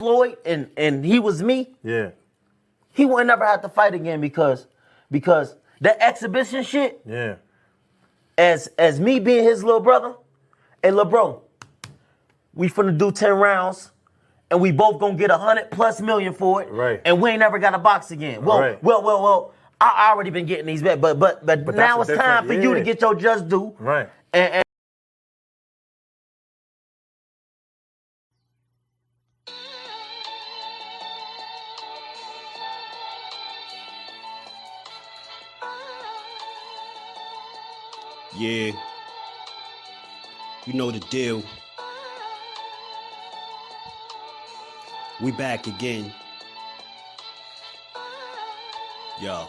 Floyd and he was me, Yeah. he wouldn't never have to fight again because that exhibition shit, Yeah. as me being his little brother, hey, little bro, we finna do 10 rounds and we both gonna get 100+ million for it. Right. And we ain't never got to box again. Well, Right. well, I already been getting these bets, but now it's time for you to get your just due. Right. And Yeah, you know the deal. We back again. Yo.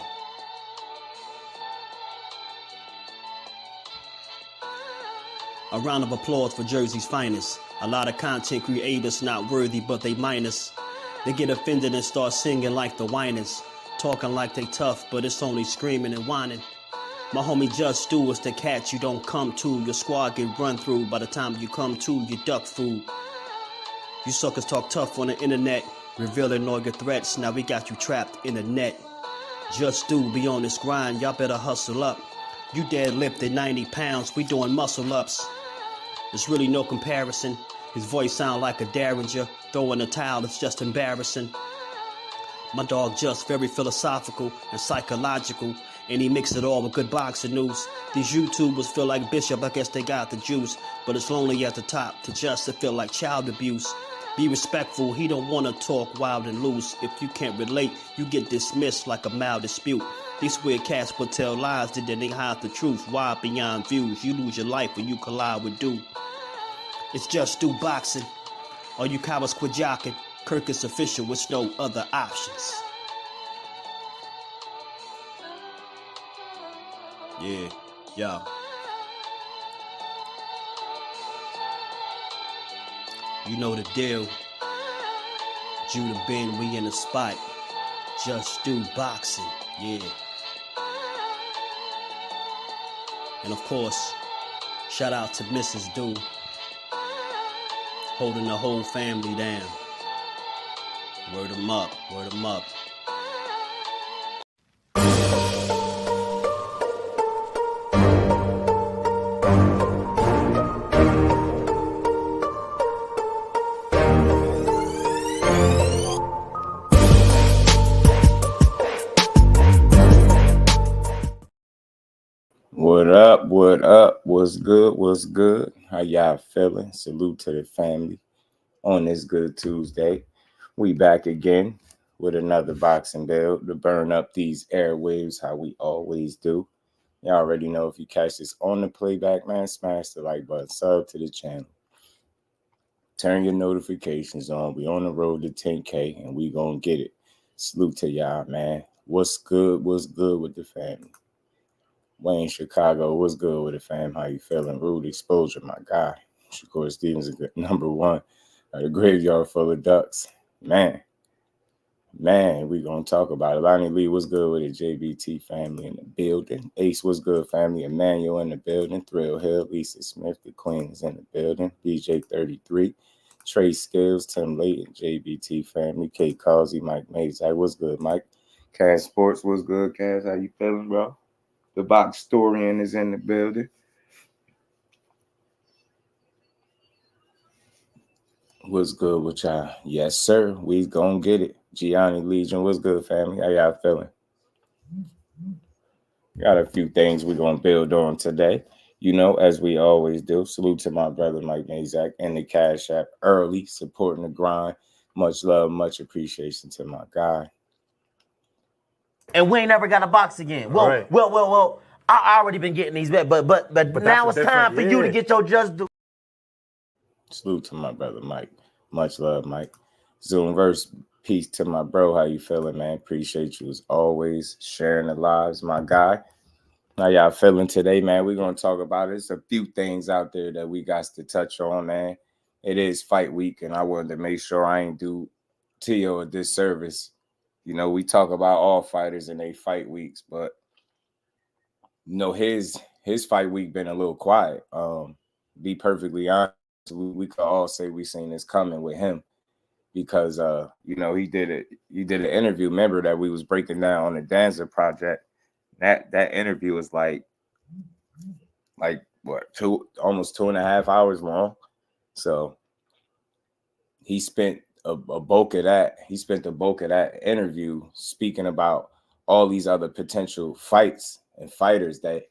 A round of applause for Jersey's finest. A lot of content creators not worthy, but they minus. They get offended and start singing like the whiners. Talking like they tough, but it's only screaming and whining. My homie JusDueBoxing is the cat you don't come to. Your squad get run through. By the time you come to, you duck food. You suckers talk tough on the internet, revealing all your threats. Now we got you trapped in the net. JusDueBoxing be on this grind, y'all better hustle up. You deadlifted 90 pounds, we doing muscle ups. There's really no comparison. His voice sound like a derringer. Throwing a towel, it's just embarrassing. My dog just very philosophical and psychological, and he mixed it all with good boxing news. These YouTubers feel like Bishop, I guess they got the juice, but it's lonely at the top to just to feel like child abuse. Be respectful, he don't want to talk wild and loose. If you can't relate, you get dismissed like a mild dispute. These weird cats would tell lies, then they hide the truth. Why beyond views? You lose your life when you collide with dude. It's JusDueBoxing. All you cowards quit jocking. Kirk is official with no other options. Yeah, yo. You know the deal. Judah Ben, we in the spot. JusDueBoxing, yeah. And of course, shout out to Mrs. Do, holding the whole family down. Word 'em up, word 'em up. What up? What up? What's good? What's good? How y'all feeling? Salute to the family on this good Tuesday. We back again with another boxing build to burn up these airwaves how we always do. Y'all already know if you catch this on the playback, man, smash the like button, sub to the channel. Turn your notifications on. We on the road to 10K and we gonna get it. Salute to y'all, man. What's good? What's good with the family? Wayne, Chicago, what's good with it, fam? How you feeling? Rude exposure, my guy. Shakur Stevenson, number one. The graveyard full of ducks. Man, we going to talk about it. Lonnie Lee, what's good with it? JBT family in the building. Ace, what's good, family? Emmanuel in the building. Thrill Hill, Lisa Smith, the queen is in the building. BJ33, Trey Skills, Tim Layton, JBT family. Kate Causey, Mike Mays. Hey, what's good, Mike? Cass Sports, what's good, Cass? How you feeling, bro? The box historian is in the building. What's good with y'all? Yes, sir. We gonna get it. Gianni Legion, what's good, family? How y'all feeling? Got a few things we're gonna build on today. You know, as we always do. Salute to my brother Mike Mazak in the Cash App early, supporting the grind. Much love, much appreciation to my guy. and we ain't never got to box again. Well, I already been getting these bets, but now it's time for you to get your just due. Salute to my brother Mike. Much love, Mike. Zoomverse, peace to my bro. How you feeling, man? Appreciate you as always. Sharing the lives, my guy. How y'all feeling today, man? We're going to talk about it. There's a few things out there that we got to touch on, man. It is fight week, and I wanted to make sure I ain't do Tio a disservice. You know, we talk about all fighters and they fight weeks, but you know, his fight week been a little quiet. Be perfectly honest, we could all say we seen this coming with him. because you know, he did an interview. Remember that we was breaking down on the DAZN project. That interview was like what, almost 2.5 hours long. So he spent a bulk of that. He spent the bulk of that interview speaking about all these other potential fights and fighters that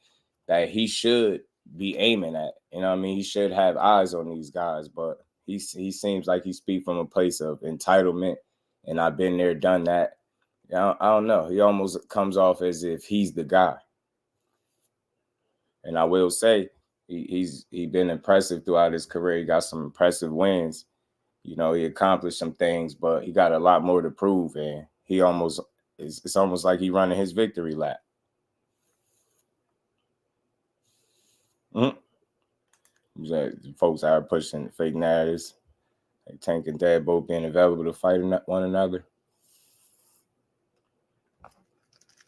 he should be aiming at. You know what I mean? He should have eyes on these guys, but he seems like he speaks from a place of entitlement. And I've been there, done that. I don't know. He almost comes off as if he's the guy. And I will say, he's been impressive throughout his career. He got some impressive wins. You know, he accomplished some things, but he got a lot more to prove. And it's almost like he running his victory lap. Folks are pushing fake narratives, like Tank and Dad both being available to fight one another.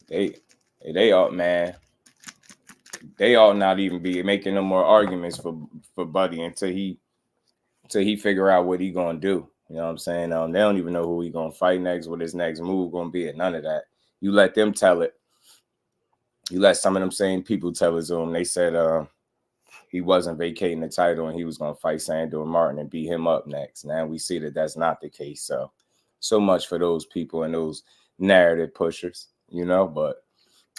They all, man. They all not even be making no more arguments for Buddy until he figure out what he gonna do. You know what I'm saying? They don't even know who he gonna fight next, what his next move gonna be, and none of that. You let them tell it. You let some of them same people tell it to him. They said he wasn't vacating the title and he was gonna fight Sandor Martin and beat him up next. Now we see that that's not the case. So much for those people and those narrative pushers, you know. But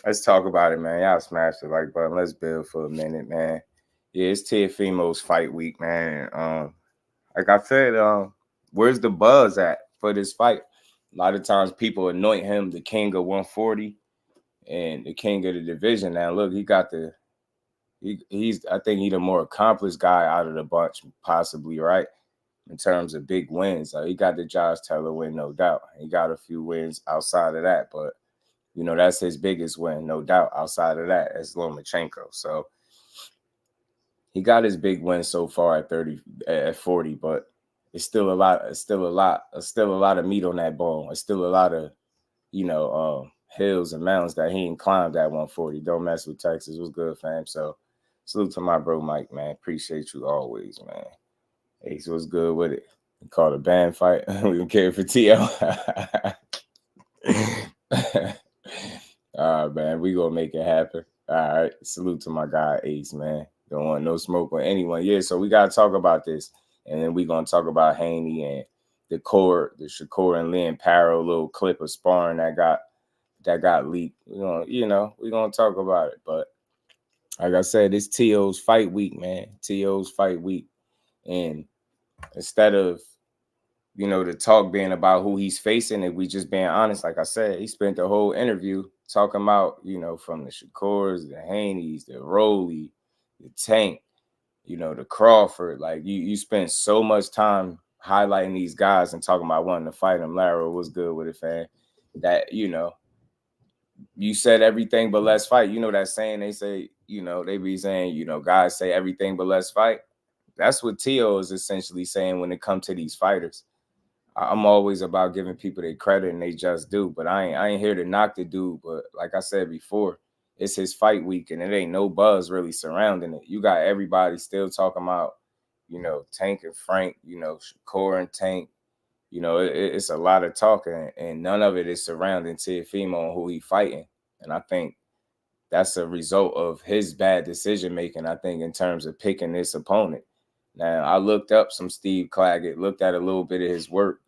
let's talk about it, man. Y'all smash the like button. Let's build for a minute, man. Yeah, it's Teofimo's fight week, man. Like I said, where's the buzz at for this fight? A lot of times people anoint him the king of 140 and the king of the division. Now, look, I think he's the more accomplished guy out of the bunch, possibly, right? In terms of big wins. He got the Josh Taylor win, no doubt. He got a few wins outside of that, but you know, that's his biggest win, no doubt. Outside of that, as Lomachenko. So he got his big win so far at 40, but it's still a lot of meat on that bone. It's still a lot of, you know, hills and mountains that he ain't climbed at 140. Don't mess with Texas. What's good, fam? So salute to my bro Mike, man. Appreciate you always, man. Ace was good with it. We called a band fight. We don't care for T.O. All right, man. We gonna make it happen. All right. Salute to my guy Ace, man. Don't want no smoke with anyone. Yeah, so we gotta talk about this. And then we're gonna talk about Haney and the Shakur and Lynn Paro little clip of sparring that got leaked. We're gonna talk about it. But like I said, it's T.O.'s fight week, man. T.O.'s fight week. And instead of, you know, the talk being about who he's facing, if we just being honest, like I said, he spent the whole interview talking about, you know, from the Shakurs, the Haneys, the Rolly, the Tank, you know, the Crawford. Like you spent so much time highlighting these guys and talking about wanting to fight them. Lara was good with it, fam. That, you know, you said everything but let's fight. You know that saying they say, you know, they be saying, you know, guys say everything but let's fight. That's what T.O. is essentially saying when it comes to these fighters. I'm always about giving people their credit and they just do, but I ain't here to knock the dude. But like I said before, it's his fight week and it ain't no buzz really surrounding it. You got everybody still talking about, you know, Tank and Frank, you know, Shakur and Tank. You know, it's a lot of talking and none of it is surrounding Teofimo and who he fighting. And I think that's a result of his bad decision making, I think, in terms of picking this opponent. Now, I looked up some Steve Claggett, looked at a little bit of his work.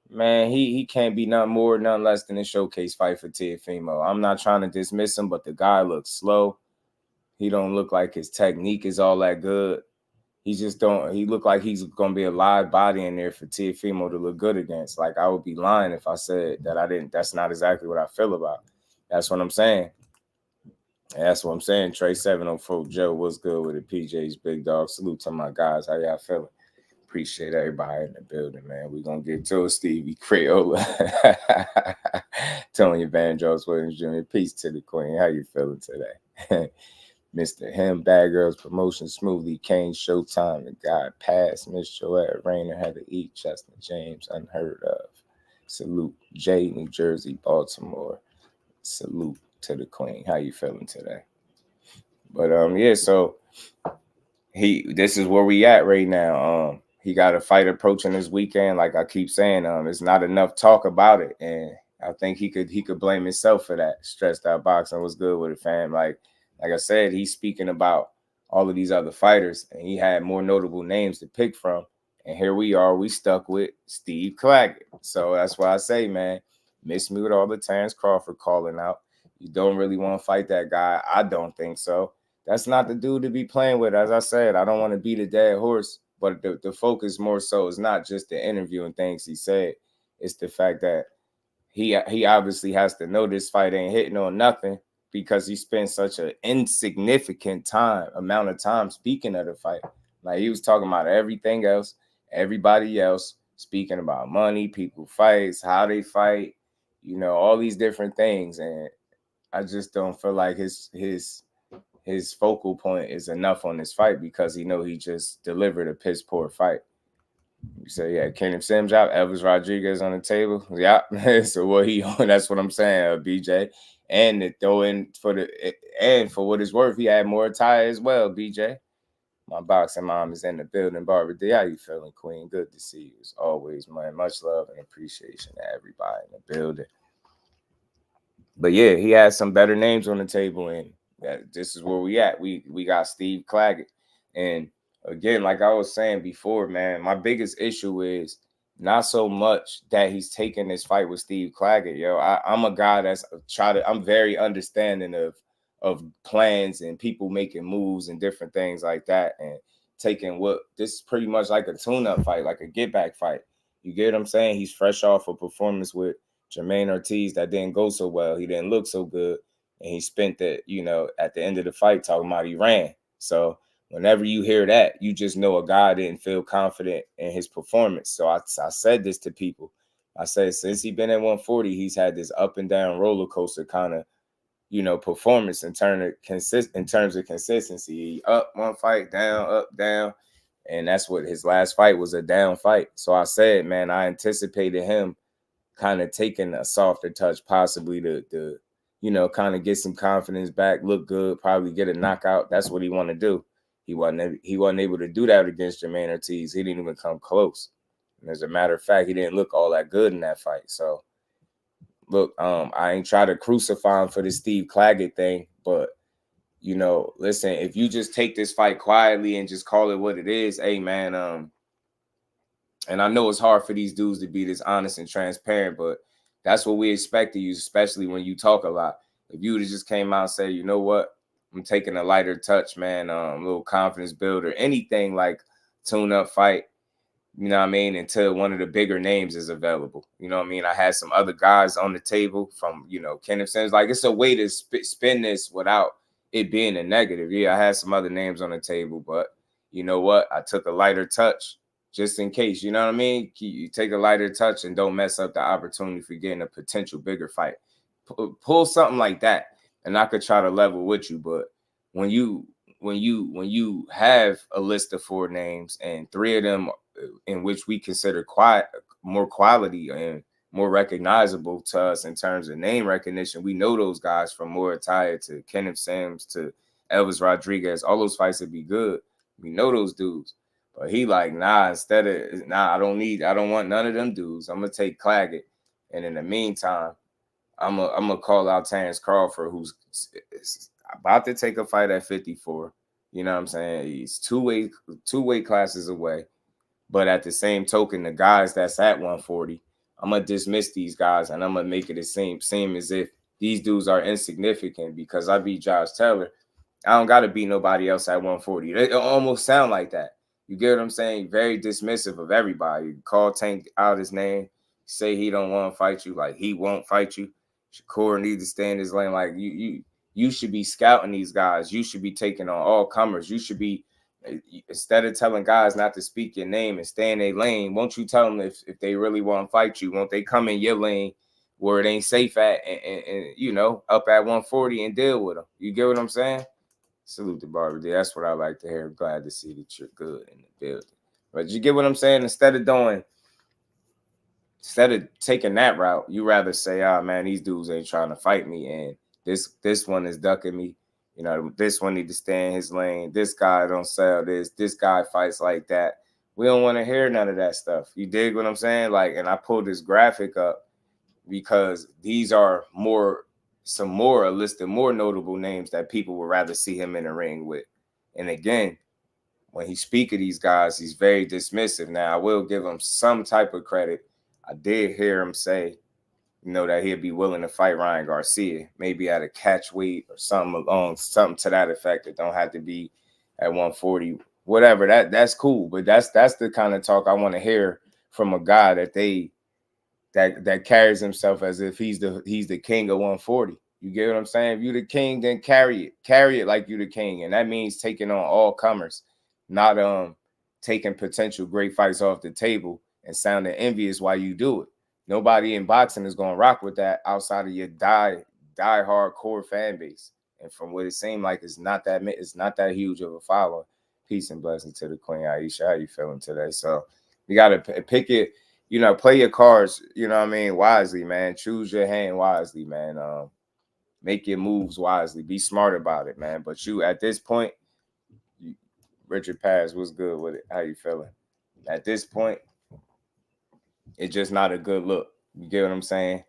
Man, he can't be nothing more, nothing less than a showcase fight for Teofimo. I'm not trying to dismiss him, but the guy looks slow. He don't look like his technique is all that good. He look like he's going to be a live body in there for Teofimo to look good against. Like, I would be lying if I said that I didn't. That's not exactly what I feel about. That's what I'm saying. And that's what I'm saying. Trey 704 Joe, what's good with it? PJ's Big Dog. Salute to my guys. How y'all feeling? Appreciate everybody in the building, man. We're going to get to it, Stevie Crayola. Tony Vandross Williams Jr. Peace to the queen. How you feeling today? Mr. Him, Bad Girls Promotion, Smoothly, Kane, Showtime, The God Pass, Miss Joette, Rainer, Had to Eat, Chestnut James, Unheard of. Salute, Jay, New Jersey, Baltimore. Salute to the queen. How you feeling today? But yeah, so this is where we at right now. he got a fight approaching this weekend. Like I keep saying, it's not enough talk about it, and I think he could blame himself for that. Stressed Out Boxing was good with it, fam. Like I said, he's speaking about all of these other fighters, and he had more notable names to pick from. And here we are, we stuck with Steve Claggett. So that's why I say, man, miss me with all the Terrence Crawford calling out. You don't really want to fight that guy. I don't think so. That's not the dude to be playing with. As I said, I don't want to beat a dead horse, but the focus more so is not just the interview and things he said. It's the fact that he obviously has to know this fight ain't hitting on nothing because he spent such an insignificant amount of time speaking of the fight. Like he was talking about everything else, everybody else, speaking about money, people fights, how they fight, all these different things. And I just don't feel like his focal point is enough on this fight because he just delivered a piss poor fight. You say, yeah, Kenneth Sims out, Elvis Rodriguez on the table. Yeah. So what that's what I'm saying, BJ. And to throw in for what it's worth, he had more tie as well, BJ. My boxing mom is in the building. Barbara D, how you feeling, Queen? Good to see you as always, man. Much love and appreciation to everybody in the building. But yeah, he has some better names on the table, and this is where we at. We got Steve Claggett. And again, like I was saying before, man, my biggest issue is not so much that he's taking this fight with Steve Claggett. Yo, I'm a guy I'm very understanding of plans and people making moves and different things like that, and taking this is pretty much like a tune-up fight, like a get-back fight. You get what I'm saying? He's fresh off a performance with Jermaine Ortiz that didn't go so well. He didn't look so good, and he spent at the end of the fight talking about he ran. So whenever you hear that, you just know a guy didn't feel confident in his performance. So I said this to people. I said since he's been at 140, he's had this up and down roller coaster kind of performance in terms of consistency. Up one fight, down, up, down. And that's what his last fight was, a down fight. So I said, man, I anticipated him kind of taking a softer touch, possibly to kind of get some confidence back, look good, probably get a knockout. That's what he wanted to do. He wasn't able to do that against Jermaine Ortiz. He didn't even come close. And as a matter of fact, he didn't look all that good in that fight. So look, I ain't try to crucify him for the Steve Claggett thing, but listen, if you just take this fight quietly and just call it what it is, hey man, and I know it's hard for these dudes to be this honest and transparent, but that's what we expect of you, especially when you talk a lot. If you would have just came out and said, you know what, I'm taking a lighter touch, man, a little confidence builder, anything like tune-up fight, you know what I mean, until one of the bigger names is available. You know what I mean? I had some other guys on the table from, Kenneth Sims. Like, it's a way to spin this without it being a negative. Yeah, I had some other names on the table, but you know what? I took a lighter touch just in case. You know what I mean? You take a lighter touch and don't mess up the opportunity for getting a potential bigger fight. Pull something like that, and I could try to level with you. But when you have a list of 4 names and 3 of them in which we consider more quality and more recognizable to us in terms of name recognition, we know those guys from Muay Thai to Kenneth Sims to Elvis Rodriguez. All those fights would be good. We know those dudes. But he like, I don't want none of them dudes. I'm going to take Claggett. And in the meantime, I'm gonna call out Terrence Crawford, who's about to take a fight at 54. You know what I'm saying? He's two weight classes away. But at the same token, the guys that's at 140, I'm going to dismiss these guys and I'm going to make it seem as if these dudes are insignificant because I beat Josh Taylor. I don't got to beat nobody else at 140. It almost sound like that. You get what I'm saying? Very dismissive of everybody. You call Tank out his name, say he don't want to fight you, like he won't fight you. Shakur needs to stay in his lane. Like you should be scouting these guys. You should be taking on all comers. You should be, instead of telling guys not to speak your name and stay in their lane, won't you tell them if they really want to fight you? Won't they come in your lane where it ain't safe at and up at 140 and deal with them? You get what I'm saying? Salute to Barbara D. That's what I like to hear. Glad to see that you're good in the building. But you get what I'm saying? Instead of taking that route, you rather say, man, these dudes ain't trying to fight me. And this one is ducking me. This one need to stay in his lane. This guy don't sell this. This guy fights like that. We don't want to hear none of that stuff. You dig what I'm saying? Like, and I pulled this graphic up because these are a list of more notable names that people would rather see him in the ring with. And again, when he speak of these guys, he's very dismissive. Now, I will give him some type of credit. I did hear him say, that he'd be willing to fight Ryan Garcia, maybe at a catch weight or something to that effect. It don't have to be at 140, whatever. That's cool, but that's the kind of talk I want to hear from a guy that carries himself as if he's the king of 140. You get what I'm saying? If you the king, then carry it like you the king, and that means taking on all comers, not taking potential great fights off the table and sounding envious while you do it. Nobody in boxing is gonna rock with that outside of your die hardcore fan base. And from what it seemed like, it's not that huge of a following. Peace and blessings to the Queen Aisha. How you feeling today? So you gotta pick it. Play your cards. Wisely, man. Choose your hand wisely, man. Make your moves wisely. Be smart about it, man. But you at this point, Richard Paz, what's good with it? How you feeling? At this point, it's just not a good look. You get what I'm saying?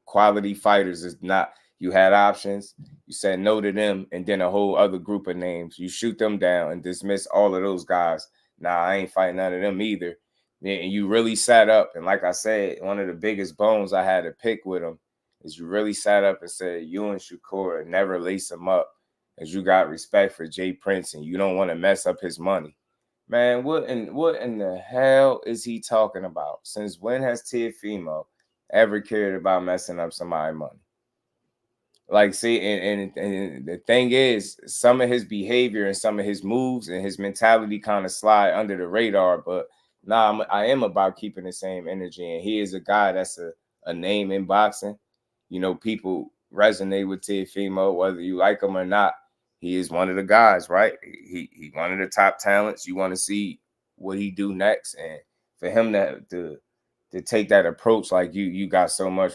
Quality fighters is not. You had options. You said no to them, and then a whole other group of names. You shoot them down and dismiss all of those guys. Nah, I ain't fighting none of them either. And you really sat up. And like I said, one of the biggest bones I had to pick with him is you really sat up and said, you and Shakur never lace him up, as you got respect for Jay Prince and you don't want to mess up his money. Man, what in the hell is he talking about? Since when has Teofimo ever cared about messing up somebody's money? Like, see, and the thing is, some of his behavior and some of his moves and his mentality kind of slide under the radar. But I am about keeping the same energy. And he is a guy that's a name in boxing. People resonate with Teofimo, whether you like him or not. He is one of the guys, right? He one of the top talents. You want to see what he do next, and for him to take that approach, like you got so much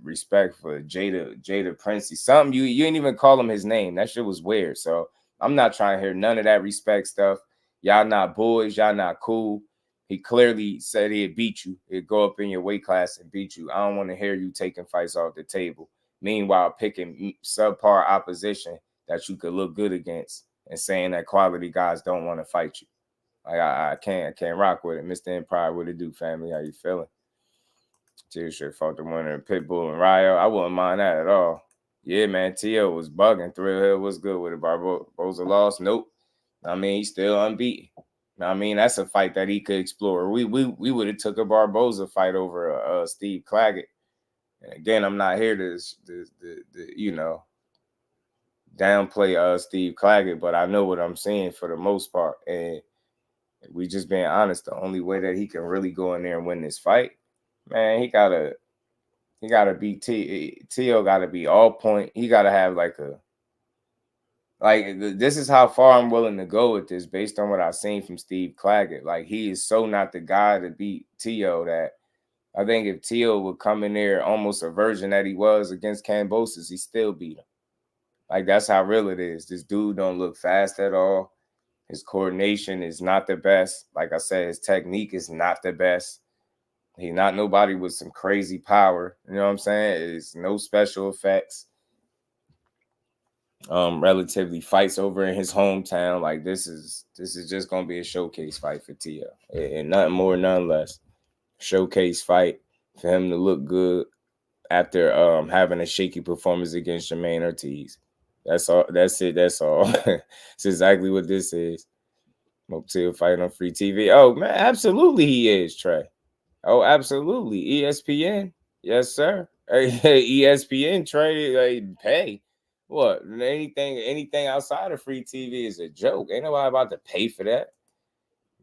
respect for Jada Princey. Something you ain't even call him his name. That shit was weird. So I'm not trying to hear none of that respect stuff. Y'all not boys. Y'all not cool. He clearly said he'd beat you. He'd go up in your weight class and beat you. I don't want to hear you taking fights off the table. Meanwhile, picking subpar opposition that you could look good against and saying that quality guys don't want to fight you. Like I can't rock with it. Mr. Empire, what it do, family? How you feeling? Cheers, sure fought the winner in Pitbull and Ryo. I wouldn't mind that at all. Yeah, man, T.O. was bugging. Thrill Hill was good with it. Barboza lost. Nope. He's still unbeaten. That's a fight that he could explore. We would have took a Barboza fight over Steve Claggett. And again, I'm not here to downplay Steve Claggett, but I know what I'm saying for the most part. And we just being honest, the only way that he can really go in there and win this fight, man, he gotta beat T.O. gotta be all point. He gotta have this is how far I'm willing to go with this based on what I've seen from Steve Claggett. Like, he is so not the guy to beat T.O. that I think if T.O. would come in there almost a version that he was against Kambosos, he still beat him. Like, that's how real it is. This dude don't look fast at all. His coordination is not the best. Like I said, his technique is not the best. He not nobody with some crazy power. You know what I'm saying? It's no special effects. Relatively fights over in his hometown. Like, this is just gonna be a showcase fight for T.O. And nothing more, none less. Showcase fight for him to look good after having a shaky performance against Jermaine Ortiz. That's all. That's it. That's all. It's exactly what this is. Motil fighting on free TV. Oh, man, absolutely he is, Trey. Oh, absolutely. ESPN. Yes, sir. Hey, ESPN, Trey, pay. What? Anything outside of free TV is a joke. Ain't nobody about to pay for that.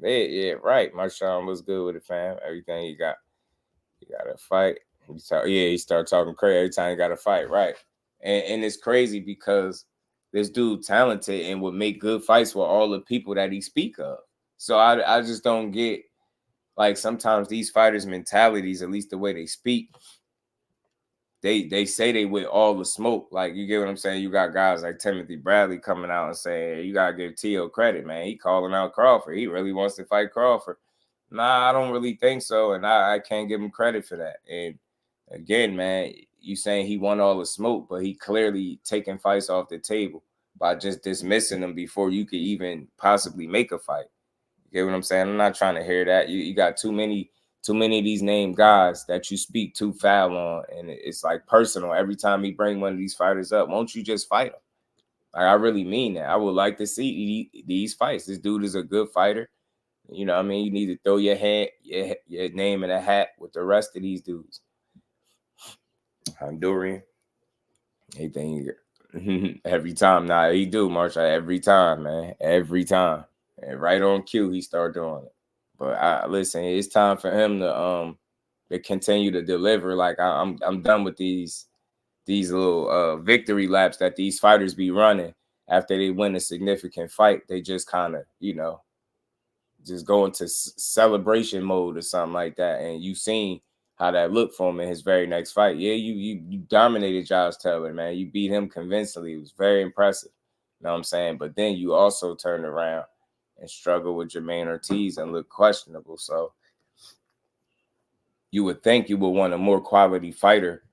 Yeah, right. Marshawn was good with it, fam. Everything you got a fight. He start talking crazy every time you got a fight, right? And it's crazy because this dude talented and would make good fights with all the people that he speak of. So I just don't get, like, sometimes these fighters' mentalities, at least the way they speak, they say they with all the smoke. Like, you get what I'm saying? You got guys like Timothy Bradley coming out and saying, hey, you got to give T.O. credit, man. He calling out Crawford. He really wants to fight Crawford. Nah, I don't really think so, and I can't give him credit for that. And again, man, you saying he won all the smoke, but he clearly taking fights off the table by just dismissing them before you could even possibly make a fight. You get what I'm saying? I'm not trying to hear that. You got too many of these named guys that you speak too foul on, and it's like personal. Every time he bring one of these fighters up, won't you just fight him? Like, I really mean that. I would like to see these fights. This dude is a good fighter. You know what I mean? You need to throw your name in a hat with the rest of these dudes. Honduran. Anything every time. Nah, he do, Marshall. Every time, man. Every time. And right on cue, he start doing it. But listen, it's time for him to continue to deliver. Like I'm done with these little victory laps that these fighters be running after they win a significant fight. They just kind of, just go into celebration mode or something like that. And you seen how that looked for him in his very next fight. Yeah, you dominated Josh Taylor, man. You beat him convincingly. It was very impressive. You know what I'm saying? But then you also turned around and struggled with Jermaine Ortiz and looked questionable. So you would think you would want a more quality fighter,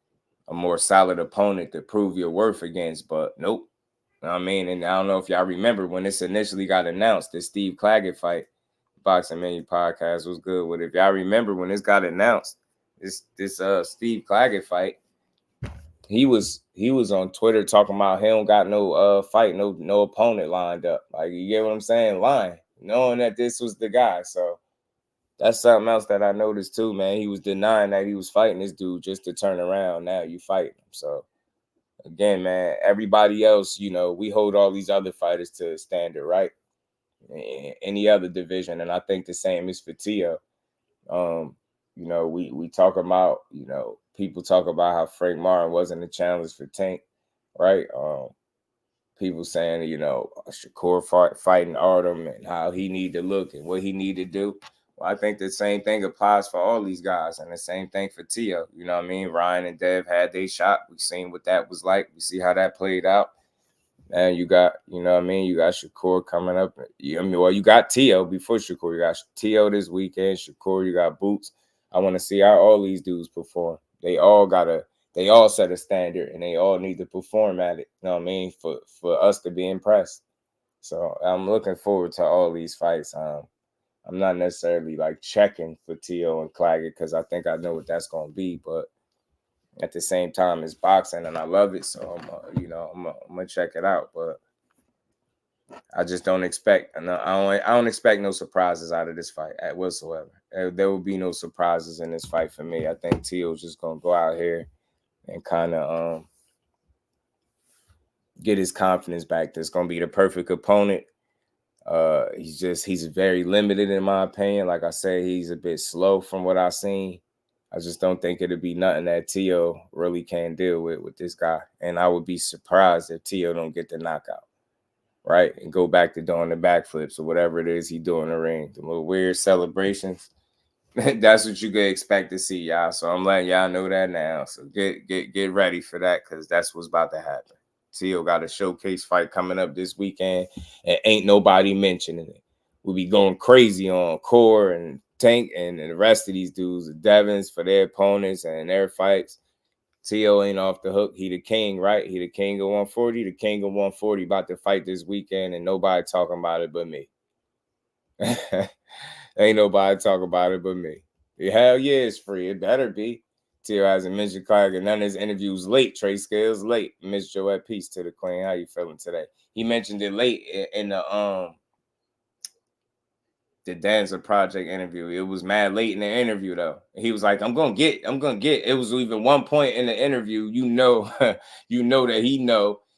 a more solid opponent to prove your worth against, but nope. You know what I mean? And I don't know if y'all remember when this initially got announced, this Steve Claggett fight, Boxing Menu podcast was good with it. If y'all remember when this got announced, this Steve Claggett fight, he was on Twitter talking about he don't got no fight, no opponent lined up. Like, you get what I'm saying? Lying, knowing that this was the guy. So that's something else that I noticed too, man. He was denying that he was fighting this dude just to turn around. Now you fighting him. So again, man, everybody else, we hold all these other fighters to a standard, right? Any other division, and I think the same is for Tio. We talk about, people talk about how Frank Martin wasn't a challenge for Tank, right? People saying, Shakur fighting Artem and how he need to look and what he need to do. Well, I think the same thing applies for all these guys, and the same thing for Tio. You know what I mean? Ryan and Dev had their shot. We seen what that was like. We see how that played out. And you got, you know what I mean? You got Shakur coming up. You got Tio before Shakur. You got Tio this weekend. Shakur, you got Boots. I want to see how all these dudes perform. They all set a standard, and they all need to perform at it. You know what I mean? For us to be impressed. So I'm looking forward to all these fights. I'm not necessarily like checking for Tio and Claggett because I think I know what that's going to be, but at the same time, it's boxing and I love it, so I'm gonna check it out. But I just don't expect. I don't expect no surprises out of this fight whatsoever. There will be no surprises in this fight for me. I think Tio's just gonna go out here and kind of get his confidence back. That's gonna be the perfect opponent. He's very limited in my opinion. Like I said, he's a bit slow from what I've seen. I just don't think it'll be nothing that Tio really can deal with this guy. And I would be surprised if Tio don't get the knockout, right? And go back to doing the backflips or whatever it is he do in the ring. The little weird celebrations. That's what you could expect to see, y'all. So I'm letting y'all know that now. So get ready for that because that's what's about to happen. Tio got a showcase fight coming up this weekend and ain't nobody mentioning it. We'll be going crazy on KUR and Tank and the rest of these dudes, the Devins for their opponents and their fights. Tio ain't off the hook. He the king, right? He the king of 140. The king of 140 about to fight this weekend, and nobody talking about it but me. Ain't nobody talking about it but me. Hell yeah, it's free. It better be. Tio hasn't mentioned Clark, and none of his interviews late. Trey Scales late. Miss Joette, peace to the queen. How you feeling today? He mentioned it late in the Dancer Project interview. It was mad late in the interview though. He was like, I'm gonna get. It was even one point in the interview, that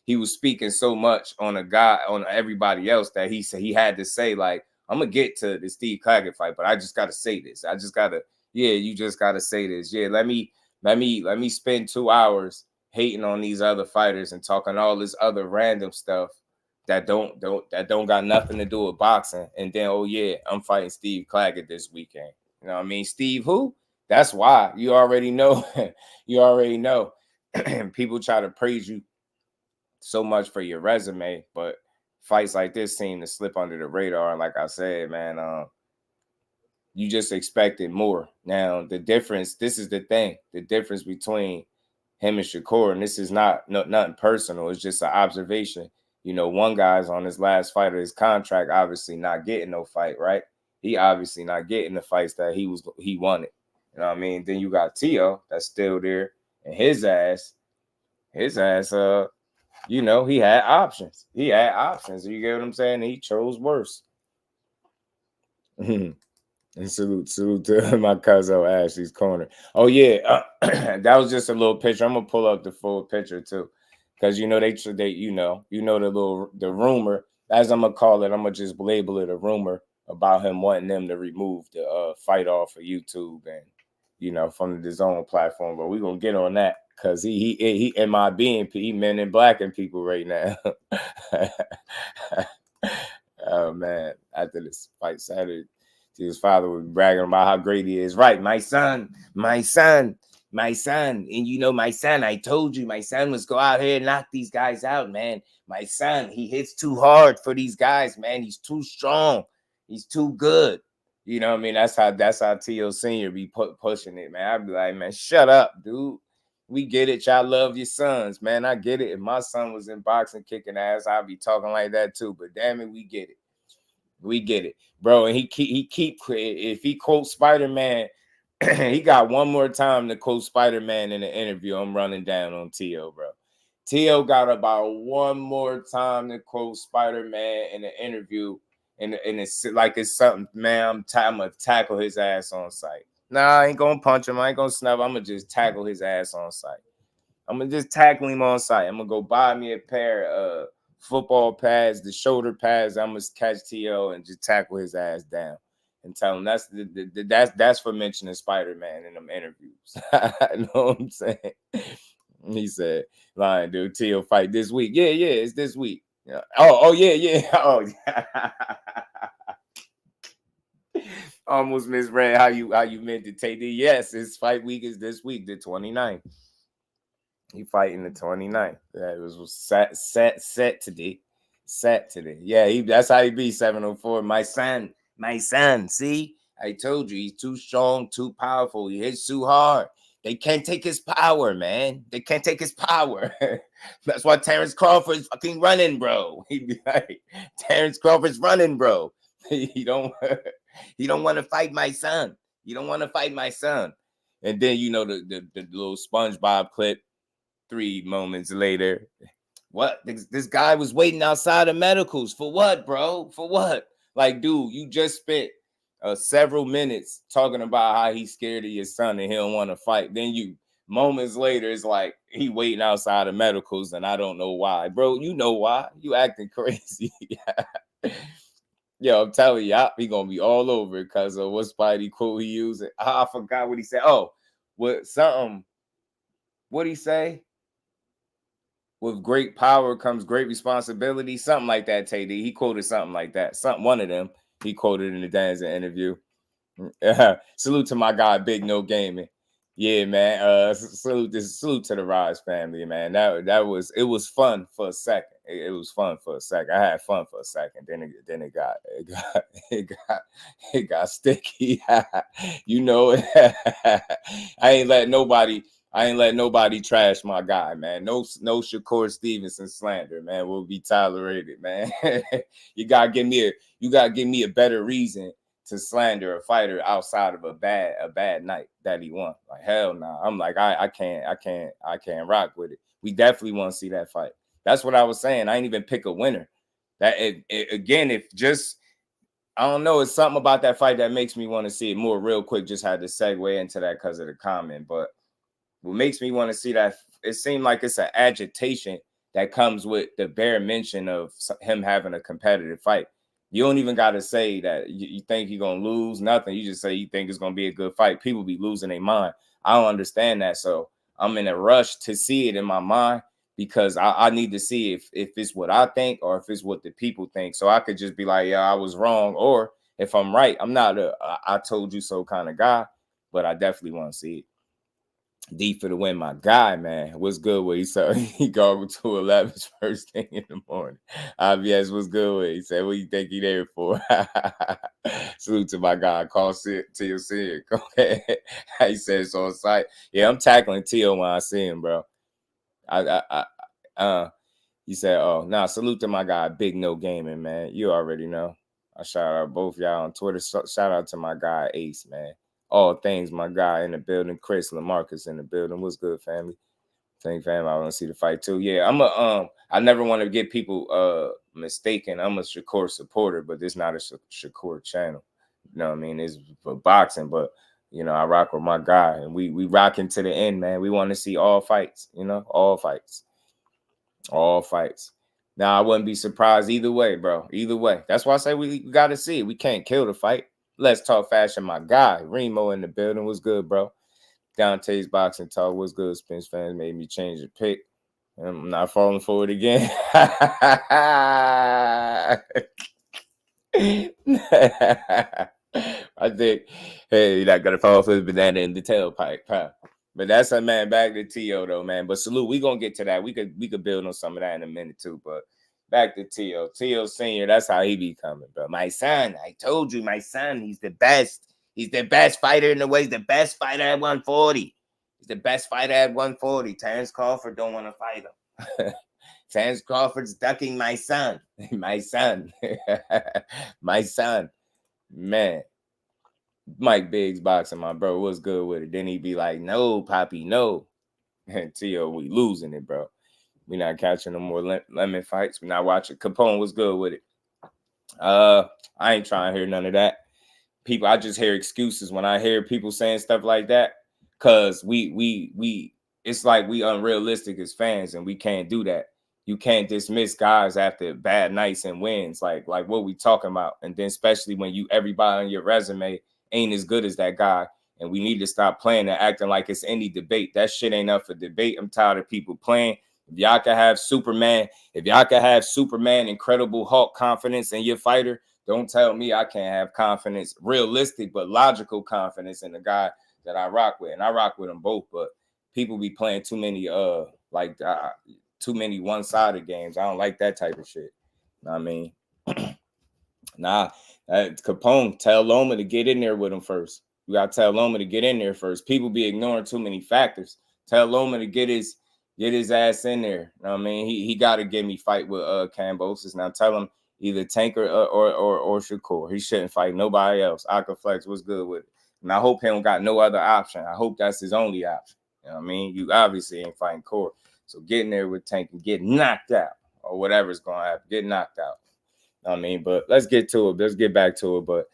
he was speaking so much on everybody else that he said he had to say, like, I'm gonna get to the Steve Claggett fight, but I just gotta say this. You just gotta say this. Yeah, let me spend 2 hours hating on these other fighters and talking all this other random stuff that don't got nothing to do with boxing. And then, oh yeah, I'm fighting Steve Claggett this weekend. You know what I mean? Steve who? That's why. You already know. You already know. People try to praise you so much for your resume, but fights like this seem to slip under the radar. And like I said, man, You just expected more. Now, the difference, this is the thing, the difference between him and Shakur, and this is nothing personal. It's just an observation. You know, one guy's on his last fight of his contract, obviously not getting no fight, right? He obviously not getting the fights that he wanted. You know what I mean? Then you got Teo that's still there, and his ass, you know, he had options. You get what I'm saying? He chose worse. And salute to my cousin Ashley's corner. Oh yeah, that was just a little picture. I'm gonna pull up the full picture too, because you know they the rumor, as I'm gonna call it. I'm gonna just label it a rumor about him wanting them to remove the fight off of YouTube and from the DAZN platform. But we're gonna get on that because he in my being he men in blacking people right now. Oh man, after this fight Saturday. His father was bragging about how great he is. Right, my son. And my son, I told you, my son was go out here and knock these guys out, man. My son, he hits too hard for these guys, man. He's too strong. He's too good. You know what I mean? That's how Teo Sr. be pushing it, man. I'd be like, man, shut up, dude. We get it. Y'all love your sons, man. I get it. If my son was in boxing kicking ass, I'd be talking like that too. But damn it, we get it. We get it, bro. And he keep if he quotes Spider-Man, he got one more time to quote Spider-Man in the interview. I'm running down on Teo, bro. Teo got about one more time to quote Spider-Man in the interview, and it's like it's something, man. I'm gonna tackle his ass on sight. Nah, I ain't gonna punch him. I ain't gonna snub. I'm gonna just tackle his ass on sight. I'm gonna just tackle him on sight. I'm gonna go buy me a pair of football pads, the shoulder pads. I'm gonna catch Teo and just tackle his ass down and tell him that's for mentioning Spider-Man in them interviews. You know what I'm saying? He said, "Lying, dude. Teo fight this week. Yeah, it's this week. Yeah. Oh, yeah. Oh, yeah." Almost misread how you meant to take it. Yes, his fight week is this week, the 29th. He fighting the 29th. Yeah, it was set today. Set today. Yeah, that's how he be 704. My son. See, I told you he's too strong, too powerful. He hits too hard. They can't take his power, man. They can't take his power. That's why Terrence Crawford's fucking running, bro. He be like, Terrence Crawford's running, bro. He don't want to fight my son. You don't want to fight my son. And then the little SpongeBob clip. 3 moments later, what? This guy was waiting outside of medicals for what, bro? For what? Like, dude, you just spent several minutes talking about how he's scared of your son and he don't want to fight. Then moments later, it's like he waiting outside of medicals and I don't know why, bro. You know why? You acting crazy. Yo, I'm telling you, he gonna be all over because of what Spidey quote he used. I forgot what he said. Oh, what'd he say? With great power comes great responsibility. Something like that, TD. He quoted something like that. One of them he quoted in the DAZN interview. Salute to my guy, Big No Gaming. Yeah, man. Salute to the Rise family, man. It was fun for a second. It was fun for a second. I had fun for a second. Then it got sticky. You know, I ain't let nobody trash my guy, man. No Shakur Stevenson slander, man, will be tolerated, man. You gotta give me a better reason to slander a fighter outside of a bad night that he won. Like, hell no. Nah. I'm like, I can't rock with it. We definitely want to see that fight. That's what I was saying. I ain't even pick a winner. Again, if just I don't know, it's something about that fight that makes me want to see it more. Real quick, just had to segue into that because of the comment, but what makes me want to see that, it seemed like it's an agitation that comes with the bare mention of him having a competitive fight. You don't even got to say that you think you're going to lose, nothing. You just say you think it's going to be a good fight. People be losing their mind. I don't understand that. So I'm in a rush to see it in my mind because I need to see if it's what I think or if it's what the people think. So I could just be like, yeah, I was wrong. Or if I'm right, I'm not a I told you so kind of guy, but I definitely want to see it. D for the win, my guy, man. What's good with he said he called to 11 first thing in the morning. Yes, what's good with he said, what you think he there for? Salute to my guy. Call TLC. Go ahead. He said it's on site. Yeah, I'm tackling Tio when I see him, bro. He said, oh, nah, salute to my guy, Big No Gaming, man. You already know. I shout out both y'all on Twitter. Shout out to my guy, Ace, man. All things, my guy in the building. Chris Lamarcus in the building. What's good, family? Thank fam. I want to see the fight too. Yeah, I never want to get people mistaken. I'm a Shakur supporter, but this not a Shakur channel. You know what I mean? It's for boxing, but you know, I rock with my guy, and we rocking to the end, man. We want to see all fights, you know, all fights. All fights. Now, I wouldn't be surprised either way, bro. Either way. That's why I say we got to see it. We can't kill the fight. Let's talk fashion, my guy. Remo in the building. What's good, bro? Dante's Boxing Talk. What's good, Spence fans? Made me change the pick. I'm not falling for it again. I think, hey, you're not going to fall for the banana in the tailpipe, huh? But that's a man back to Tio though, man. But salute, we gonna get to that. We could build on some of that in a minute too. But back to Tio. Tio Senior, that's how he be coming, bro. My son, I told you, my son, he's the best. He's the best fighter in the way. He's the best fighter at 140. He's the best fighter at 140. Terrence Crawford don't want to fight him. Terrence Crawford's ducking my son. My son. My son. Man. Mike Biggs boxing, my bro. What's good with it? Then he be like, no, Poppy, no. And Tio, we losing it, bro. We not catching no more lemon fights. We not watching. Capone was good with it. I ain't trying to hear none of that. People, I just hear excuses when I hear people saying stuff like that. Cause we it's like we unrealistic as fans, and we can't do that. You can't dismiss guys after bad nights and wins, like what we talking about. And then especially when everybody on your resume ain't as good as that guy. And we need to stop playing and acting like it's any debate. That shit ain't up for debate. I'm tired of people playing. If y'all can have Superman, Incredible Hulk confidence in your fighter, don't tell me I can't have confidence, realistic but logical confidence in the guy that I rock with. And I rock with them both, but people be playing too many too many one-sided games. I don't like that type of shit. You know what I mean? Nah, Capone, tell Loma to get in there with him first. You got to tell Loma to get in there first. People be ignoring too many factors. Tell Loma to get his ass in there. You know what I mean? He got to get me fight with Cambosis. Now tell him either Tanker or Shakur. He shouldn't fight nobody else. Aquaflex was good with it. And I hope he don't got no other option. I hope that's his only option. You know what I mean? You obviously ain't fighting KUR. So get in there with Tank and get knocked out or whatever's going to happen. Get knocked out. I mean, but let's get to it. Let's get back to it. But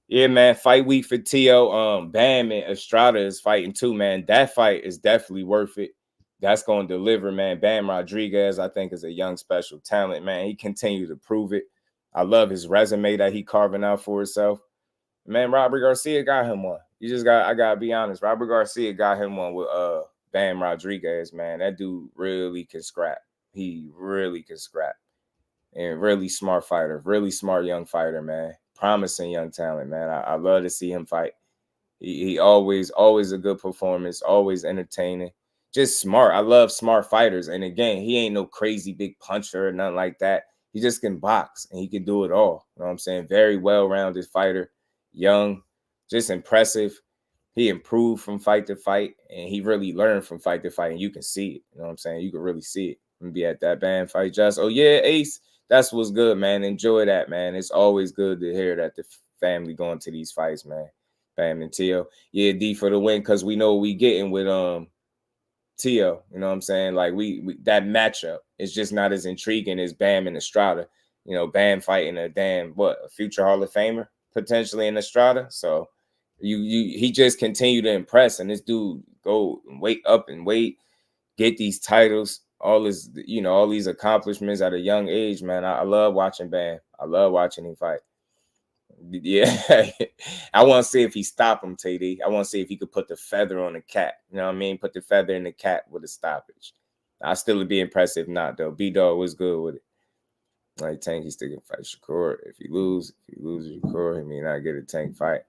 yeah, man, fight week for Tio. Bam and Estrada is fighting too, man. That fight is definitely worth it. That's going to deliver, man. Bam Rodriguez, I think, is a young special talent, man. He continued to prove it. I love his resume that he carving out for himself. Man, Robert Garcia got him one. I gotta be honest. Robert Garcia got him one with Bam Rodriguez, man. That dude really can scrap. He really can scrap. And really smart fighter, really smart young fighter, man. Promising young talent, man. I love to see him fight. He always a good performance, always entertaining. Just smart. I love smart fighters. And again, he ain't no crazy big puncher or nothing like that. He just can box and he can do it all. You know what I'm saying? Very well-rounded fighter, young, just impressive. He improved from fight to fight, and he really learned from fight to fight, and you can see it. You know what I'm saying? You can really see it. And be at that band fight, Just. Oh, yeah, Ace. That's what's good, man. Enjoy that, man. It's always good to hear that the family going to these fights, man. Bam and Tio. Yeah, D for the win, because we know what we getting with Tio. You know what I'm saying? Like, we that matchup is just not as intriguing as Bam and Estrada. You know, Bam fighting a future Hall of Famer, potentially in Estrada. So he just continued to impress, and this dude go and wait, get these titles. All these accomplishments at a young age, man. I love watching Bam. I love watching him fight. Yeah. I want to see if he stop him, TD. I want to see if he could put the feather on the cat. You know what I mean? Put the feather in the cat with a stoppage. I still would be impressive if not, though. B-Dog was good with it. Like, Tank, he's still going to fight Shakur. If he loses Shakur, he may not get a Tank fight.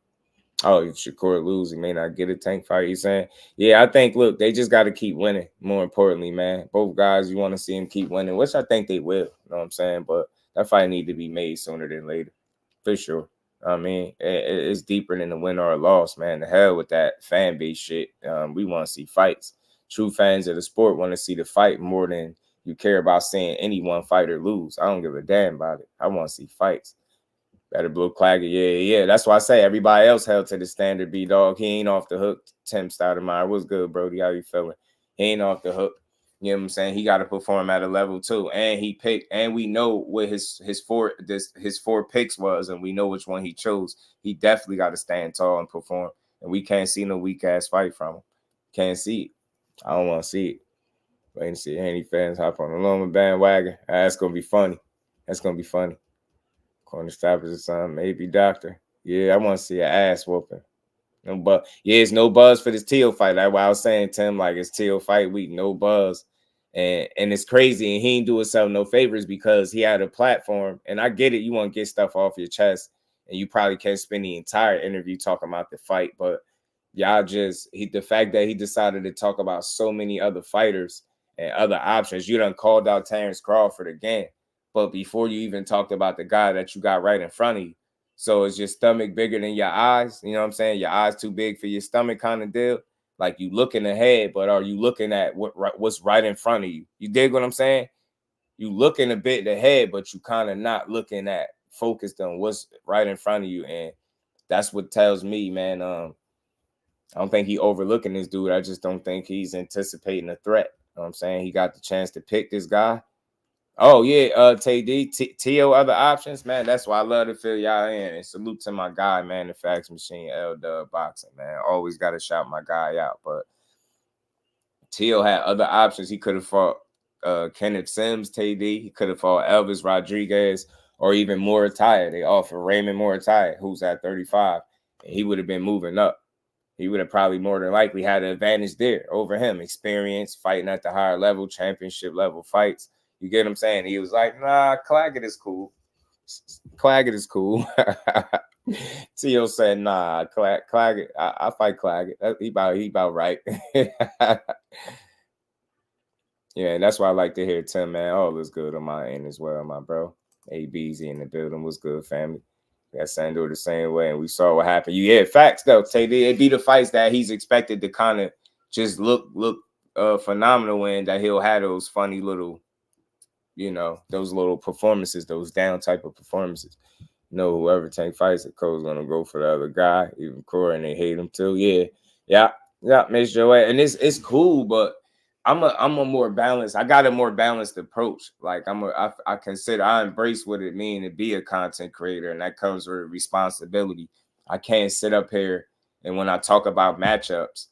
Oh, if Shakur lose, he may not get a Tank fight. You saying? Yeah, I think. Look, they just got to keep winning. More importantly, man, both guys, you want to see them keep winning, which I think they will. You know what I'm saying? But that fight need to be made sooner than later, for sure. I mean, it's deeper than a win or a loss, man. The hell with that fan base shit. We want to see fights. True fans of the sport want to see the fight more than you care about seeing any one fighter lose. I don't give a damn about it. I want to see fights. Better Blue Clagger. Yeah. That's why I say everybody else held to the standard, B-Dog. He ain't off the hook. Tim Stoudemire. What's good, Brody? How you feeling? He ain't off the hook. You know what I'm saying? He got to perform at a level too. And he picked, and we know what his four picks was, and we know which one he chose. He definitely got to stand tall and perform. And we can't see no weak ass fight from him. Can't see it. I don't want to see it. Waiting to see Haney fans hop on the Loma bandwagon. That's gonna be funny. That's gonna be funny. Corner stoppers or something, maybe doctor. Yeah, I want to see an ass whooping. No, but yeah, it's no buzz for this Teo fight. That's why I was saying, Tim, like it's Teo fight week, no buzz. And it's crazy. And he ain't do himself no favors because he had a platform. And I get it, you want to get stuff off your chest, and you probably can't spend the entire interview talking about the fight. But y'all the fact that he decided to talk about so many other fighters and other options. You done called out Terrence Crawford again. But before you even talked about the guy that you got right in front of you. So is your stomach bigger than your eyes? You know what I'm saying? Your eyes too big for your stomach kind of deal. Like you looking ahead, but are you looking at what's right in front of you? You dig what I'm saying? You looking a bit ahead, but you kind of not looking at focused on what's right in front of you. And that's what tells me, man, I don't think he overlooking this dude. I just don't think he's anticipating a threat. You know what I'm saying? He got the chance to pick this guy. Oh, yeah, TD, T.O. other options, man. That's why I love to fill y'all in. And salute to my guy, man, the Fax Machine, LetsBuild, man. Always got to shout my guy out. But T.O. had other options. He could have fought Kenneth Sims, TD. He could have fought Elvis Rodriguez or even Morataya. They offered Raymond Morataya, who's at 35. And he would have been moving up. He would have probably more than likely had an advantage there over him. Experience, fighting at the higher level, championship level fights. You get what I'm saying? He was like, nah, Claggett is cool. Claggett is cool. Tio said, nah, Claggett, I fight Claggett. He about right. Yeah, and that's why I like to hear Tim, man. All is good on my end as well, my bro. ABZ in the building. Was good, family. Got Sandor the same way, and we saw what happened. You had facts, though. It be the fights that he's expected to kind of just look phenomenal in, that he'll have those funny little, you know, those little performances, those down type of performances. You know, whoever Tank fights, the coach's gonna go for the other guy, even KUR, and they hate him too. Yeah, Miss Joey, and it's cool, but I'm a more balanced. I got a more balanced approach. Like I embrace what it means to be a content creator, and that comes with responsibility. I can't sit up here and when I talk about matchups.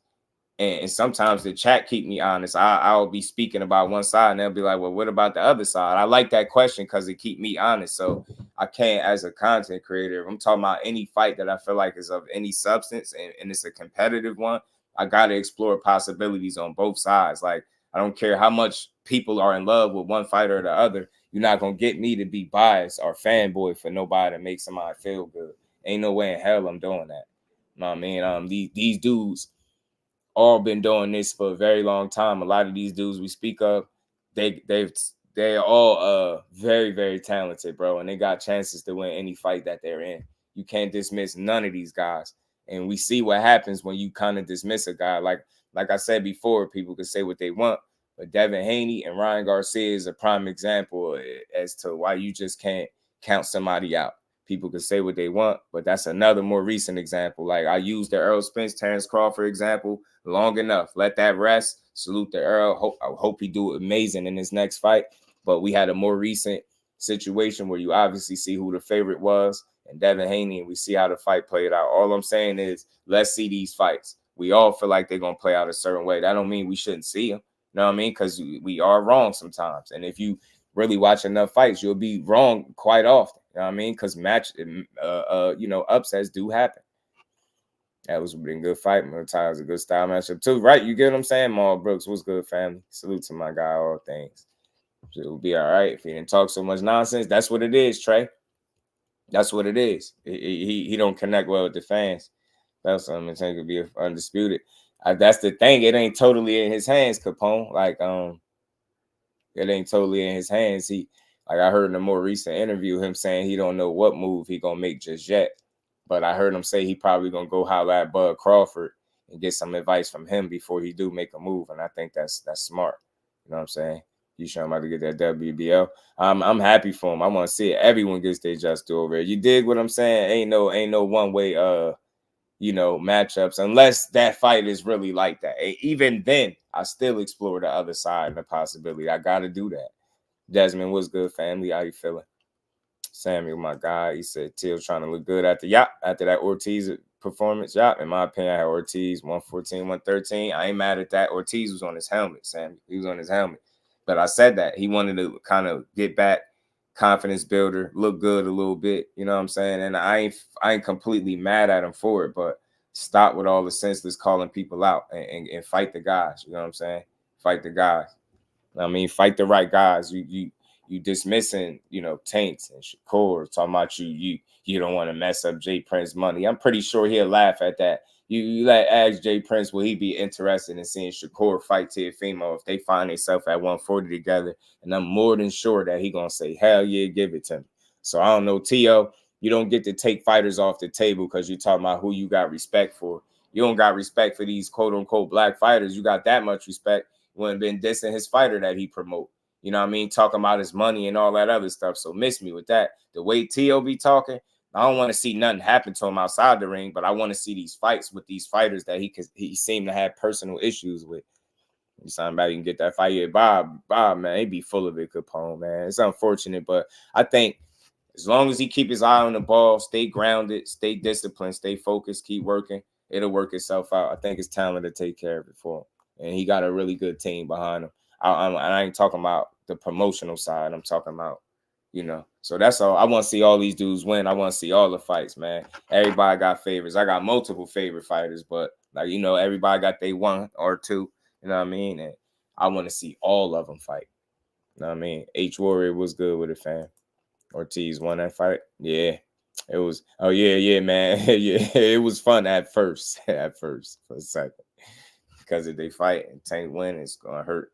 And sometimes the chat keep me honest. I'll be speaking about one side and they'll be like, well, what about the other side? I like that question because it keep me honest. So I can't, as a content creator, if I'm talking about any fight that I feel like is of any substance and it's a competitive one, I got to explore possibilities on both sides. Like, I don't care how much people are in love with one fighter or the other. You're not going to get me to be biased or fanboy for nobody to make somebody feel good. Ain't no way in hell I'm doing that. You know what I mean? These dudes all been doing this for a very long time. A lot of these dudes we speak of, they're all very, very talented, bro, and they got chances to win any fight that they're in. You can't dismiss none of these guys. And we see what happens when you kind of dismiss a guy. Like I said before, people can say what they want, but Devin Haney and Ryan Garcia is a prime example as to why you just can't count somebody out. People can say what they want, but that's another more recent example. Like I used the Errol Spence, Terrence Crawford example long enough. Let that rest. Salute to Errol. I hope he do amazing in his next fight. But we had a more recent situation where you obviously see who the favorite was and Devin Haney, and we see how the fight played out. All I'm saying is let's see these fights. We all feel like they're going to play out a certain way. That don't mean we shouldn't see them. You know what I mean? Because we are wrong sometimes. And if you really watch enough fights, you'll be wrong quite often. You know what I mean? Because upsets do happen. That was a pretty good fight. Muay was a good style matchup too, right? You get what I'm saying? Maul Brooks, what's good, family? Salute to my guy, all things. It'll be all right if he didn't talk so much nonsense. That's what it is, Trey. That's what it is. He don't connect well with the fans. That's something I think could be undisputed. That's the thing. It ain't totally in his hands, Capone. Like, it ain't totally in his hands. Like I heard in a more recent interview, him saying he don't know what move he gonna make just yet. But I heard him say he probably gonna go holler at Bud Crawford and get some advice from him before he do make a move. And I think that's smart. You know what I'm saying? You sure I'm about to get that WBL. I'm happy for him. I want to see it. Everyone gets their just due over it. You dig what I'm saying? Ain't no one way matchups unless that fight is really like that. Even then, I still explore the other side and the possibility. I gotta do that. Desmond, what's good, family? How you feeling? Samuel, my guy, he said Teal's trying to look good after that Ortiz performance. In my opinion, I had Ortiz 114, 113. I ain't mad at that. Ortiz was on his helmet, Sam. He was on his helmet. But I said that he wanted to kind of get back, confidence builder, look good a little bit. You know what I'm saying? And I ain't completely mad at him for it, but stop with all the senseless calling people out and fight the guys. You know what I'm saying? Fight the guys. I mean, fight the right guys. You dismissing, Taints and Shakur, talking about you don't want to mess up Jay Prince's money. I'm pretty sure he'll laugh at that. You ask Jay Prince, will he be interested in seeing Shakur fight Teofimo if they find themselves at 140 together? And I'm more than sure that he gonna say, hell yeah, give it to me. So I don't know, Tio, you don't get to take fighters off the table because you're talking about who you got respect for. You don't got respect for these quote unquote black fighters. You got that much respect. You wouldn't been dissing his fighter that he promote. You know what I mean? Talking about his money and all that other stuff. So miss me with that. The way Tio be talking, I don't want to see nothing happen to him outside the ring, but I want to see these fights with these fighters that he seemed to have personal issues with. Somebody can get that fight. Yeah, Bob, man, he be full of it, Capone, man. It's unfortunate, but I think as long as he keep his eye on the ball, stay grounded, stay disciplined, stay focused, keep working, it'll work itself out. I think it's talent to take care of it for him. And he got a really good team behind him. I ain't talking about the promotional side. I'm talking about, So that's all. I want to see all these dudes win. I want to see all the fights, man. Everybody got favorites. I got multiple favorite fighters, but everybody got they one or two. You know what I mean? And I want to see all of them fight. You know what I mean? H Warrior was good with it, fam. Ortiz won that fight. Yeah. It was. Oh yeah, man. Yeah, it was fun at first. For a second. Because if they fight and Tank win, it's gonna hurt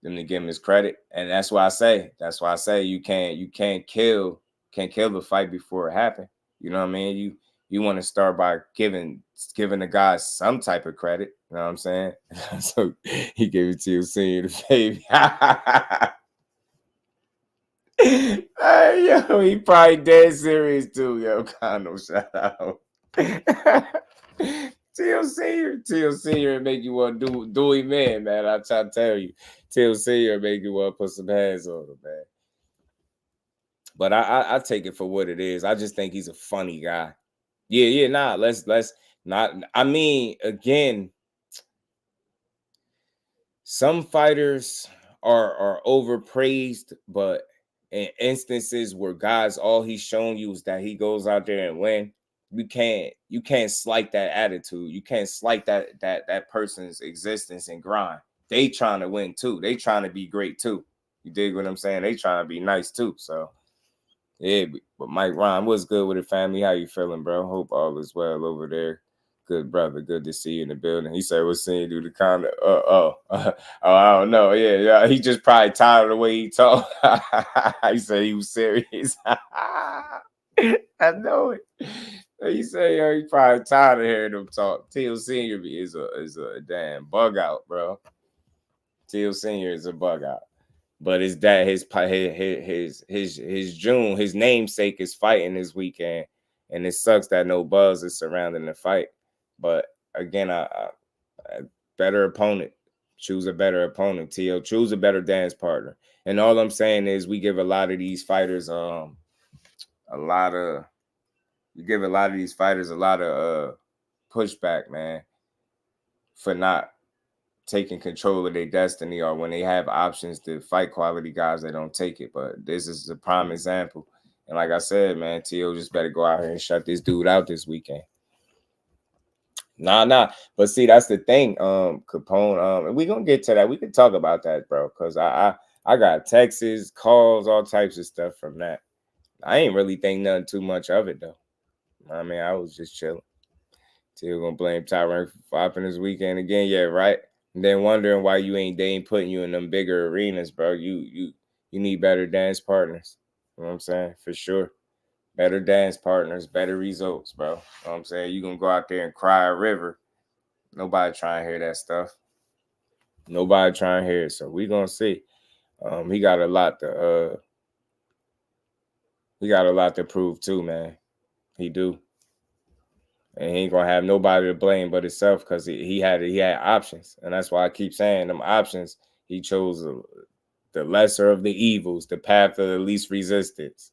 them to give him his credit. And that's why I say you can't kill the fight before it happened. You know what I mean? You want to start by giving the guys some type of credit. You know what I'm saying? So he gave it to you, seeing the baby. Yo, he probably dead serious too. Yo, Condo, shout out. Teal Senior make you want to do him, man. I try to tell you, Teal Senior make you want to put some hands on him, man. But I take it for what it is. I just think he's a funny guy. Yeah. Nah, let's not. I mean, again, some fighters are overpraised, but in instances where guys, all he's shown you is that he goes out there and win. You can't slight that attitude. You can't slight that person's existence and grind. They trying to win too. They trying to be great too. You dig what I'm saying? They trying to be nice too. So yeah, but Mike Ron, what's good with the family? How you feeling, bro? Hope all is well over there. Good brother, good to see you in the building. He said, "What's seeing you?" The comment. I don't know. Yeah. He just probably tired of the way he talk. He said he was serious. I know it. He said, he probably tired of hearing them talk. Teal Senior is a damn bug out, bro. Teal Senior is a bug out. But his dad, his June, his namesake is fighting this weekend, and it sucks that no buzz is surrounding the fight. But again, a better opponent. Choose a better opponent. Teal, choose a better dance partner. And all I'm saying is, we give a lot of these fighters a lot of pushback, man, for not taking control of their destiny, or when they have options to fight quality guys, they don't take it. But this is a prime example. And like I said, man, Tio just better go out here and shut this dude out this weekend. Nah. But see, that's the thing, Capone. And we're gonna get to that. We can talk about that, bro, because I got texts, calls, all types of stuff from that. I ain't really think nothing too much of it though. I mean, I was just chilling. Still gonna blame Tyrank for flopping this weekend again. Yeah, right. And then wondering why they ain't putting you in them bigger arenas, bro. You need better dance partners. You know what I'm saying? For sure. Better dance partners, better results, bro. You know what I'm saying? You gonna go out there and cry a river. Nobody trying to hear that stuff. Nobody trying to hear it. So we gonna see. He got a lot to prove too, man. He do. And he ain't gonna have nobody to blame but himself because he had options. And that's why I keep saying them options. He chose the lesser of the evils, the path of the least resistance.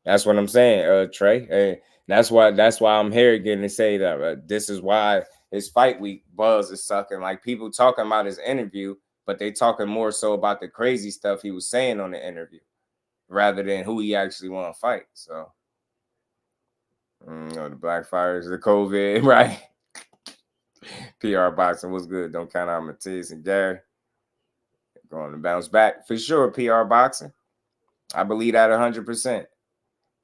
That's what I'm saying, Trey. And that's why I'm here again to say that this is why his fight week buzz is sucking. Like, people talking about his interview, but they talking more so about the crazy stuff he was saying on the interview rather than who he actually want to fight. So, the black fires, the COVID, right? PR boxing was good. Don't count out Matias and Gary. Going to bounce back for sure. PR boxing, I believe that 100%.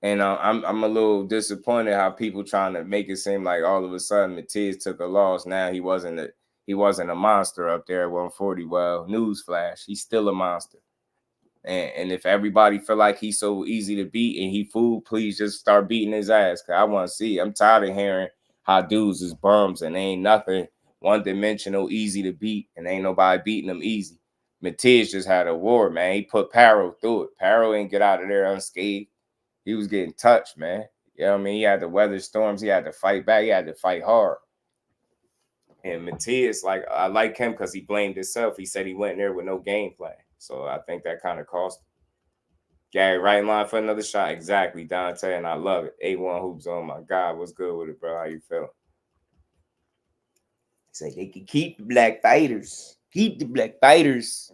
And I'm a little disappointed how people trying to make it seem like all of a sudden Matias took a loss. Now he wasn't a monster up there at 140. Well, newsflash, he's still a monster. And if everybody feel like he's so easy to beat and he fooled, please just start beating his ass. Cause I want to see. I'm tired of hearing how dudes is bums and ain't nothing one-dimensional, easy to beat, and ain't nobody beating them easy. Matias just had a war, man. He put Paro through it. Paro ain't get out of there unscathed. He was getting touched, man. You know what I mean? He had to weather storms. He had to fight back. He had to fight hard. And Matias, like, I like him because he blamed himself. He said he went in there with no game plan. So I think that kind of cost him. Gary, right in line for another shot. Exactly, Dante, and I love it. A1 Hoops, oh my God, what's good with it, bro? How you feeling? He said they can keep the black fighters. Keep the black fighters.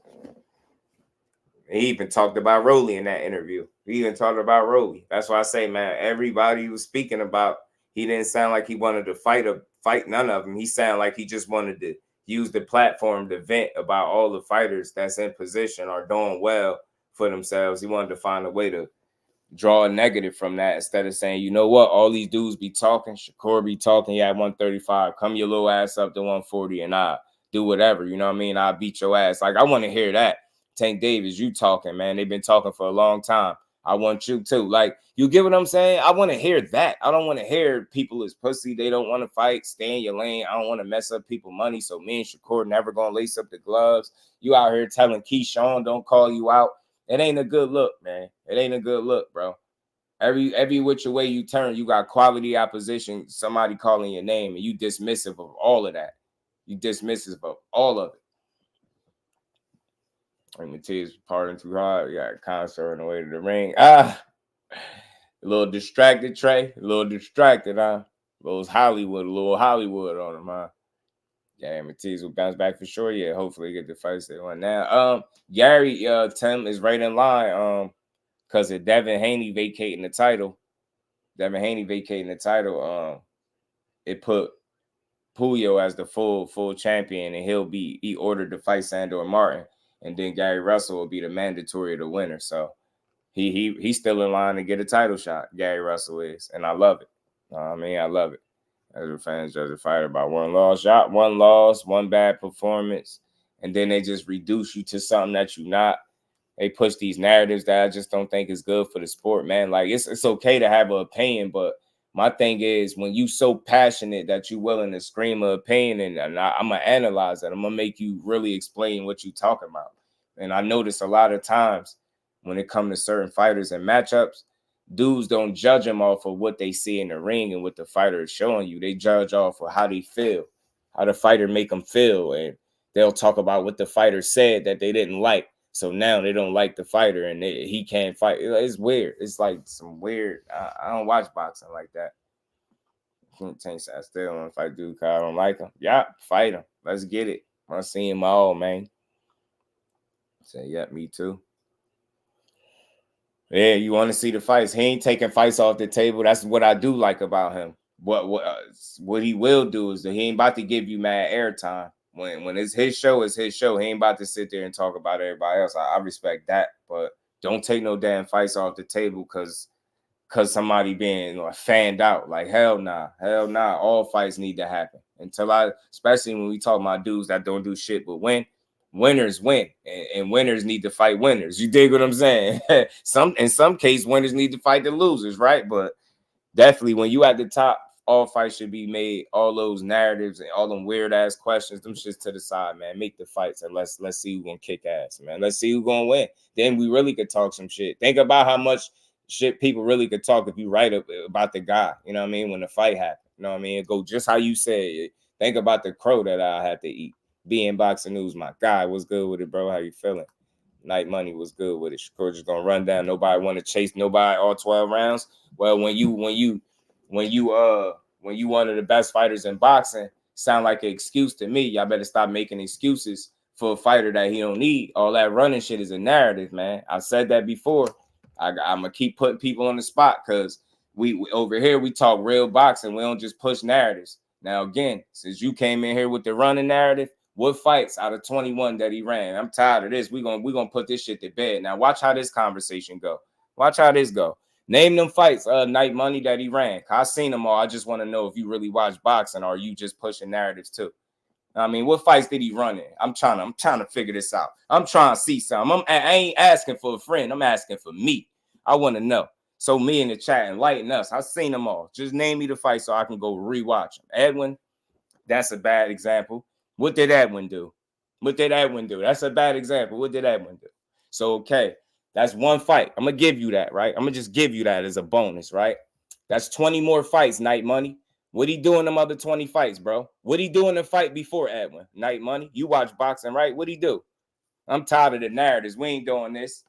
He even talked about Rolly in that interview. He even talked about Rolly. That's why I say, man, everybody he was speaking about, he didn't sound like he wanted to fight none of them. He sounded like he just wanted to use the platform to vent about all the fighters that's in position or doing well for themselves. He wanted to find a way to draw a negative from that instead of saying, you know what, all these dudes be talking. Shakur be talking. He had 135. Come your little ass up to 140 and I do whatever. You know what I mean? I'll beat your ass. Like, I want to hear that. Tank Davis, you talking, man. They've been talking for a long time. I want you too. Like, you get what I'm saying? I want to hear that. I don't want to hear people is pussy. They don't want to fight. Stay in your lane. I don't want to mess up people's money. So me and Shakur never going to lace up the gloves. You out here telling Keyshawn don't call you out. It ain't a good look, man. It ain't a good look, bro. Every which way you turn, you got quality opposition, somebody calling your name, and you dismissive of all of that. You dismissive of all of it. And Matias parting too hard. You got a concert on the way to the ring. A little distracted, Trey. A little distracted, huh? A little Hollywood on him, huh? Yeah, Matias will bounce back for sure. Yeah, hopefully get the fights they want now. Gary, Tim is right in line. Because of Devin Haney vacating the title. It put Puyo as the full champion, and he ordered to fight Sandor Martin. And then Gary Russell will be the mandatory to winner. So he's still in line to get a title shot. Gary Russell is, and I love it. I mean, I love it. As a fan, judge a fighter by one loss, one bad performance, and then they just reduce you to something that you're not. They push these narratives that I just don't think is good for the sport, man. Like, it's okay to have an opinion, but my thing is when you so passionate that you're willing to scream an opinion, and I'm going to analyze it. I'm going to make you really explain what you're talking about. And I notice a lot of times when it comes to certain fighters and matchups, dudes don't judge them off of what they see in the ring and what the fighter is showing you. They judge off of how they feel, how the fighter make them feel. And they'll talk about what the fighter said that they didn't like. So now they don't like the fighter and he can't fight. It's weird. It's like some weird. I don't watch boxing like that. Tank said, I still want to fight dude because I don't like him. Yeah, fight him. Let's get it. I want to see him all, man. Say, yeah, me too. Yeah, you want to see the fights. He ain't taking fights off the table. That's what I do like about him. What he will do is that he ain't about to give you mad airtime. When it's his show, it's his show. He ain't about to sit there and talk about everybody else. I respect that, but don't take no damn fights off the table because because somebody being like fanned out. Like, hell nah. All fights need to happen. Especially when we talk about dudes that don't do shit but win. Winners win, and winners need to fight winners. You dig what I'm saying? In some case, winners need to fight the losers, right? But definitely when you at the top, all fights should be made. All those narratives and all them weird ass questions, them shits to the side, man. Make the fights and let's see who's gonna kick ass, man. Let's see who's gonna win. Then we really could talk some shit. Think about how much shit people really could talk if you write about the guy. You know what I mean? When the fight happened, you know what I mean? It go just how you said. Think about the crow that I had to eat. Being Boxing News, my guy, what's good with it, bro? How you feeling? Night Money was good with it. Shakur just gonna run down. Nobody want to chase nobody all 12 rounds. Well, when you one of the best fighters in boxing, sound like an excuse to me. Y'all better stop making excuses for a fighter that he don't need. All that running shit is a narrative, man. I've said that before. I'm gonna keep putting people on the spot because we over here we talk real boxing. We don't just push narratives. Now again, since you came in here with the running narrative, what fights out of 21 that he ran? I'm tired of this. We're gonna put this shit to bed. Now watch how this conversation go. Watch how this go. Name them fights, Night Money, that he ran. I seen them all. I just want to know if you really watch boxing or are you just pushing narratives too. I mean, what fights did he run in? I'm trying to figure this out. I'm trying to see something. I ain't asking for a friend. I'm asking for me. I want to know. So me in the chat, enlighten us. I've seen them all. Just name me the fight so I can go rewatch them. Edwin, that's a bad example. What did Edwin do? That's a bad example. What did Edwin do? So, okay, that's one fight. I'm going to give you that, right? I'm going to just give you that as a bonus, right? That's 20 more fights, Night Money. What he doing them other 20 fights, bro? What he doing the fight before Edwin? Night Money. You watch boxing, right? What he do? I'm tired of the narratives. We ain't doing this.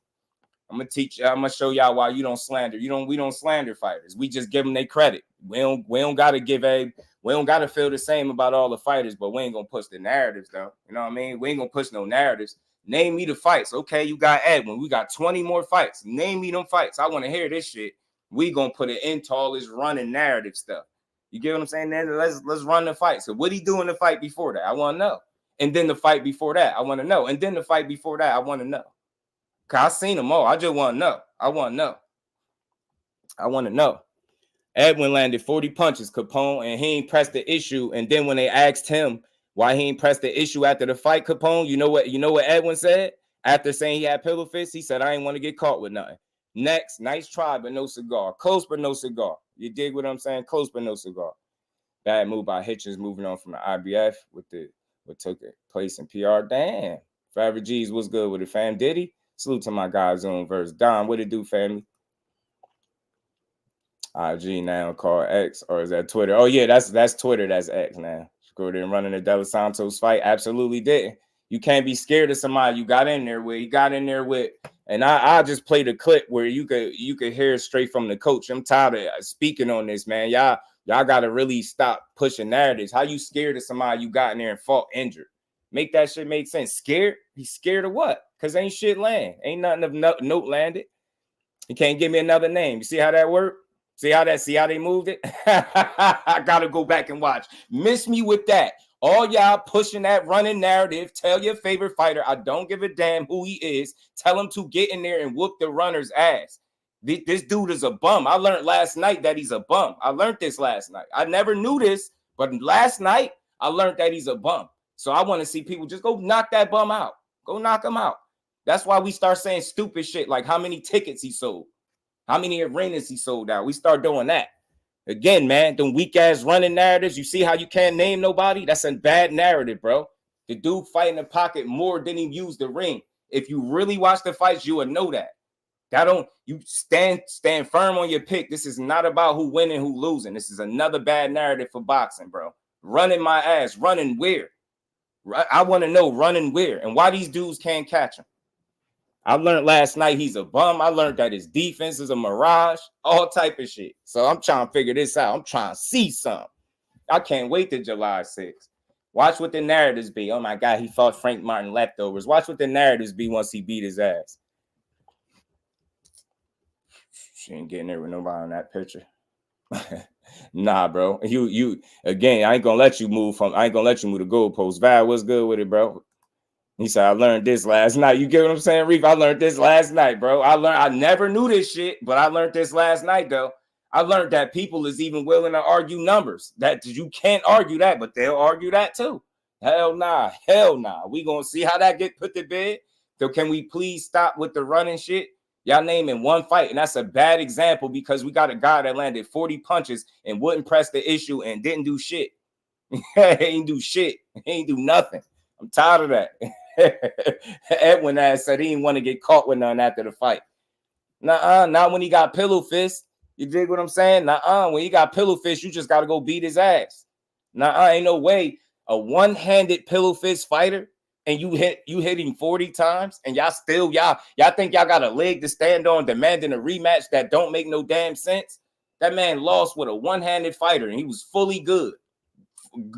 I'm gonna show y'all why you don't slander. We don't slander fighters. We just give them their credit. We don't gotta feel the same about all the fighters, but we ain't gonna push the narratives though. You know what I mean? We ain't gonna push no narratives. Name me the fights. Okay, you got Edwin. We got 20 more fights. Name me them fights. I want to hear this shit. We gonna put an end to all this running narrative stuff. You get what I'm saying? Then let's run the fight. So what he do in the fight before that? I want to know. And then the fight before that, I want to know. And then the fight before that, I want to know. Cause I seen them all. I just want to know. I want to know. Edwin landed 40 punches, Capone, and he ain't pressed the issue. And then when they asked him why he ain't pressed the issue after the fight, Capone, you know what Edwin said? After saying he had pillow fists, he said, I ain't want to get caught with nothing. Next, nice try, but no cigar. Close, but no cigar. You dig what I'm saying? Close, but no cigar. Bad move by Hitchens, moving on from the IBF what took place in PR. Damn. Forever G's, what's good with it, fam? Diddy? Salute to my guys on verse. Don, what it do, family? IG now called X, or is that Twitter? Oh yeah, that's Twitter. That's X now. Shakur didn't run in the Dos Santos fight. Absolutely didn't. You can't be scared of somebody you got in there with. He got in there with, and I just played a clip where you could hear it straight from the coach. I'm tired of speaking on this, man. Y'all gotta really stop pushing narratives. How you scared of somebody you got in there and fought injured? Make that shit make sense. Scared? He's scared of what? Because ain't shit land. Ain't nothing of note landed. You can't give me another name. You see how that worked? See how they moved it? I gotta go back and watch. Miss me with that. All y'all pushing that running narrative. Tell your favorite fighter, I don't give a damn who he is. Tell him to get in there and whoop the runner's ass. This dude is a bum. I learned last night that he's a bum. I learned this last night. I never knew this, but last night I learned that he's a bum. So I want to see people just go knock that bum out. Go knock him out. That's why we start saying stupid shit like how many tickets he sold, how many arenas he sold out. We start doing that. Again, man, them weak-ass running narratives. You see how you can't name nobody? That's a bad narrative, bro. The dude fight in the pocket more than he used the ring. If you really watch the fights, you would know that. You stand firm on your pick. This is not about who winning, who losing. This is another bad narrative for boxing, bro. Running my ass, running where? I want to know running where and why these dudes can't catch him. I learned last night he's a bum. I learned that his defense is a mirage, all type of shit. So I'm trying to figure this out. I'm trying to see something. I can't wait till July 6th. Watch what the narratives be. Oh my God, he fought Frank Martin leftovers. Watch what the narratives be once he beat his ass. She ain't getting there with nobody on that picture. Nah, bro. You again, I ain't gonna let you move the goalpost. Val, what's good with it, bro? He said, I learned this last night. You get what I'm saying, Reef? I learned this last night, bro. I never knew this shit, but I learned this last night, though. I learned that people is even willing to argue numbers. That you can't argue that, but they'll argue that too. Hell nah. Hell nah. We gonna see how that get put to bed. So can we please stop with the running shit? Y'all naming one fight, and that's a bad example because we got a guy that landed 40 punches and wouldn't press the issue and didn't do shit. He ain't do shit. He ain't do nothing. I'm tired of that. Edwin ass said he didn't want to get caught with none after the fight. Not when he got pillow fist. You dig what I'm saying? When he got pillow fist, you just got to go beat his ass. Ain't no way a one-handed pillow fist fighter and you hit him 40 times and y'all think y'all got a leg to stand on demanding a rematch that don't make no damn sense. That man lost with a one-handed fighter and he was fully good.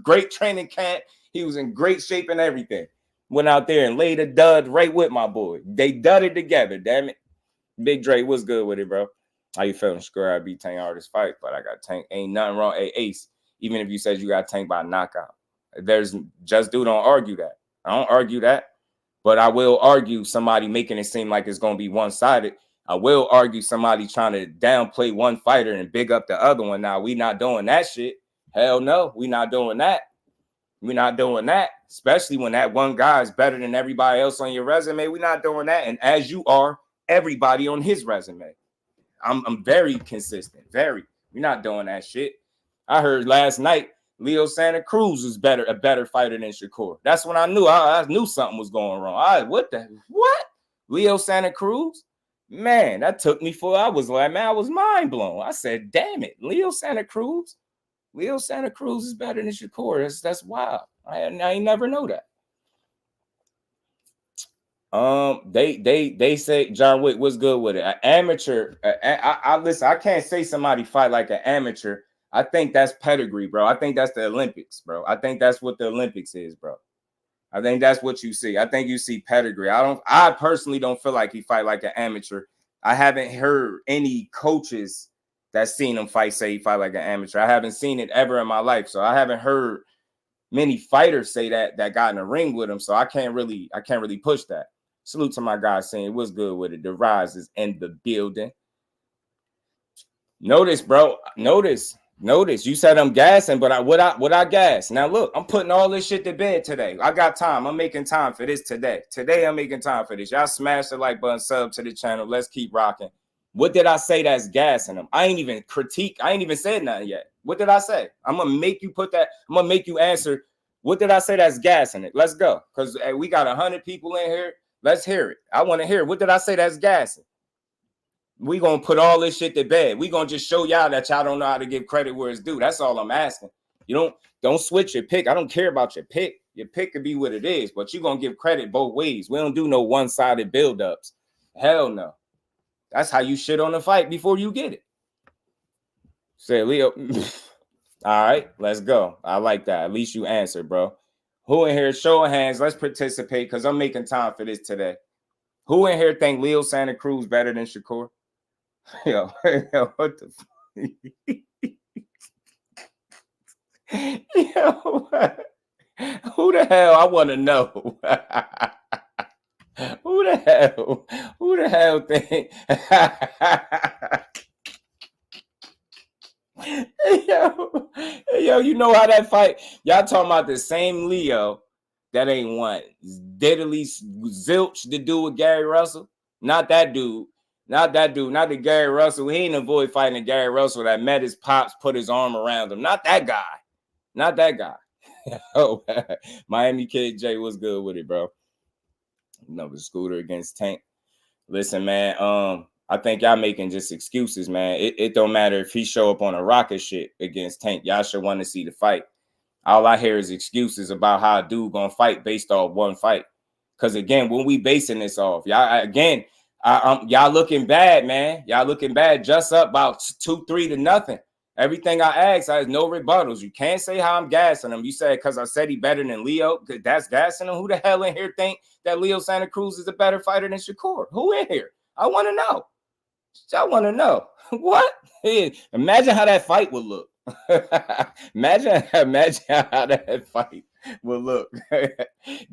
Great training camp. He was in great shape and everything. Went out there and laid a dud right with my boy. They dudded together, damn it. Big Dre, what's good with it, bro? How you feeling? Square, I beat Tank hardest fight, but I got Tank. Ain't nothing wrong. Hey, Ace, even if you said you got Tank by knockout, there's just don't argue that. I don't argue that, but I will argue somebody making it seem like it's going to be one-sided. I will argue somebody trying to downplay one fighter and big up the other one. Now, we not doing that shit. Hell no, we not doing that. We're not doing that, especially when that one guy is better than everybody else on your resume. We're not doing that. And as you are, everybody on his resume. I'm very consistent. Very. We're not doing that shit. I heard last night Leo Santa Cruz was a better fighter than Shakur. That's when I knew. I knew something was going wrong. What? Leo Santa Cruz? Man, that took me I was like, man, I was mind blown. I said, damn it, Leo Santa Cruz? Leo Santa Cruz is better than Shakur. That's wild. I ain't never know that. They say John Wick was good with it. An amateur. I listen. I can't say somebody fight like an amateur. I think that's pedigree, bro. I think that's the Olympics, bro. I think that's what the Olympics is, bro. I think that's what you see. I think you see pedigree. I personally don't feel like he fight like an amateur. I haven't heard any coaches that seen him say he fight like an amateur. I haven't seen it ever in my life. So I haven't heard many fighters say that got in a ring with him. So I can't really push that. Salute to my guy saying what's good with it. The rise is in the building. Notice, bro. Notice. You said I'm gassing, but what I gas? Now look, I'm putting all this shit to bed today. I got time. I'm making time for this today. Today I'm making time for this. Y'all smash the like button, sub to the channel. Let's keep rocking. What did I say that's gassing them? I ain't even said nothing yet. What did I say? I'm gonna make you put that. I'm gonna make you answer. What did I say that's gassing it? Let's go. Because we got 100 people in here. Let's hear it. I want to hear it. What did I say that's gassing? We gonna put all this shit to bed. We gonna just show y'all that y'all don't know how to give credit where it's due. That's all I'm asking. You don't switch your pick. I don't care about your pick. Your pick could be what it is, but you gonna give credit both ways. We don't do no one-sided build-ups. Hell no. That's how you shit on the fight before you get it. Say, Leo. All right, let's go. I like that. At least you answered, bro. Who in here? Show of hands. Let's participate because I'm making time for this today. Who in here think Leo Santa Cruz better than Shakur? Yo, what the Yo, who the hell? I want to know. Who the hell think? Yo, you know how that fight? Y'all talking about the same Leo that ain't won diddly zilch to do with Gary Russell? Not that dude. Not the Gary Russell. He ain't avoid fighting Gary Russell that met his pops, put his arm around him. Not that guy. Oh, Miami Kid J, what's good with it, bro? Another scooter against Tank. Listen, man, I think y'all making just excuses, man. It don't matter if he show up on a rocket shit against Tank. Y'all should want to see the fight. All I hear is excuses about how a dude gonna fight based off one fight. Because again, when we basing this off, y'all looking bad, man. Y'all looking bad. Just up about 2-3 to nothing. Everything I asked, I has no rebuttals. You can't say how I'm gassing him. You said because I said he better than Leo. That's gassing him. Who the hell in here think that Leo Santa Cruz is a better fighter than Shakur? Who in here? I want to know. I want to know. What? Imagine how that fight would look. Imagine how that fight Well, look,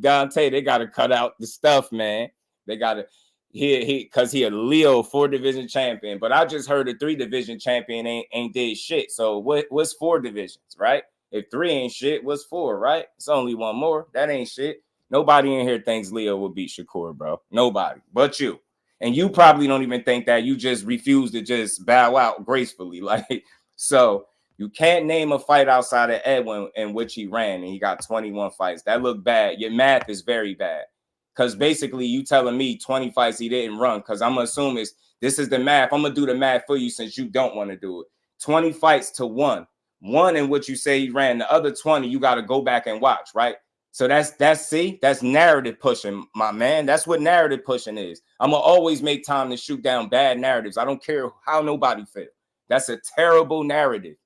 Dante, they got to cut out the stuff, man. They got to, because he a Leo 4-division champion. But I just heard a 3-division champion ain't did shit. So what's 4 divisions, right? If 3 ain't shit, what's 4, right? It's only one more. That ain't shit. Nobody in here thinks Leo will beat Shakur, bro. Nobody but you. And you probably don't even think that. You just refuse to just bow out gracefully. Like, so you can't name a fight outside of Edwin in which he ran, and he got 21 fights. That looked bad. Your math is very bad. Because basically you telling me 20 fights he didn't run, because I'm going to assume this is the math. I'm going to do the math for you since you don't want to do it. 20 fights to 1. 1 in which you say he ran. The other 20, you got to go back and watch, right? So that's narrative pushing, my man. That's what narrative pushing is. I'm going to always make time to shoot down bad narratives. I don't care how nobody feels. That's a terrible narrative.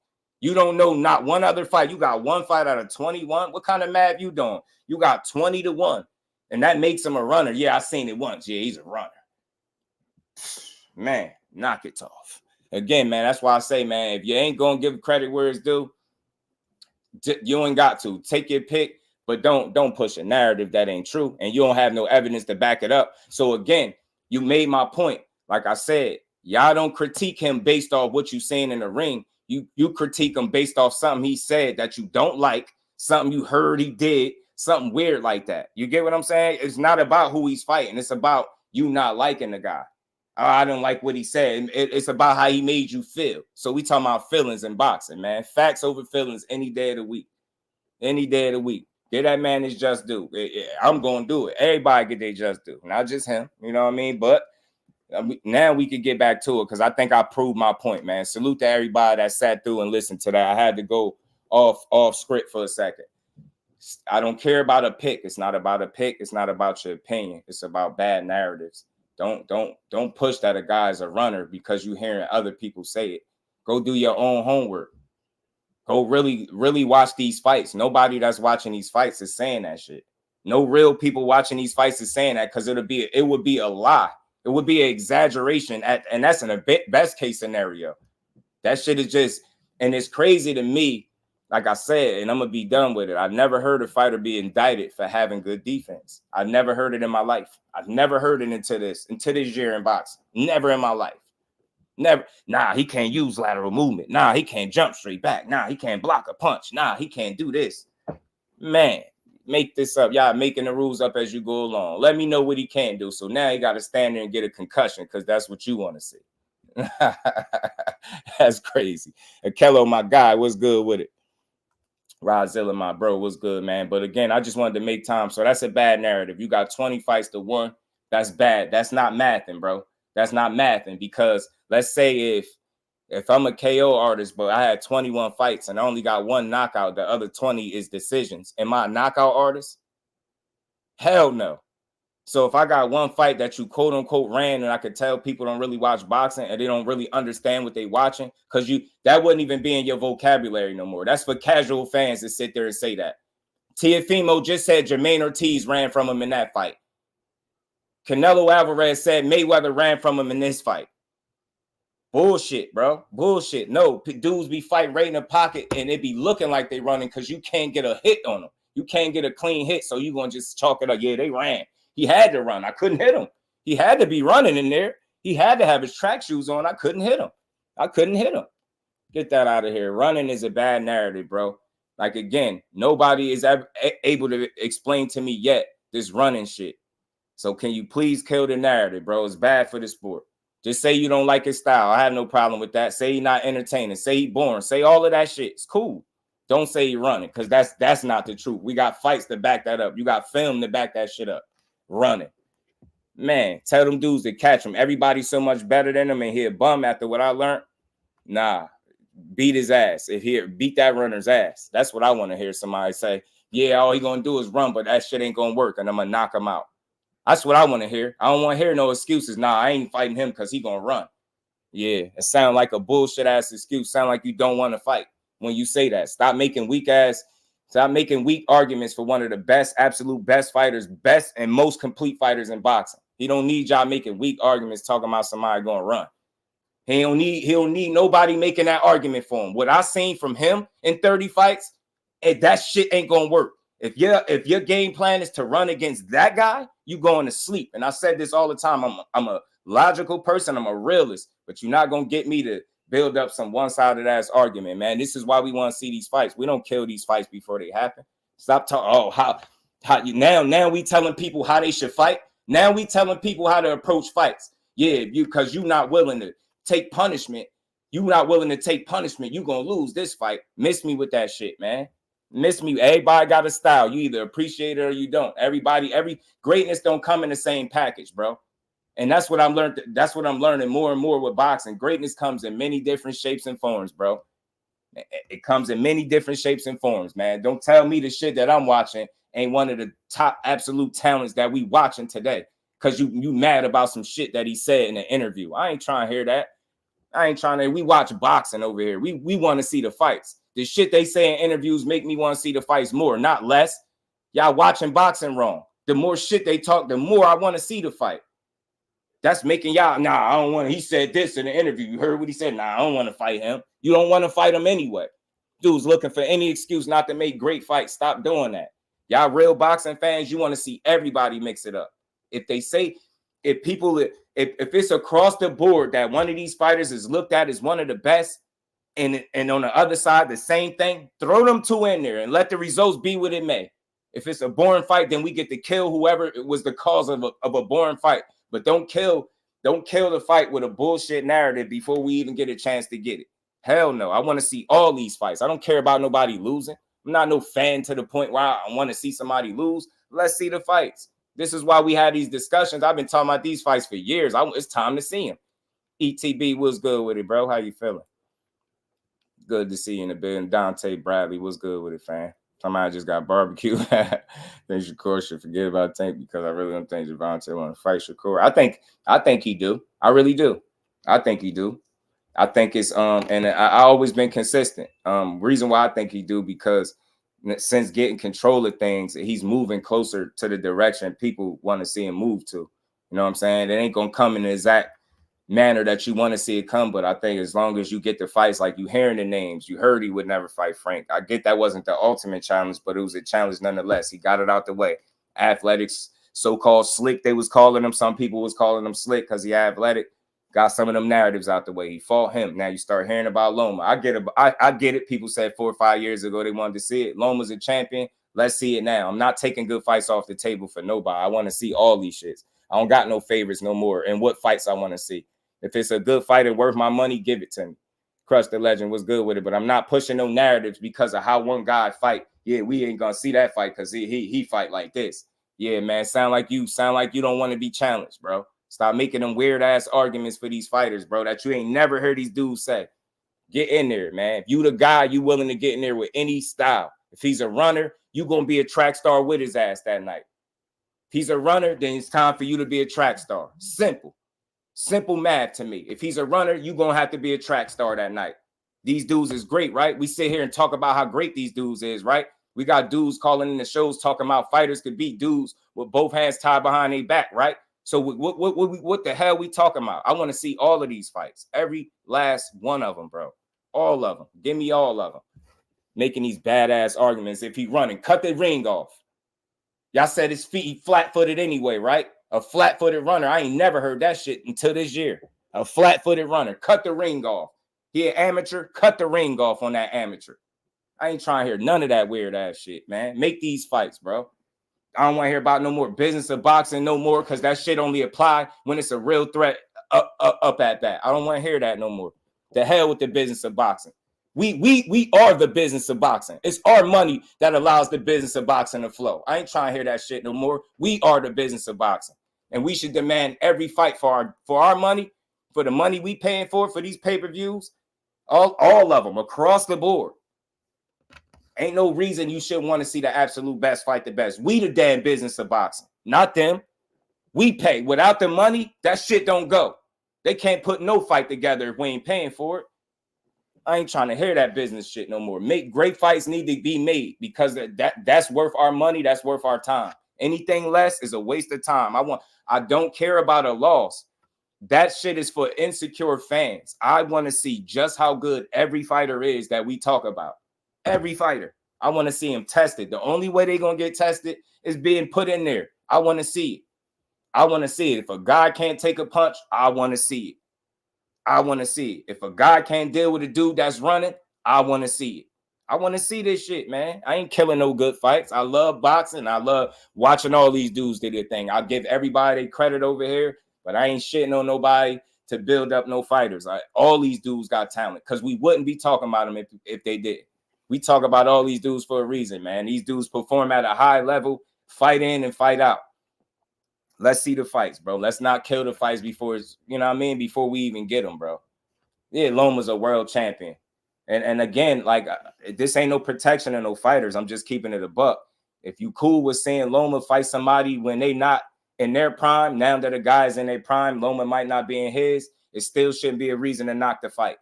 You don't know not one other fight. You got 1 fight out of 21. What kind of math you doing? You got 20 to 1. And that makes him a runner. Yeah, I seen it once. Yeah, he's a runner. Man, knock it off. Again, man, that's why I say, man, if you ain't going to give credit where it's due, you ain't got to. Take your pick. But don't push a narrative that ain't true, and you don't have no evidence to back it up. So again, you made my point. Like I said, y'all don't critique him based off what you saying in the ring. You critique him based off something he said that you don't like, something you heard he did, something weird like that. You get what I'm saying? It's not about who he's fighting. It's about you not liking the guy. I don't like what he said. It's about how he made you feel. So we talking about feelings in boxing, man. Facts over feelings any day of the week. Any day of the week. Get that man his just due. I'm going to do it. Everybody get their just due. Not just him. You know what I mean? But now we can get back to it because I think I proved my point, man. Salute to everybody that sat through and listened to that. I had to go off script for a second. I don't care about a pick. It's not about a pick. It's not about your opinion. It's about bad narratives. Don't push that a guy's a runner because you're hearing other people say it. Go do your own homework. Go really watch these fights. Nobody that's watching these fights is saying that shit. No real people watching these fights is saying that because it would be a lie. It would be an exaggeration, and that's in a best case scenario. That shit is just, and it's crazy to me. Like I said, and I'm gonna be done with it. I've never heard a fighter be indicted for having good defense. I've never heard it in my life. I've never heard it until this year in boxing. Never in my life. Never. Nah, he can't use lateral movement. Nah, he can't jump straight back. Nah, he can't block a punch. Nah, he can't do this. Man, make this up. Y'all making the rules up as you go along. Let me know what he can't do. So now he got to stand there and get a concussion because that's what you want to see. That's crazy. Akello, my guy, what's good with it? Rodzilla, my bro, what's good, man? But again, I just wanted to make time. So that's a bad narrative. You got 20 fights to 1. That's bad. That's not mathing, bro. That's not mathing because let's say if I'm a KO artist, but I had 21 fights and I only got 1 knockout, the other 20 is decisions. Am I a knockout artist? Hell no. So if I got 1 fight that you quote unquote ran and I could tell people don't really watch boxing and they don't really understand what they watching, because that wouldn't even be in your vocabulary no more. That's for casual fans to sit there and say that. Teofimo just said Jermaine Ortiz ran from him in that fight. Canelo Alvarez said Mayweather ran from him in this fight. Bullshit, bro. Bullshit. No, dudes be fighting right in the pocket and it be looking like they running because you can't get a hit on them. You can't get a clean hit, so you're going to just chalk it up. Yeah, they ran. He had to run. I couldn't hit him. He had to be running in there. He had to have his track shoes on. I couldn't hit him. Get that out of here. Running is a bad narrative, bro. Like, again, nobody is able to explain to me yet this running shit. So can you please kill the narrative, bro? It's bad for the sport. Just say you don't like his style. I have no problem with that. Say he's not entertaining. Say he's boring. Say all of that shit. It's cool. Don't say he's running because that's not the truth. We got fights to back that up. You got film to back that shit up. Running. Man, tell them dudes to catch him. Everybody's so much better than him and he a bum after what I learned. Nah, beat his ass. Beat that runner's ass. That's what I want to hear somebody say. Yeah, all he going to do is run, but that shit ain't going to work and I'm going to knock him out. That's what I want to hear. I don't want to hear no excuses. Nah, I ain't fighting him because he going to run. Yeah, it sounds like a bullshit ass excuse. Sound like you don't want to fight when you say that. Stop making weak arguments for one of the best, absolute best fighters, best and most complete fighters in boxing. He don't need y'all making weak arguments talking about somebody going to run. He don't need nobody making that argument for him. What I seen from him in 30 fights, that shit ain't going to work. If your game plan is to run against that guy, you going to sleep. And I said this all the time. I'm a logical person. I'm a realist, but you're not going to get me to build up some one-sided ass argument, man. This is why we want to see these fights. We don't kill these fights before they happen. Stop talking. Oh, how you now we telling people how they should fight. Now we telling people how to approach fights. Yeah, because you're not willing to take punishment. You're not willing to take punishment. You're going to lose this fight. Miss me with that shit, man. Miss me. Everybody got a style. You either appreciate it or you don't. Every greatness don't come in the same package, bro. And that's what I'm learning. That's what I'm learning more and more with boxing. Greatness comes in many different shapes and forms, bro. It comes in many different shapes and forms, man. Don't tell me the shit that I'm watching ain't one of the top absolute talents that we watching today. Cause you mad about some shit that he said in an interview. I ain't trying to hear that. I ain't trying to. We watch boxing over here. We want to see the fights. The shit they say in interviews make me want to see the fights more, not less. Y'all watching boxing wrong. The more shit they talk, the more I want to see the fight. That's making y'all, nah, I don't want to. He said this in the interview. You heard what he said? Nah, I don't want to fight him. You don't want to fight him anyway. Dude's looking for any excuse not to make great fights. Stop doing that. Y'all real boxing fans, you want to see everybody mix it up. If they say, if it's across the board that one of these fighters is looked at as one of the best, and on the other side, the same thing, throw them two in there and let the results be what it may. If it's a boring fight, then we get to kill whoever was the cause of a boring fight. But don't kill the fight with a bullshit narrative before we even get a chance to get it. Hell no. I want to see all these fights. I don't care about nobody losing. I'm not no fan to the point where I want to see somebody lose. Let's see the fights. This is why we had these discussions. I've been talking about these fights for years. It's time to see them. ETB was good with it, bro. How you feeling? Good to see you in the building. Dante Bradley was good with it, fam. Somebody just got barbecue. Then Shakur should forget about Tank because I really don't think Javante want to fight Shakur. I think he do. I really do. I think he do. I think it's and I always been consistent. Reason why I think he do because since getting control of things, he's moving closer to the direction people want to see him move to. You know what I'm saying? It ain't gonna come in the exact manner that you want to see it come, but I think as long as you get the fights, like you hearing the names, you heard he would never fight Frank. I get that wasn't the ultimate challenge, but it was a challenge nonetheless. He got it out the way. Athletics, so-called slick, they was calling him. Some people was calling him slick because he athletic. Got some of them narratives out the way. He fought him. Now you start hearing about Loma. I get it. I get it. People said 4 or 5 years ago they wanted to see it. Loma's a champion. Let's see it now. I'm not taking good fights off the table for nobody. I want to see all these shits. I don't got no favorites no more. And what fights I want to see. If it's a good fight and worth my money, give it to me. Crush the Legend was good with it, but I'm not pushing no narratives because of how one guy fight. Yeah, we ain't gonna see that fight because he fight like this. Yeah, man, sound like you don't want to be challenged, bro. Stop making them weird ass arguments for these fighters, bro, that you ain't never heard these dudes say. Get in there, man. If you the guy, you willing to get in there with any style. If he's a runner, you gonna be a track star with his ass that night. If he's a runner, then it's time for you to be a track star. Simple math to me. If he's a runner, you're going to have to be a track star that night. These dudes is great, right? We sit here and talk about how great these dudes is, right? We got dudes calling in the shows talking about fighters could beat dudes with both hands tied behind their back, right? So what the hell we talking about? I want to see all of these fights. Every last one of them, bro. All of them. Give me all of them. Making these badass arguments. If he running, cut the ring off. Y'all said his feet, he flat-footed anyway, right? A flat-footed runner. I ain't never heard that shit until this year. A flat-footed runner. Cut the ring off. He an amateur. Cut the ring off on that amateur. I ain't trying to hear none of that weird-ass shit, man. Make these fights, bro. I don't want to hear about no more business of boxing no more because that shit only apply when it's a real threat up at that. I don't want to hear that no more. The hell with the business of boxing. We are the business of boxing. It's our money that allows the business of boxing to flow. I ain't trying to hear that shit no more. We are the business of boxing. And we should demand every fight for our money, for the money we paying for these pay-per-views, all of them across the board. Ain't no reason you should want to see the absolute best fight the best. We the damn business of boxing, not them. We pay. Without the money, that shit don't go. They can't put no fight together if we ain't paying for it. I ain't trying to hear that business shit no more. Great fights need to be made because that's worth our money. That's worth our time. Anything less is a waste of time. I don't care about a loss. That shit is for insecure fans. I want to see just how good every fighter is that we talk about. Every fighter. I want to see him tested. The only way they're going to get tested is being put in there. I want to see it. I want to see it. If a guy can't take a punch, I want to see it. I want to see it. If a guy can't deal with a dude that's running, I want to see it. I want to see this shit, man. I ain't killing no good fights. I love boxing. I love watching all these dudes do their thing. I'll give everybody credit over here, but I ain't shitting on nobody to build up no fighters. All these dudes got talent because we wouldn't be talking about them if they did. We talk about all these dudes for a reason, man. These dudes perform at a high level, fight in and fight out. Let's see the fights, bro. Let's not kill the fights before it's, you know what I mean, before we even get them, bro. Yeah, Loma's a world champion. And again, like, this ain't no protection of no fighters. I'm just keeping it a buck. If you cool with seeing Loma fight somebody when they not in their prime, now that a guy's in their prime, Loma might not be in his, it still shouldn't be a reason to knock the fight.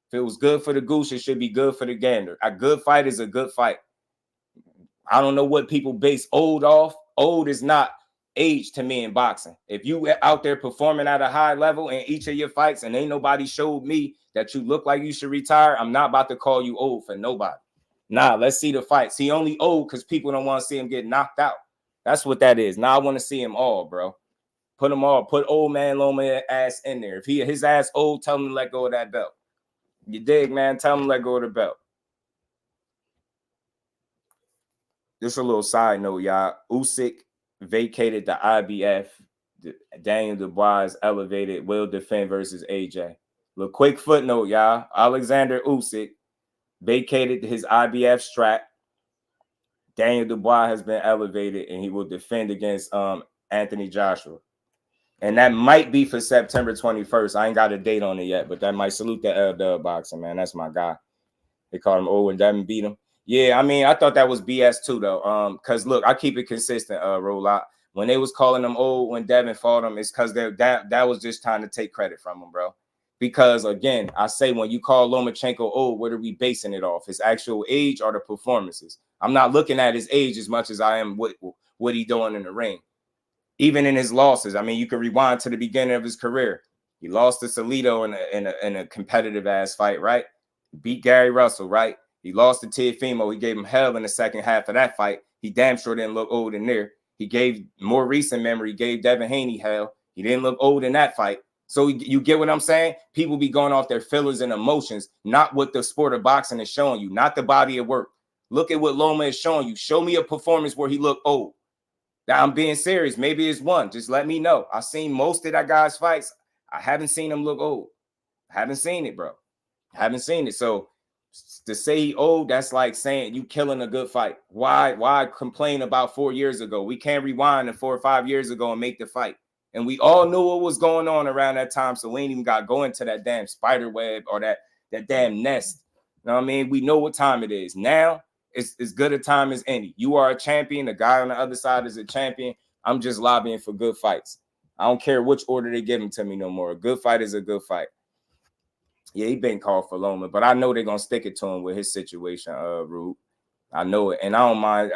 If it was good for the goose, it should be good for the gander. A good fight is a good fight. I don't know what people base old off. Old is not age to me in boxing. If you out there performing at a high level in each of your fights and ain't nobody showed me that you look like you should retire, I'm not about to call you old for nobody. Nah, let's see the fights. He only old because people don't want to see him get knocked out. That's what that is. Now I want to see him all, bro. Put them all. Put old man Loma ass in there. If his ass old, tell him to let go of that belt. You dig, man? Tell him to let go of the belt. Just a little side note, y'all. Usyk vacated the IBF. Daniel Dubois elevated, will defend versus AJ. Little quick footnote, y'all. Alexander Usyk vacated his IBF strap. Daniel Dubois has been elevated, and he will defend against Anthony Joshua. And that might be for September 21st. I ain't got a date on it yet, but that might salute the LWBoxing, man. That's my guy. They called him old and Devin beat him. Yeah, I mean, I thought that was BS too, though. Because look, I keep it consistent, roll out. When they was calling them old when Devin fought him, it's because that was just trying to take credit from him, bro. Because again, I say when you call Lomachenko old, what are we basing it off? His actual age or the performances? I'm not looking at his age as much as I am what he doing in the ring. Even in his losses, I mean, you can rewind to the beginning of his career. He lost to Salido in a competitive ass fight, right? Beat Gary Russell, right? He lost to Teofimo. He gave him hell in the second half of that fight. He damn sure didn't look old in there. He gave more recent memory, gave Devin Haney hell. He didn't look old in that fight. So you get what I'm saying? People be going off their feelings and emotions, not what the sport of boxing is showing you, not the body of work. Look at what Loma is showing you. Show me a performance where he looked old. Now, I'm being serious. Maybe it's one. Just let me know. I've seen most of that guy's fights. I haven't seen him look old. I haven't seen it, bro. I haven't seen it. So to say he old, that's like saying you killing a good fight. Why complain about 4 years ago? We can't rewind to 4 or 5 years ago and make the fight. And we all knew what was going on around that time, so we ain't even got to go into that damn spider web or that damn nest. You know what I mean? We know what time it is. Now, it's as good a time as any. You are a champion. The guy on the other side is a champion. I'm just lobbying for good fights. I don't care which order they give them to me no more. A good fight is a good fight. Yeah, he been called for Loma, but I know they're going to stick it to him with his situation, Rube. I know it. And I don't mind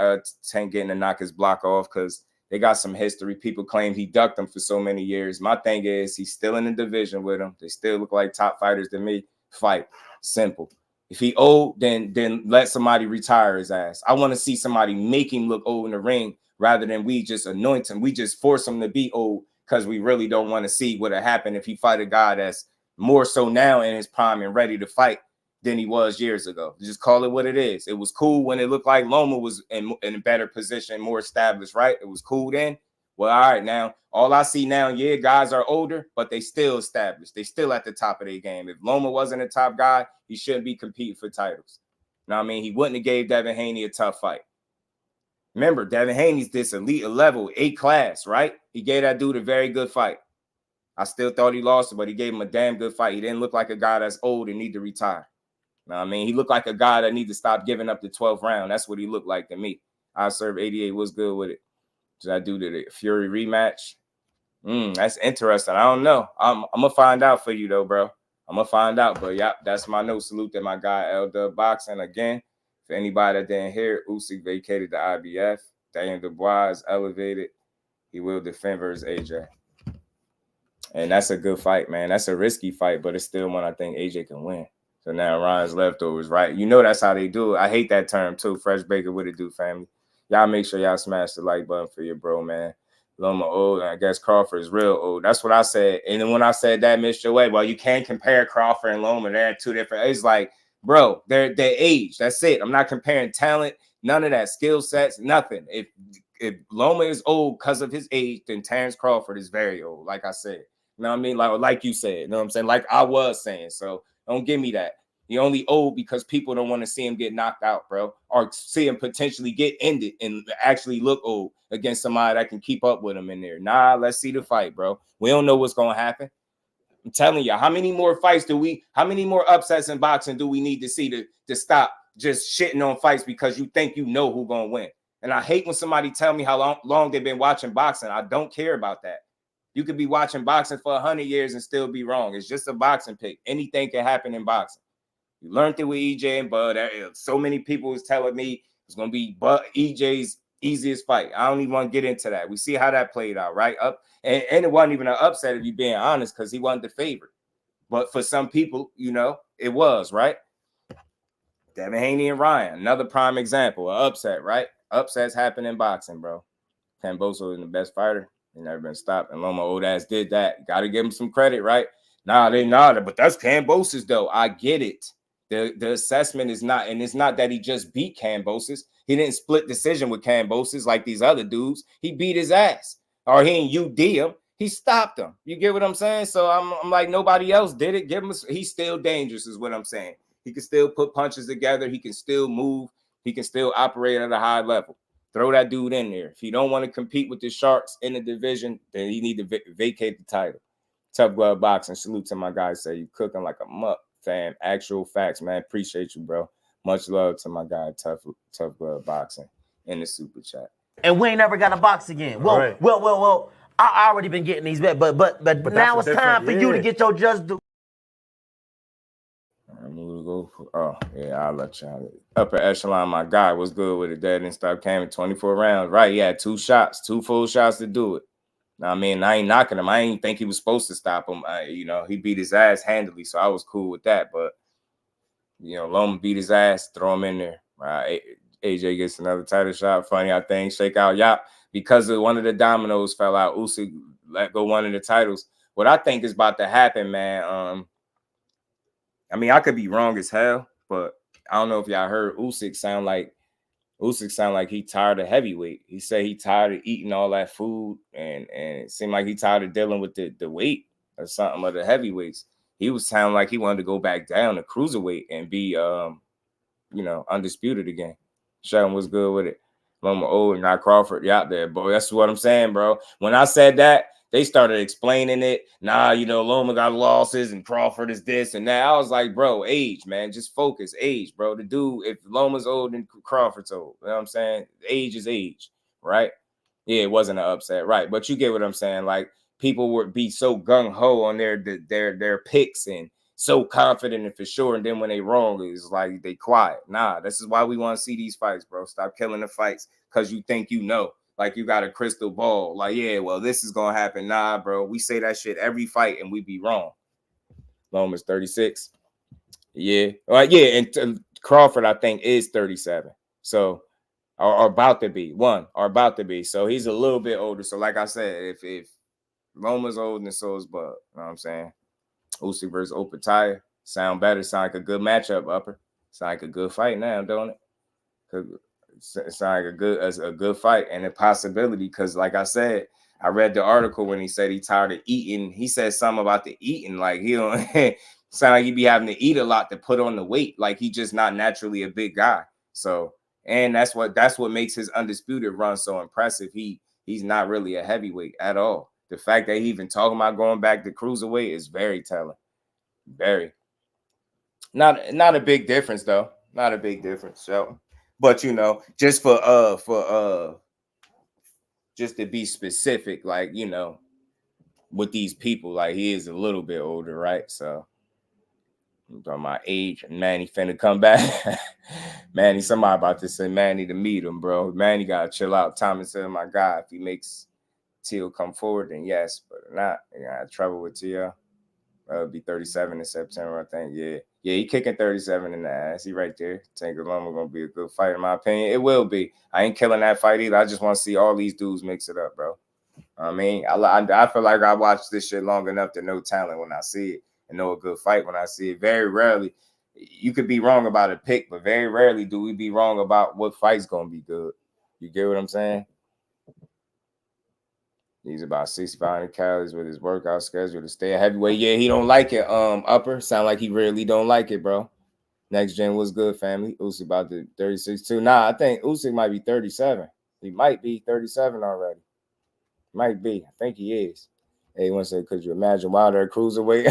Tank getting to knock his block off because they got some history. People claim he ducked him for so many years. My thing is he's still in the division with him. They still look like top fighters to me. Fight. Simple. If he old, then let somebody retire his ass. I want to see somebody make him look old in the ring rather than we just anoint him. We just force him to be old because we really don't want to see what would happen if he fight a guy that's more so now in his prime and ready to fight than he was years ago. Just call it what it is. It was cool when it looked like Loma was in a better position, more established, right? It was cool then. Well, all right, now, all I see now, yeah, guys are older, but they still established. They still at the top of their game. If Loma wasn't a top guy, he shouldn't be competing for titles. You know what I mean? He wouldn't have gave Devin Haney a tough fight. Remember, Devin Haney's this elite level, A class, right? He gave that dude a very good fight. I still thought he lost it, but he gave him a damn good fight. He didn't look like a guy that's old and need to retire. You know what I mean? He looked like a guy that need to stop giving up the 12th round. That's what he looked like to me. I serve 88. What's good with it? Should I do the Fury rematch? That's interesting. I don't know. I'm going to find out for you, though, bro. I'm going to find out. But, yeah, that's my note. Salute to my guy, LWBoxing. Again, for anybody that didn't hear, Usyk vacated the IBF. Daniel Dubois elevated. He will defend versus AJ. And that's a good fight, man. That's a risky fight, but it's still one I think AJ can win. So now Ryan's leftovers, right? You know that's how they do it. I hate that term too. Fresh Baker, what it do, family? Y'all make sure y'all smash the like button for your bro, man. Loma old, and I guess Crawford is real old. That's what I said. And then when I said that, Mr. Way, well, you can't compare Crawford and Loma. They're two different. It's like, bro, they're age. That's it. I'm not comparing talent, none of that, skill sets, nothing. If Loma is old because of his age, then Terrence Crawford is very old. Like I said, you know what I mean? Like you said, you know what I'm saying? Like I was saying. So don't give me that. He only old because people don't want to see him get knocked out, bro, or see him potentially get ended and actually look old against somebody that can keep up with him in there. Nah, let's see the fight, bro. We don't know what's going to happen. I'm telling you, how many more upsets in boxing do we need to see to stop just shitting on fights because you think you know who's going to win? And I hate when somebody tell me how long they've been watching boxing. I don't care about that. You could be watching boxing for 100 years and still be wrong. It's just a boxing pick. Anything can happen in boxing. You learned it with EJ and Bud. So many people was telling me it's going to be EJ's easiest fight. I don't even want to get into that. We see how that played out, right? And it wasn't even an upset, if you're being honest, because he wasn't the favorite. But for some people, you know, it was, right? Devin, Haney, and Ryan, another prime example, an upset, right? Upsets happen in boxing, bro. Camboso is the best fighter. He never been stopped. And Loma old ass did that. Got to give him some credit, right? Nah, they not. But that's Cambosis, though. I get it. The assessment is not, and it's not that he just beat Cambosis. He didn't split decision with Cambosis like these other dudes. He beat his ass, or he ain't UD him. He stopped him. You get what I'm saying? So I'm like, nobody else did it. Give him. He's still dangerous, is what I'm saying. He can still put punches together. He can still move. He can still operate at a high level. Throw that dude in there. If you don't want to compete with the Sharks in the division, then you need to vacate the title. Tough Glove Boxing. Salute to my guys. Say you cooking like a muck. Fam, actual facts, man. Appreciate you, bro. Much love to my guy, Tough Glove Boxing in the super chat. And we ain't never got a box again. Well, right. well. I already been getting these bet, but now it's time for you to get your just do. I'm gonna go. Oh yeah, I'll let y'all. Upper echelon, my guy was good with it. That didn't stop Cam in 24 rounds. Right? He had 2 full shots to do it. I mean, I ain't knocking him. I ain't think he was supposed to stop him. You know, he beat his ass handily, so I was cool with that. But, you know, Loma beat his ass, throw him in there. AJ gets another title shot. Funny, I think. Shake out Yop. Because of one of the dominoes fell out, Usyk let go one of the titles. What I think is about to happen, man, I mean, I could be wrong as hell, but I don't know if y'all heard Usyk sound like he tired of heavyweight. He said he tired of eating all that food, and it seemed like he tired of dealing with the weight or something of the heavyweights. He was sounding like he wanted to go back down to cruiserweight and be, you know, undisputed again. Sheldon was good with it. Loma old and not Crawford. You out there, boy. That's what I'm saying, bro. When I said that, they started explaining it. Nah, you know, Loma got losses and Crawford is this and that. I was like, bro, age, man. Just focus. Age, bro. The dude, if Loma's old and Crawford's old, you know what I'm saying? Age is age, right? Yeah, it wasn't an upset, right? But you get what I'm saying. Like, people would be so gung-ho on their picks and so confident and for sure. And then when they wrong, it's like they quiet. Nah, this is why we want to see these fights, bro. Stop killing the fights because you think you know. Like you got a crystal ball. Like, yeah, well, this is going to happen. Nah, bro. We say that shit every fight and we be wrong. Loma's 36. Yeah. Yeah. And Crawford, I think, is 37. So, or about to be. About to be. So he's a little bit older. So, like I said, if Loma's old and so is Bud, you know what I'm saying? Usyk versus Opetaya. Sound better. Sound like a good matchup, Upper. Sound like a good fight now, don't it? It's like a good fight and a possibility because, like I said, I read the article when he said he tired of eating. He said something about the eating, like he don't sound like he be having to eat a lot to put on the weight. Like he just not naturally a big guy. So, and that's what makes his undisputed run so impressive. He's not really a heavyweight at all. The fact that he even talking about going back to cruiserweight is very telling. Very. Not a big difference though. Not a big difference. So. But you know, just for just to be specific, like, you know, with these people, like he is a little bit older, right? So I'm talking about age, and Manny finna come back. Manny, somebody about to say Manny to meet him, bro. Manny gotta chill out. Thomas said, my God, if he makes Teal come forward, then yes, but not. I got trouble with Teal. It'll be 37 in September, I think. Yeah. Yeah, he kicking 37 in the ass. He right there. Tank Loma gonna be a good fight, in my opinion. It will be. I ain't killing that fight either. I just want to see all these dudes mix it up, bro. I mean, I feel like I watched this shit long enough to know talent when I see it and know a good fight when I see it. Very rarely, you could be wrong about a pick, but very rarely do we be wrong about what fight's gonna be good. You get what I'm saying? He's about 6,500 calories with his workout schedule to stay a heavyweight. Yeah, he don't like it. Upper sound like he really don't like it, bro. Next gen was good, family. Usyk about the 36 too. Nah, I think Usyk might be 37. He might be 37 already. Might be. I think he is. Hey, one said, could you imagine Wilder cruiserweight?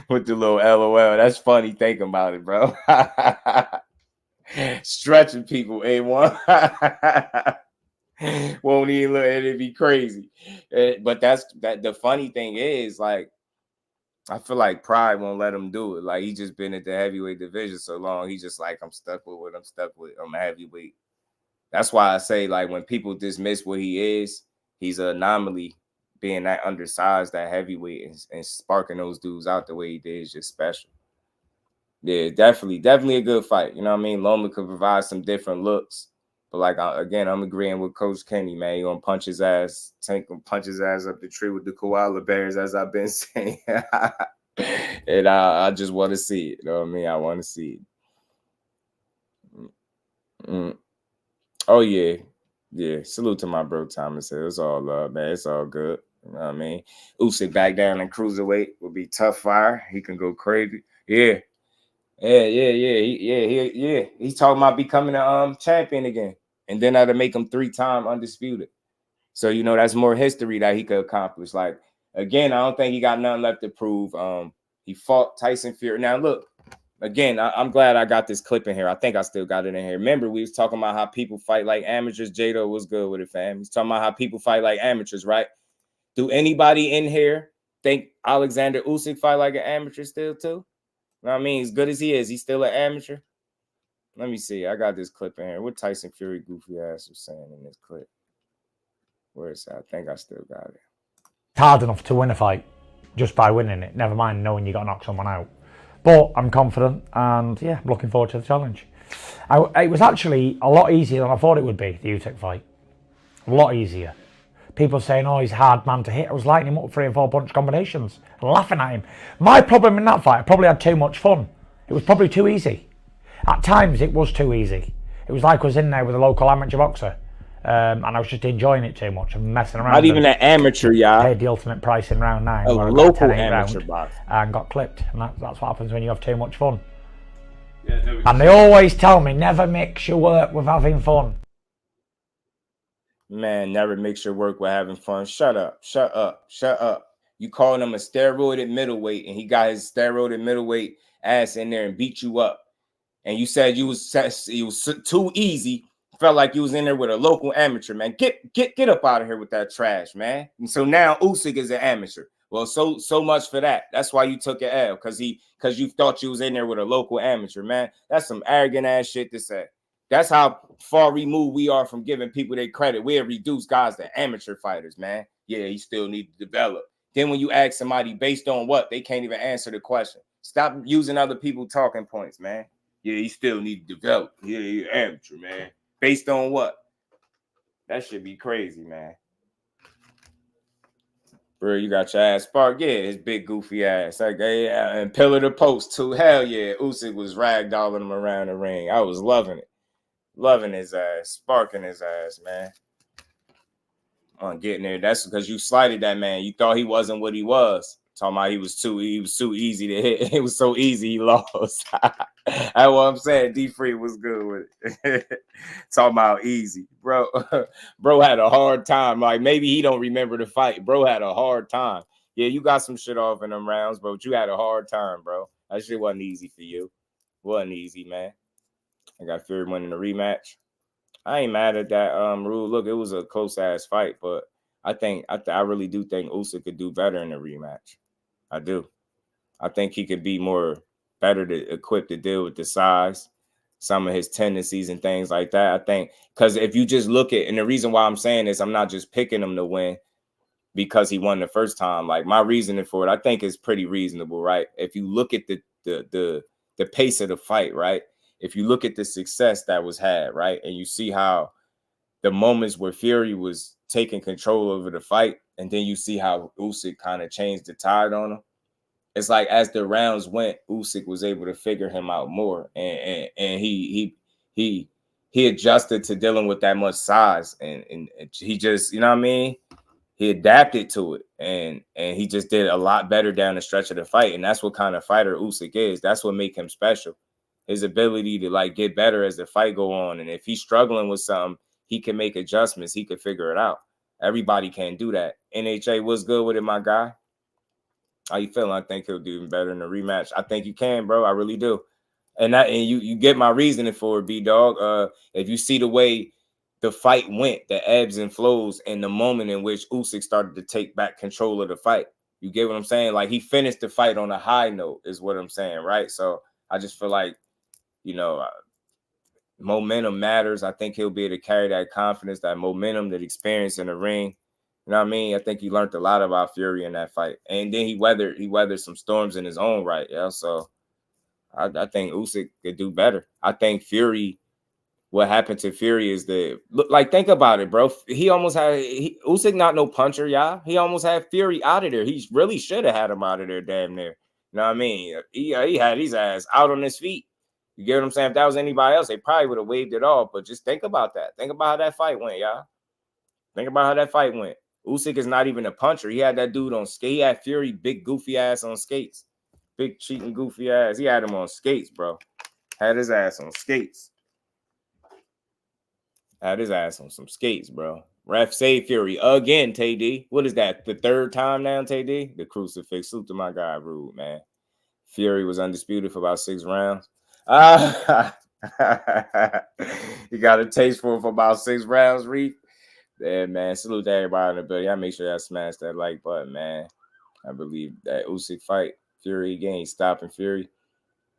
With the little LOL. That's funny thinking about it, bro. Stretching people, A1. Won't even look at it, be crazy. But that's that. The funny thing is, like, I feel like pride won't let him do it. Like, he just been at the heavyweight division so long. He just like, I'm stuck with what I'm stuck with. I'm a heavyweight. That's why I say, like, when people dismiss what he is, he's an anomaly. Being that undersized, that heavyweight, and sparking those dudes out the way he did is just special. Yeah, definitely a good fight. You know what I mean? Loma could provide some different looks. But like, again, I'm agreeing with Coach Kenny, man. You're going to punch his ass. Tank gonna punch his ass up the tree with the koala bears, as I've been saying. And I just want to see it. You know what I mean? I want to see it. Oh, yeah. Yeah. Salute to my bro, Thomas. It's all love, man. It's all good. You know what I mean? Usyk back down in cruiserweight would be tough fire. He can go crazy. Yeah. He's talking about becoming a champion again. And then that'll make him 3-time undisputed. So, you know, that's more history that he could accomplish. Like, again, I don't think he got nothing left to prove. He fought Tyson Fury. Now, look, again, I'm glad I got this clip in here. I think I still got it in here. Remember, we was talking about how people fight like amateurs. Jado was good with it, fam. He's talking about how people fight like amateurs, right? Do anybody in here think Alexander Usyk fight like an amateur still, too? You know what I mean? As good as he is, he's still an amateur. Let me see. I got this clip in here. What Tyson Fury goofy ass was saying in this clip? Where is that? I think I still got it. It's hard enough to win a fight just by winning it. Never mind knowing you got to knock someone out. But I'm confident and, yeah, I'm looking forward to the challenge. It was actually a lot easier than I thought it would be, the Usyk fight. A lot easier. People saying, oh, he's a hard man to hit. I was lighting him up 3 and 4 punch combinations and laughing at him. My problem in that fight, I probably had too much fun. It was probably too easy. At times, it was too easy. It was like I was in there with a local amateur boxer. And I was just enjoying it too much and messing around. Not even an amateur, y'all. Paid the ultimate price in round 9. A local amateur boxer. And got clipped. And that's what happens when you have too much fun. Yeah, and they always tell me, never mix your work with having fun. Man, never mix your work with having fun. Shut up. Shut up. Shut up. You calling him a steroided middleweight, and he got his steroided middleweight ass in there and beat you up. And you said you was too easy. Felt like you was in there with a local amateur, man. Get up out of here with that trash, man. And so now Usyk is an amateur. Well, so much for that. That's why you took an L, because you thought you was in there with a local amateur, man. That's some arrogant ass shit to say. That's how far removed we are from giving people their credit. We have reduced guys to amateur fighters, man. Yeah, he still need to develop. Then when you ask somebody based on what, they can't even answer the question. Stop using other people's talking points, man. Yeah, he still need to develop. Yeah, he's amateur, man. Based on what? That should be crazy, man. Bro, you got your ass sparked. Yeah, his big goofy ass. Like, yeah, and pillar to post too. Hell yeah, Usyk was ragdolling him around the ring. I was loving it. Loving his ass, sparking his ass, man. On getting there. That's because you slighted that man. You thought he wasn't what he was. Talking about he was too easy to hit. It was so easy he lost. That's what I'm saying. D-Free was good with it. Talking about easy. Bro had a hard time. Like, maybe he don't remember the fight. Bro had a hard time. Yeah, you got some shit off in them rounds, but you had a hard time, bro. That shit wasn't easy for you. Wasn't easy, man. I got Fury winning the rematch. I ain't mad at that rule. Look, it was a close ass fight, but I really do think Usyk could do better in the rematch. I do. I think he could be better equipped to deal with the size, some of his tendencies and things like that. I think because if you just look at, and the reason why I'm saying this, I'm not just picking him to win. because he won the first time. Like, my reasoning for it, I think is pretty reasonable, right? If you look at the pace of the fight, right? If you look at the success that was had, right? And you see how the moments where Fury was taking control over the fight, and then you see how Usyk kind of changed the tide on him. It's like as the rounds went, Usyk was able to figure him out more, and he adjusted to dealing with that much size, and he just, you know what I mean? He adapted to it, and he just did a lot better down the stretch of the fight, and that's what kind of fighter Usyk is. That's what make him special. His ability to like get better as the fight go on, and if he's struggling with something, he can make adjustments. He can figure it out. Everybody can't do that. NHA, what's good with it, my guy? How you feeling? I think he'll do even better in the rematch. I think you can, bro. I really do. And you get my reasoning for it, B-Dog. If you see the way the fight went, the ebbs and flows, and the moment in which Usyk started to take back control of the fight. You get what I'm saying? Like, he finished the fight on a high note is what I'm saying, right? So I just feel like, you know, momentum matters. I think he'll be able to carry that confidence, that momentum, that experience in the ring. You know what I mean? I think he learned a lot about Fury in that fight. And then he weathered some storms in his own right. Yeah. So I think Usyk could do better. I think Fury, what happened to Fury is that, look, like, think about it, bro. He almost had Usyk, not no puncher, y'all. He almost had Fury out of there. He really should have had him out of there, damn near. You know what I mean? He had his ass out on his feet. You get what I'm saying? If that was anybody else, they probably would have waved it off. But just think about that. Think about how that fight went, y'all. Think about how that fight went. Usyk is not even a puncher. He had that dude on skate. He had Fury, big goofy ass on skates. Big cheating goofy ass. He had him on skates, bro. Had his ass on skates. Had his ass on some skates, bro. Ref saved Fury again, TD. What is that? The third time now, TD? The crucifix. Salute to my guy, Rude, man. Fury was undisputed for about 6 rounds. He got a taste for it for about 6 rounds, Reef. Yeah, man. Salute to everybody in the building. Y'all make sure y'all smash that like button, man. I believe that Usyk fight, Fury again, he's stopping Fury.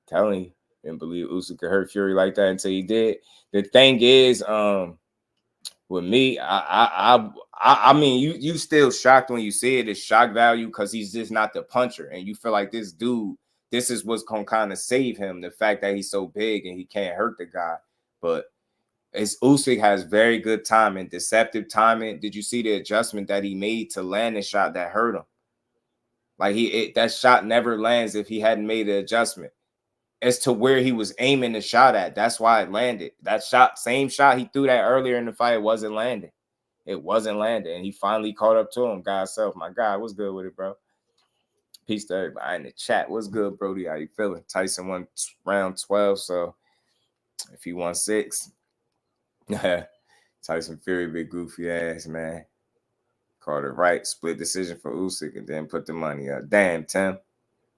Telling you, didn't believe Usyk could hurt Fury like that until he did. The thing is, with me, I mean, you still shocked when you see it. It's shock value because he's just not the puncher, and you feel like this dude, this is what's gonna kind of save him. The fact that he's so big and he can't hurt the guy, but Usyk has very good timing, deceptive timing. Did you see the adjustment that he made to land a shot that hurt him? Like, that shot never lands if he hadn't made the adjustment as to where he was aiming the shot at. That's why it landed. That shot, same shot he threw that earlier in the fight, wasn't landing. It wasn't landing. And he finally caught up to him. God self, my God, what's good with it, bro? Peace to everybody in the chat. What's good, Brody? How you feeling? Tyson won round 12, so if he won 6, Tyson Fury, big goofy ass, man. Called it right. Split decision for Usyk and then put the money up. Damn, Tim.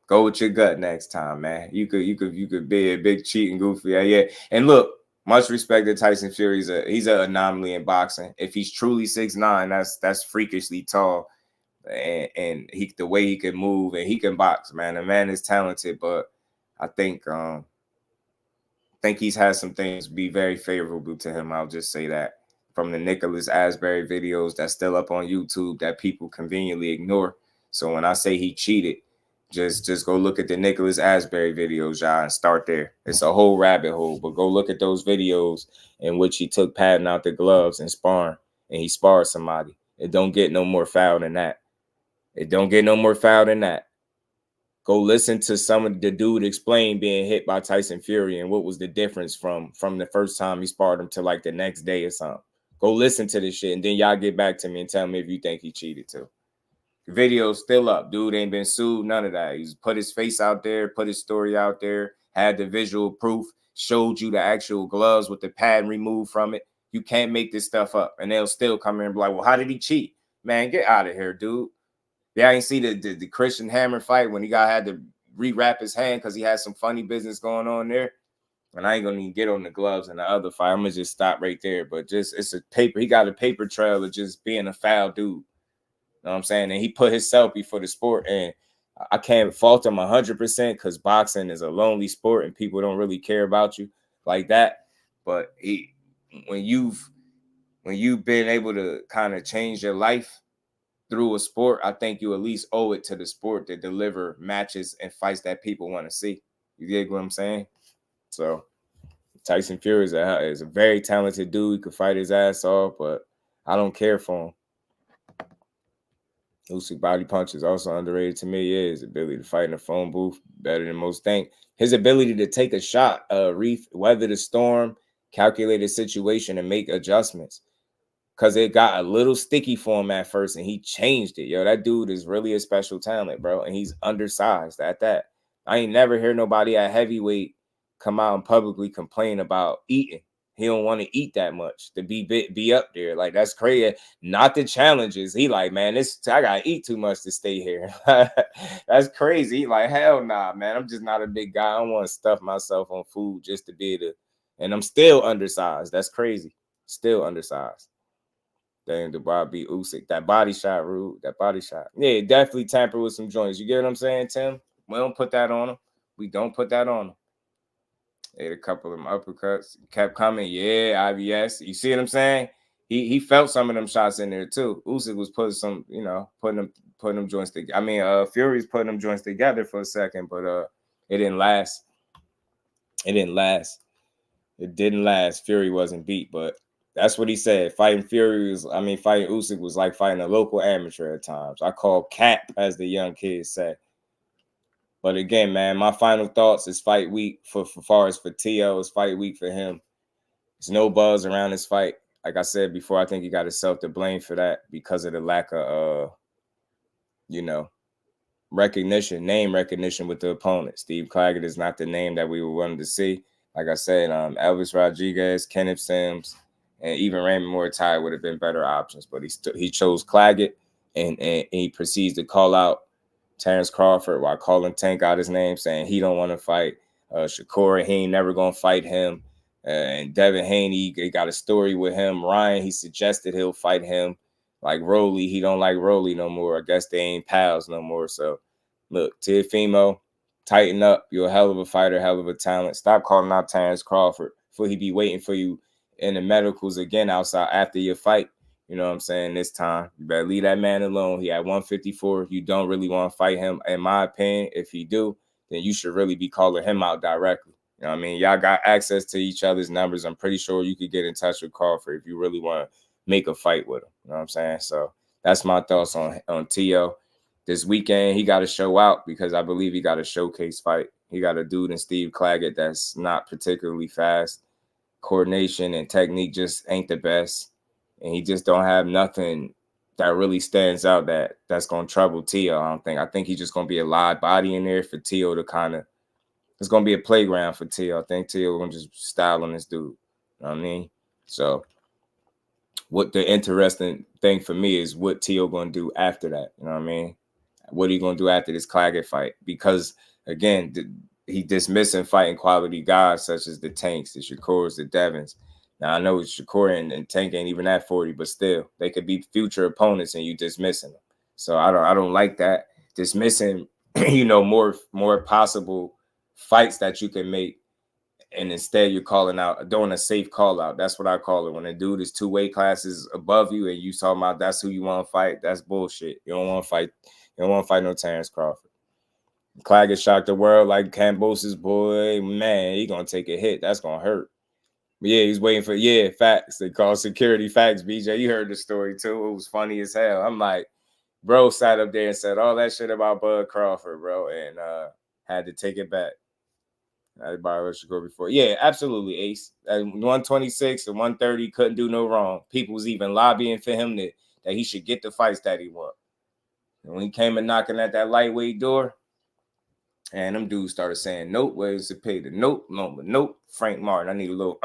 Go with your gut next time, man. You could be a big cheating goofy. Yeah. And look, much respect to Tyson Fury. He's an anomaly in boxing. If he's truly 6'9", that's freakishly tall. And the way he can move and he can box, man. The man is talented, but I think he's had some things be very favorable to him. I'll just say that. From the Nicholas Asbury videos that's still up on YouTube that people conveniently ignore. So when I say he cheated, just go look at the Nicholas Asbury videos, y'all, and start there. It's a whole rabbit hole, but go look at those videos in which he took Patton out the gloves and sparring, and he sparred somebody. It don't get no more foul than that. It don't get no more foul than that. Go listen to some of the dude explain being hit by Tyson Fury and what was the difference from the first time he sparred him to like the next day or something. Go listen to this shit, and then y'all get back to me and tell me if you think he cheated too. The video's still up. Dude ain't been sued, none of that. He's put his face out there, put his story out there, had the visual proof, showed you the actual gloves with the pad removed from it. You can't make this stuff up. And they'll still come in and be like, well, how did he cheat? Man, get out of here, dude. Yeah, I ain't see the Christian Hammer fight when he had to rewrap his hand because he had some funny business going on there. And I ain't gonna even get on the gloves in the other fight. I'm gonna just stop right there. But it's a paper. He got a paper trail of just being a foul dude. You know what I'm saying? And he put himself before the sport. And I can't fault him 100% because boxing is a lonely sport and people don't really care about you like that. But when you've been able to kind of change your life through a sport, I think you at least owe it to the sport to deliver matches and fights that people want to see. You get what I'm saying? So Tyson Fury is a very talented dude. He could fight his ass off, but I don't care for him. Usyk body punch is also underrated to me. Yeah, his ability to fight in a phone booth better than most think. His ability to take a shot, weather the storm, calculate a situation, and make adjustments. Because it got a little sticky for him at first, and he changed it. Yo, that dude is really a special talent, bro, and he's undersized at that. I ain't never hear nobody at heavyweight come out and publicly complain about eating. He don't want to eat that much to be up there. Like, that's crazy. Not the challenges. He like, man, I gotta eat too much to stay here. That's crazy. He like, hell nah, man. I'm just not a big guy. I don't want to stuff myself on food just to be able to. And I'm still undersized. That's crazy. Still undersized. Dang, the Bob beat Usyk. That body shot, Rude. That body shot. Yeah, definitely tamper with some joints. You get what I'm saying, Tim? We don't put that on him. We don't put that on him. Ate a couple of them uppercuts. Kept coming. Yeah, IBS. You see what I'm saying? He felt some of them shots in there too. Usyk was putting some, putting them joints together. I mean, Fury's putting them joints together for a second, but it didn't last. It didn't last. It didn't last. Fury wasn't beat, but that's what he said. Fighting Usyk was like fighting a local amateur at times. I call cap, as the young kids say. But again, man, my final thoughts is fight week for far as for Teo. It's fight week for him. There's no buzz around this fight. Like I said before, I think he got himself to blame for that because of the lack of, name recognition with the opponent. Steve Claggett is not the name that we were wanting to see. Like I said, Elvis Rodriguez, Kenneth Sims, and even Raymond Mortai would have been better options. But he chose Claggett, and he proceeds to call out Terrence Crawford while calling Tank out his name, saying he don't want to fight Shakur. He ain't never going to fight him. And Devin Haney, he got a story with him. Ryan, he suggested he'll fight him. Like Rolly, he don't like Rolly no more. I guess they ain't pals no more. So, look, Teofimo, tighten up. You're a hell of a fighter, hell of a talent. Stop calling out Terrence Crawford before he be waiting for you in the medicals again outside after your fight. You know what I'm saying? This time, you better leave that man alone. He had 154. You don't really want to fight him. In my opinion, if you do, then you should really be calling him out directly. You know what I mean? Y'all got access to each other's numbers. I'm pretty sure you could get in touch with Crawford if you really want to make a fight with him. You know what I'm saying? So that's my thoughts on Teo. This weekend, he got to show out because I believe he got a showcase fight. He got a dude in Steve Claggett that's not particularly fast. Coordination and technique just ain't the best. And he just don't have nothing that really stands out that's going to trouble Teo, I don't think. I think he's just going to be a live body in there for Teo to kind of – it's going to be a playground for Teo. I think Teo going to just style on this dude. You know what I mean? So what the interesting thing for me is what Teo going to do after that. You know what I mean? What are you going to do after this Claggett fight? Because, again, he dismissing fighting quality guys such as the Tanks, the Shakurs, the Devins. Now, I know Shakur and Tank ain't even at 40, but still, they could be future opponents and you dismissing them. So I don't like that. Dismissing, more possible fights that you can make, and instead you're calling out, doing a safe call out. That's what I call it. When a dude is 2 weight classes above you and you talking about that's who you want to fight, that's bullshit. You don't want to fight. You don't want to fight no Terrence Crawford. Claggett shocked the world like Cambose's boy. Man, he gonna take a hit. That's gonna hurt. Yeah, he's waiting for, facts. They call security facts, BJ. You heard the story, too. It was funny as hell. I'm like, bro sat up there and said all that shit about Bud Crawford, bro, and had to take it back. Everybody should go before. Yeah, absolutely, Ace. At 126 and 130 couldn't do no wrong. People was even lobbying for him that he should get the fights that he want. And when he came and knocking at that lightweight door, and them dudes started saying, nope, where's the pay? Nope, nope, Frank Martin. I need a little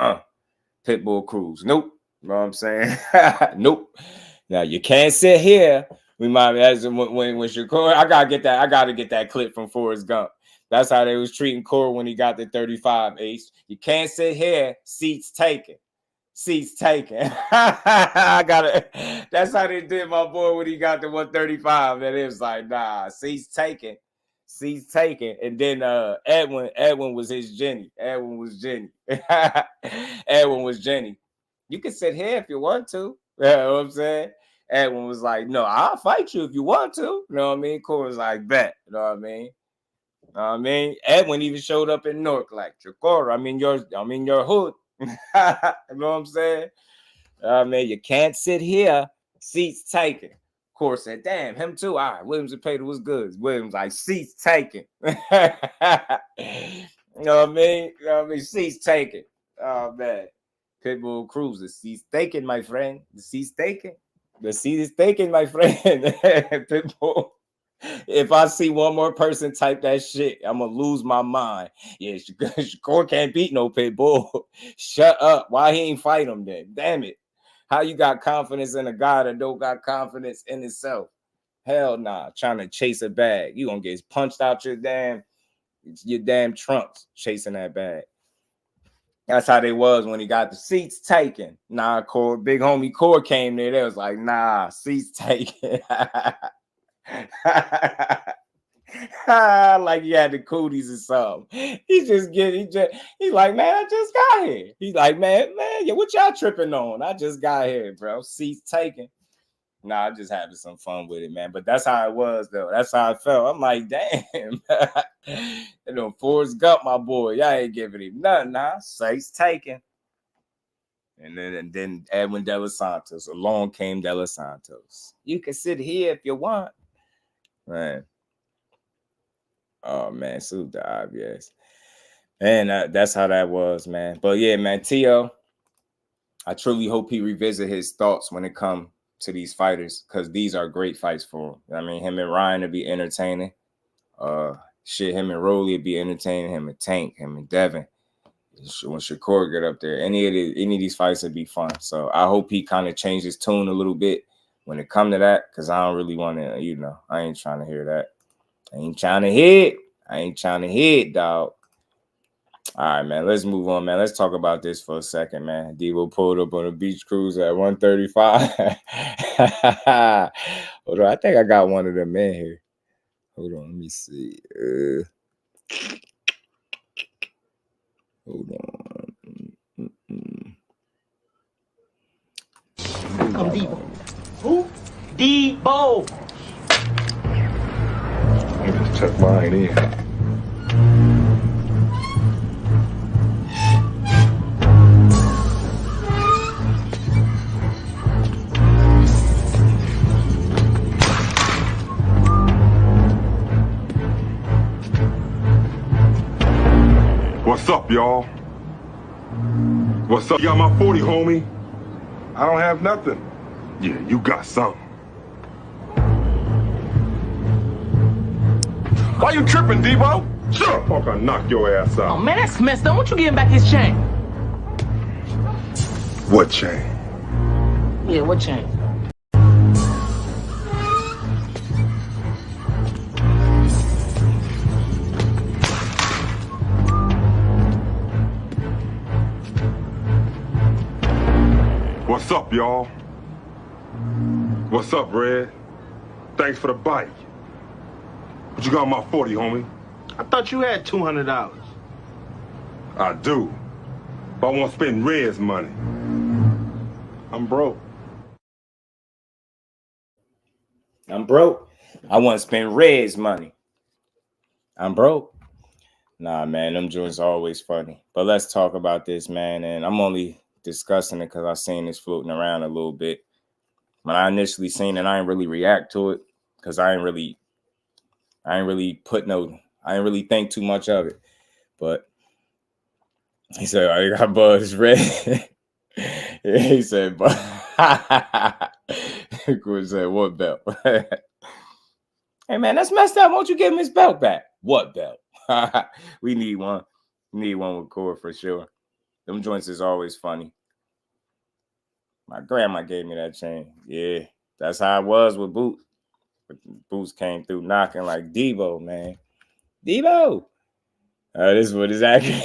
Pitbull Cruz. Nope. You know what I'm saying? Nope. Now you can't sit here. Remind me as when Shakur, I gotta get that clip from Forrest Gump. That's how they was treating KUR when he got the 35, Ace. You can't sit here, seats taken. Seats taken. That's how they did my boy when he got the 135. And it was like, nah, seats taken. Seats taken. And then Edwin was his Jenny. Edwin was Jenny. Edwin was Jenny. You can sit here if you want to. You know what I'm saying? Edwin was like, no, I'll fight you if you want to. You know what I mean? KUR was like, bet. You know what I mean? Edwin even showed up in Newark like, Shakur, I'm in your hood. You know what I'm saying? You can't sit here. Seats taken. KUR said, damn, him too. All right, Williams and Pater was good. Williams like, seats taken. You know what I mean? Seats taken. Oh, man. Pitbull Cruises. Seats taken, my friend. The seat's taken. The seat is taken, my friend. Pitbull. If I see one more person type that shit, I'm going to lose my mind. Yeah, Shakur can't beat no Pitbull. Shut up. Why he ain't fight him then? Damn it. How you got confidence in a guy that don't got confidence in himself? Hell nah. Trying to chase a bag. You gonna get punched out your damn trunks chasing that bag. That's how they was when he got the seats taken. Nah, KUR, big homie KUR came there. They was like, nah, seats taken. Like he had the cooties or something. He's like, man, I just got here. He's like, man, yeah, what y'all tripping on? I just got here, bro. Seats taken. Nah, I'm just having some fun with it, man. But that's how it was, though. That's how I felt. I'm like, damn. You know, Forrest Gump, my boy. Y'all ain't giving him nothing, nah. Seats taken. And then Edwin De Los Santos. Along came De Los Santos. You can sit here if you want. Man. Oh, man, super obvious. And that's how that was, man. But, yeah, man, Tio, I truly hope he revisit his thoughts when it comes to these fighters, because these are great fights for him. I mean, him and Ryan would be entertaining. Him and Rolly would be entertaining. Him and Tank, him and Devin. When Shakur get up there, any of these fights would be fun. So I hope he kind of changed his tune a little bit when it come to that, because I don't really want to, I ain't trying to hear that. I ain't trying to hit, dog. All right, man. Let's move on, man. Let's talk about this for a second, man. Devo pulled up on a beach cruise at 135. Hold on. I think I got one of them in here. Hold on. Let me see. Hold on. Come Devo. Who? Devo. Let me just check mine in. What's up, y'all? What's up? You got my 40, homie? I don't have nothing. Yeah, you got something. Why you tripping, Devo? Shut up, fuck, I'll knock your ass out. Oh, man, that's messed up. Won't you give him back his chain? What chain? Yeah, what chain? What's up, y'all? What's up, Red? Thanks for the bike. What you got on my 40, homie? I thought you had $200. I do. But I want to spend Red's money. I'm broke. I want to spend Red's money. I'm broke. Nah, man, them joints are always funny. But let's talk about this, man. And I'm only discussing it because I seen this floating around a little bit. When I initially seen it, I didn't really react to it because I didn't really think too much of it. But he said, I got Buzz Red. He said, but KUR said, what belt? Hey, man, that's messed up. Won't you give him his belt back? What belt? We need one. We need one with KUR for sure. Them joints is always funny. My grandma gave me that chain. Yeah, that's how it was with Boots. But Boots came through knocking like Devo, man. Devo. This is what it's actually.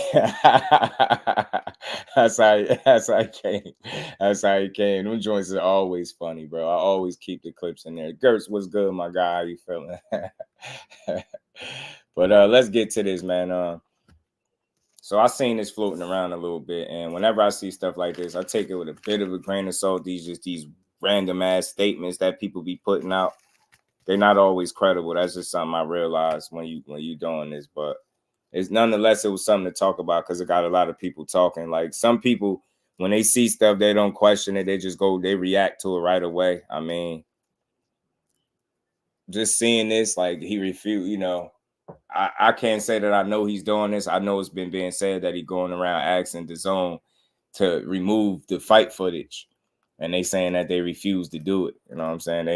That's how he came. That's how he came. Them joints are always funny, bro. I always keep the clips in there. Gertz, what's good, my guy? How you feeling? But let's get to this, man. So I seen this floating around a little bit, and whenever I see stuff like this, I take it with a bit of a grain of salt. These random ass statements that people be putting out, they're not always credible. That's just something I realized when you doing this. But it's nonetheless, it was something to talk about because it got a lot of people talking. Like some people, when they see stuff, they don't question it. They just go, they react to it right away. I mean, just seeing this, like he refused, you know, I can't say that I know he's doing this. I know it's been being said that he's going around asking DAZN to remove the fight footage, and they saying that they refuse to do it. You know what I'm saying?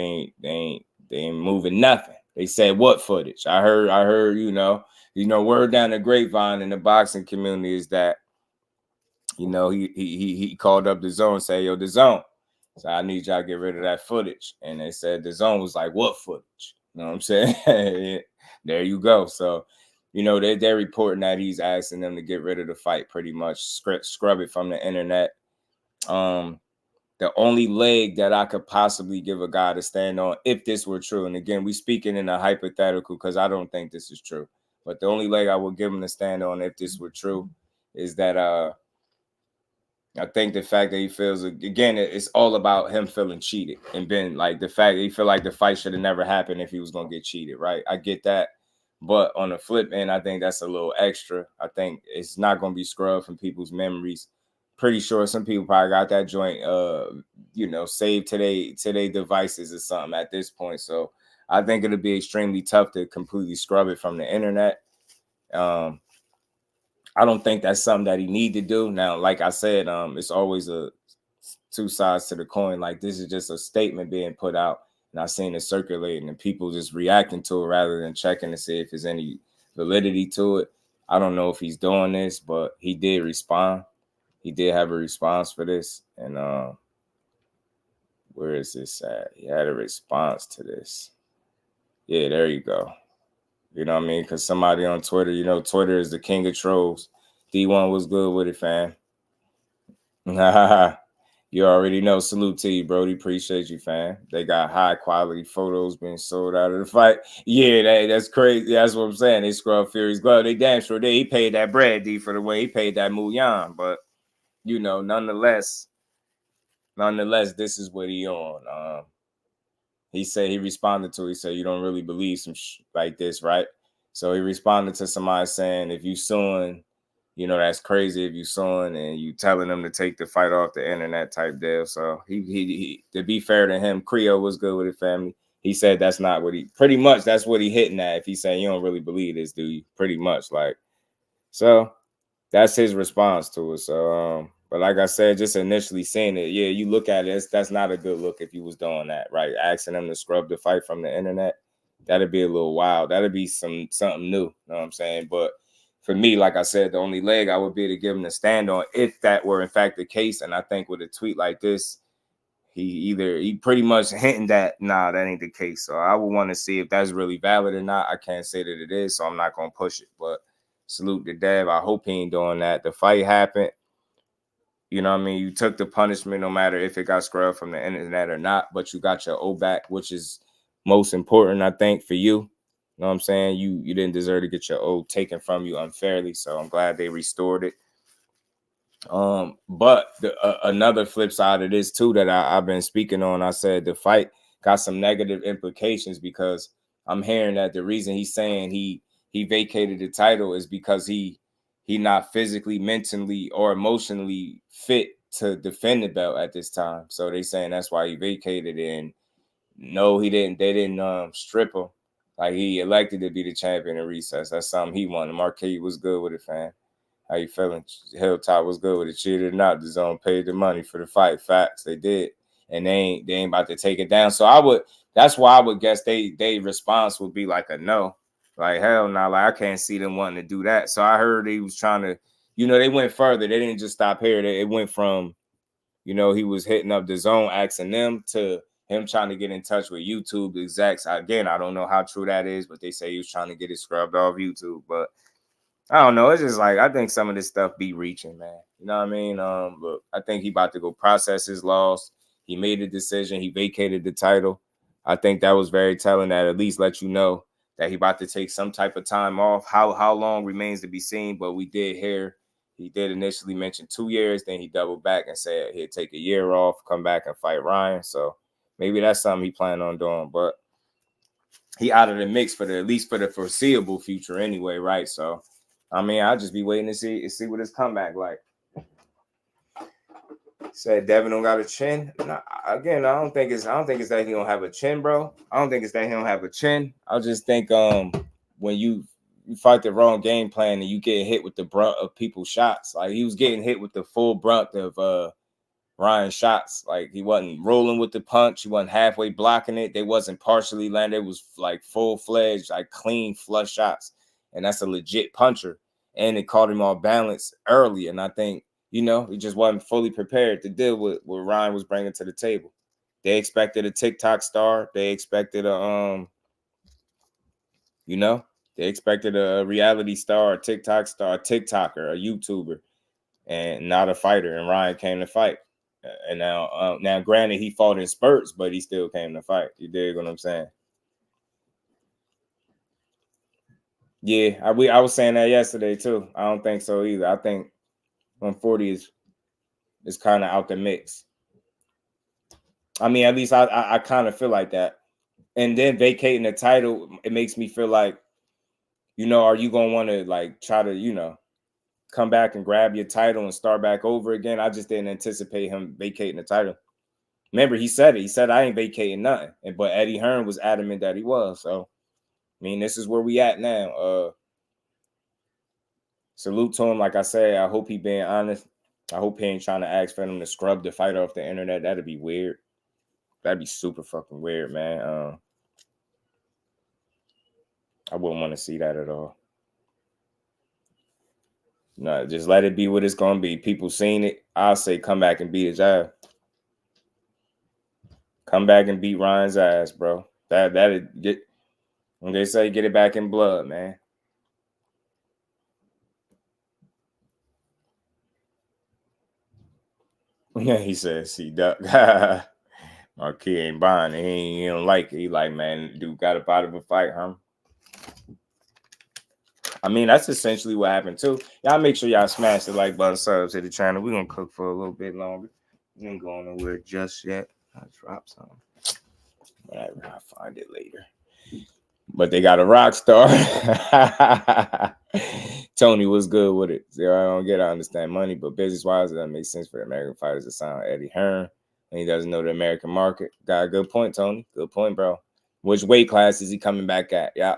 They ain't moving nothing. They said what footage? I heard, you know, word down the grapevine in the boxing community is that, you know, he called up DAZN and said, yo, DAZN, so I need y'all to get rid of that footage. And they said DAZN was like, what footage? You know what I'm saying? There you go. So, you know, they're reporting that he's asking them to get rid of the fight, pretty much scrub it from the internet. The only leg that I could possibly give a guy to stand on, if this were true, and again, we speaking in a hypothetical because I don't think this is true, but the only leg I would give him to stand on if this were true is that I think the fact that he feels, again, it's all about him feeling cheated and being like the fact that he feel like the fight should have never happened if he was going to get cheated, right? I get that. But on the flip end, I think that's a little extra. I think it's not going to be scrubbed from people's memories. Pretty sure some people probably got that joint, you know, saved to their devices or something at this point. So I think it'll be extremely tough to completely scrub it from the internet. I don't think that's something that he need to do. Now, like I said, it's always two sides to the coin. Like this is just a statement being put out, and I've seen it circulating, and people just reacting to it rather than checking to see if there's any validity to it. I don't know if he's doing this, but he did respond. He did have a response for this, and where is this at? He had a response to this. Yeah, there you go. You know what I mean? Because somebody on Twitter, you know, Twitter is the king of trolls. D1 was good with it, fam. You already know. Salute to you, Brody. Appreciate you, fam. They got high quality photos being sold out of the fight. Yeah, that's crazy. That's what I'm saying. They scrub Fury's glove. They damn sure did. He paid that bread, D, for the way he paid that Muyan. But, you know, nonetheless, this is what he on. He said he responded to it. He said, you don't really believe some like this, right? So he responded to somebody saying, if you suing, you know, that's crazy if you suing and you telling them to take the fight off the internet type deal. So he to be fair to him, Creo was good with his family. He said that's not what pretty much that's what he hitting at. If he's saying you don't really believe this, do you? Pretty much like, so that's his response to it. So, but like I said, just initially seeing it, yeah, you look at it, that's not a good look if you was doing that, right? Asking them to scrub the fight from the internet, that'd be a little wild. That'd be something new, you know what I'm saying? But for me, like I said, the only leg I would be to give him to stand on if that were in fact the case. And I think with a tweet like this, he pretty much hinting that, nah, that ain't the case. So I would want to see if that's really valid or not. I can't say that it is, so I'm not going to push it. But salute to Dev. I hope he ain't doing that. The fight happened. You know what I mean? You took the punishment no matter if it got scrubbed from the internet or not, but you got your O back, which is most important, I think, for you. You know what I'm saying? You didn't deserve to get your O taken from you unfairly, so I'm glad they restored it. But another flip side of this, too, that I've been speaking on, I said the fight got some negative implications because I'm hearing that the reason he's saying he vacated the title is because he not physically, mentally, or emotionally fit to defend the belt at this time. So they saying that's why he vacated it. And no, he didn't. They didn't strip him. Like he elected to be the champion in recess. That's something he wanted. Marquette was good with it, fam. How you feeling? Hilltop was good with it. Cheated or not, the zone paid the money for the fight. Facts, they did. And they ain't about to take it down. So that's why I would guess they response would be like a no. Like, hell no, like I can't see them wanting to do that. So I heard he was trying to, you know, they went further. They didn't just stop here. It went from, you know, he was hitting up the zone, asking them to him trying to get in touch with YouTube execs. Again, I don't know how true that is, but they say he was trying to get it scrubbed off YouTube. But I don't know. It's just like, I think some of this stuff be reaching, man. You know what I mean? Look, I think he about to go process his loss. He made a decision. He vacated the title. I think that was very telling. That at least let you know that he about to take some type of time off. How long remains to be seen, but we did hear He did initially mention 2 years, then he doubled back and said he'd take a year off, come back and fight Ryan. So maybe that's something he planned on doing. But he out of the mix for at least for the foreseeable future anyway, right? So I mean, I'll just be waiting to see what his comeback like. Said Devin don't got a chin. Again, I don't think it's that he don't have a chin, bro. I don't think it's that he don't have a chin. I just think when you fight the wrong game plan and you get hit with the brunt of people's shots, like he was getting hit with the full brunt of Ryan's shots. Like he wasn't rolling with the punch, he wasn't halfway blocking it. They wasn't partially landed. It was like full-fledged, like clean flush shots, and that's a legit puncher. And it caught him off balance early, and I think, you know, he just wasn't fully prepared to deal with what Ryan was bringing to the table. They expected a TikTok star. They expected a reality star, a TikTok star, a TikToker, a YouTuber, and not a fighter. And Ryan came to fight. And now, granted, he fought in spurts, but he still came to fight. You dig what I'm saying? Yeah, I was saying that yesterday too. I don't think so either. I think 140 is kind of out the mix. I mean, at least I kind of feel like that. And then vacating the title, it makes me feel like, you know, are you going to want to like try to, you know, come back and grab your title and start back over again? I just didn't anticipate him vacating the title. Remember, he said it. He said, I ain't vacating nothing. But Eddie Hearn was adamant that he was. So, I mean, this is where we at now. Salute to him. Like I said, I hope he being honest. I hope he ain't trying to ask for him to scrub the fight off the internet. That'd be weird. That'd be super fucking weird, man. I wouldn't want to see that at all. No, just let it be what it's gonna be. People seen it. I'll say come back and beat his ass. Come back and beat Ryan's ass, bro. That'd get, when they say get it back in blood, man. Yeah, he says, see, Duck. My kid ain't buying it. He don't like it. He like, man, dude got up out of a fight, huh? I mean, that's essentially what happened too. Y'all make sure y'all smash the like button, subs to the channel. We're gonna cook for a little bit longer. We ain't going nowhere just yet. I'll drop some. Whatever, I'll find it later. But they got a rock star. Tony was good with it. So I understand money, but business-wise, it doesn't make sense for the American fighters to sign Eddie Hearn. And he doesn't know the American market. Got a good point, Tony. Good point, bro. Which weight class is he coming back at? Yeah.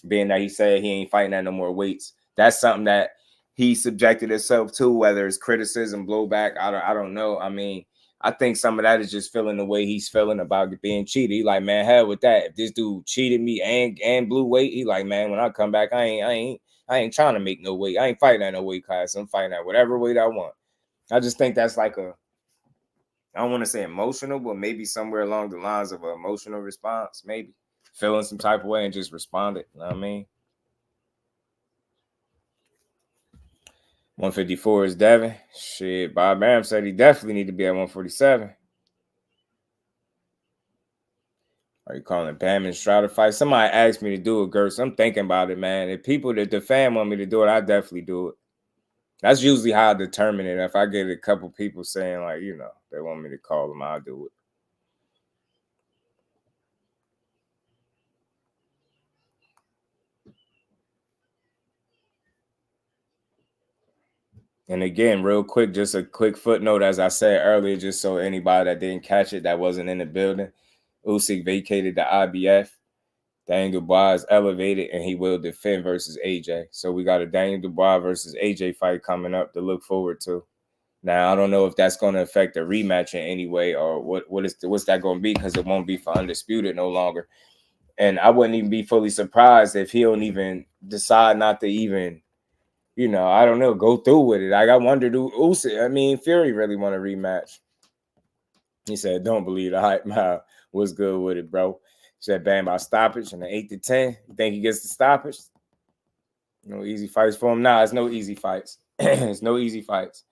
Being that he said he ain't fighting at no more weights. That's something that he subjected himself to, whether it's criticism, blowback, I don't know. I mean, I think some of that is just feeling the way he's feeling about being cheated. He like, man, hell with that. If this dude cheated me and blew weight, he like, man, when I come back, I ain't trying to make no weight. I ain't fighting at no weight class. I'm fighting at whatever weight I want. I just think that's like I don't want to say emotional, but maybe somewhere along the lines of an emotional response, maybe. Feeling some type of way and just responded. You know what I mean? 154 is Devin. Shit, Bob Bam said he definitely need to be at 147. Are you calling it Bam and Strider fight? Somebody asked me to do it, Gertz. I'm thinking about it, man. If the fan want me to do it, I definitely do it. That's usually how I determine it. If I get a couple people saying, like, you know, they want me to call them, I'll do it. And again, real quick, just a quick footnote, as I said earlier, just so anybody that didn't catch it, that wasn't in the building, Usyk vacated the IBF. Daniel Dubois is elevated, and he will defend versus AJ. So we got a Daniel Dubois versus AJ fight coming up to look forward to. Now, I don't know if that's going to affect the rematch in any way or what's that going to be, because it won't be for Undisputed no longer. And I wouldn't even be fully surprised if he don't even decide not to even, you know, I don't know, go through with it. Like, I wonder, do Fury really want a rematch? He said, don't believe the hype. What's good with it, bro? He said, bang about stoppage in the 8-10. You think he gets the stoppage? No easy fights for him. Nah, it's no easy fights. It's no easy fights.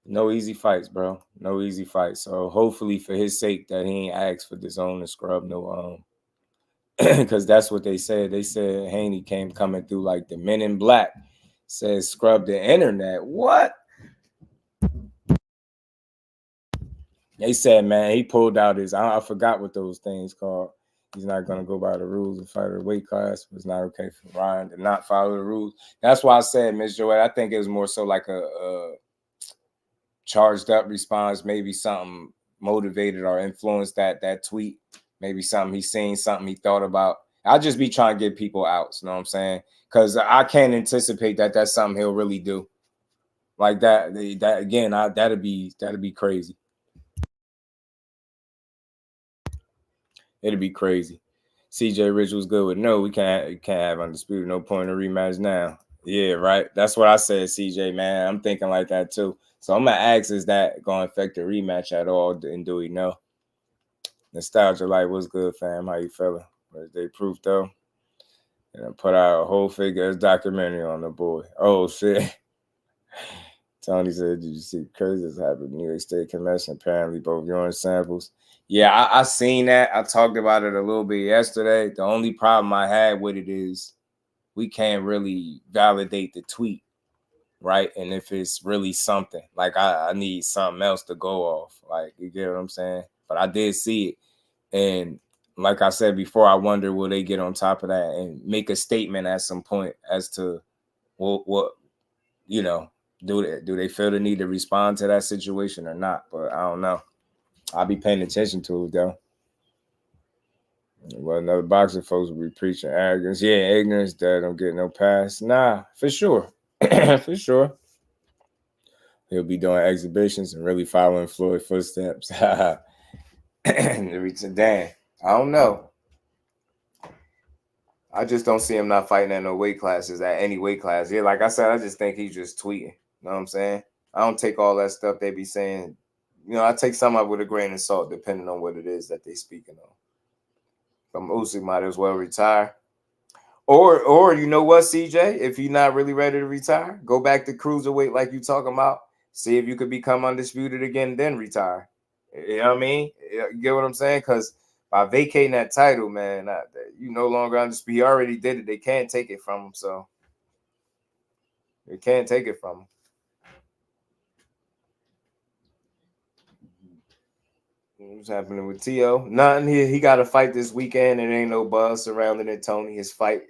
No easy fights, bro. No easy fights. So hopefully for his sake that he ain't asked for DAZN to scrub no because that's what they said. They said Haney coming through like the Men in Black. Says scrub the internet. What? They said, man, he pulled out his, I forgot what those things called. He's not going to go by the rules and fight a weight class. It's not okay for Ryan to not follow the rules. That's why I said, Miss Joette, I think it was more so like a charged up response, maybe something motivated or influenced that tweet. Maybe something he seen, something he thought about. I'll just be trying to get people out, you know what I'm saying? Because I can't anticipate that that's something he'll really do. Like that again, that'd be crazy. It'd be crazy. CJ Rich was good with no, we can't have undisputed, no point in rematch now. Yeah, right. That's what I said, CJ, man. I'm thinking like that too. So I'm gonna ask, is that gonna affect the rematch at all? And do we know? Nostalgia Light, what's good, fam? How you feeling? Birthday proof though. And I put out a whole figure documentary on the boy. Oh shit. Tony said, did you see crazy that's happened? New York State Convention, apparently both urine samples. Yeah, I seen that. I talked about it a little bit yesterday. The only problem I had with it is we can't really validate the tweet, right? And if it's really something, like I need something else to go off. Like, you get what I'm saying? But I did see it. And like I said before, I wonder will they get on top of that and make a statement at some point as to what you know, do they feel the need to respond to that situation or not? But I don't know. I'll be paying attention to it though. Well, another boxing folks will be preaching arrogance. Yeah, ignorance that don't get no pass. Nah, for sure. For sure. He'll be doing exhibitions and really following Floyd's footsteps. Damn, I don't know. I just don't see him not fighting at no weight classes, at any weight class. Yeah, like I said, I just think he's just tweeting. You know what I'm saying? I don't take all that stuff they be saying. You know, I take some of it with a grain of salt, depending on what it is that they speaking on. From Usyk might as well retire. Or you know what, CJ? If you're not really ready to retire, go back to cruiserweight like you talking about. See if you could become undisputed again, then retire. You know what I mean? You get what I'm saying? Because by vacating that title, man, you no longer undisputed. He already did it. They can't take it from him, so they can't take it from him. What's happening with Tio? Nothing here. He got a fight this weekend. It ain't no buzz surrounding it, Tony. His fight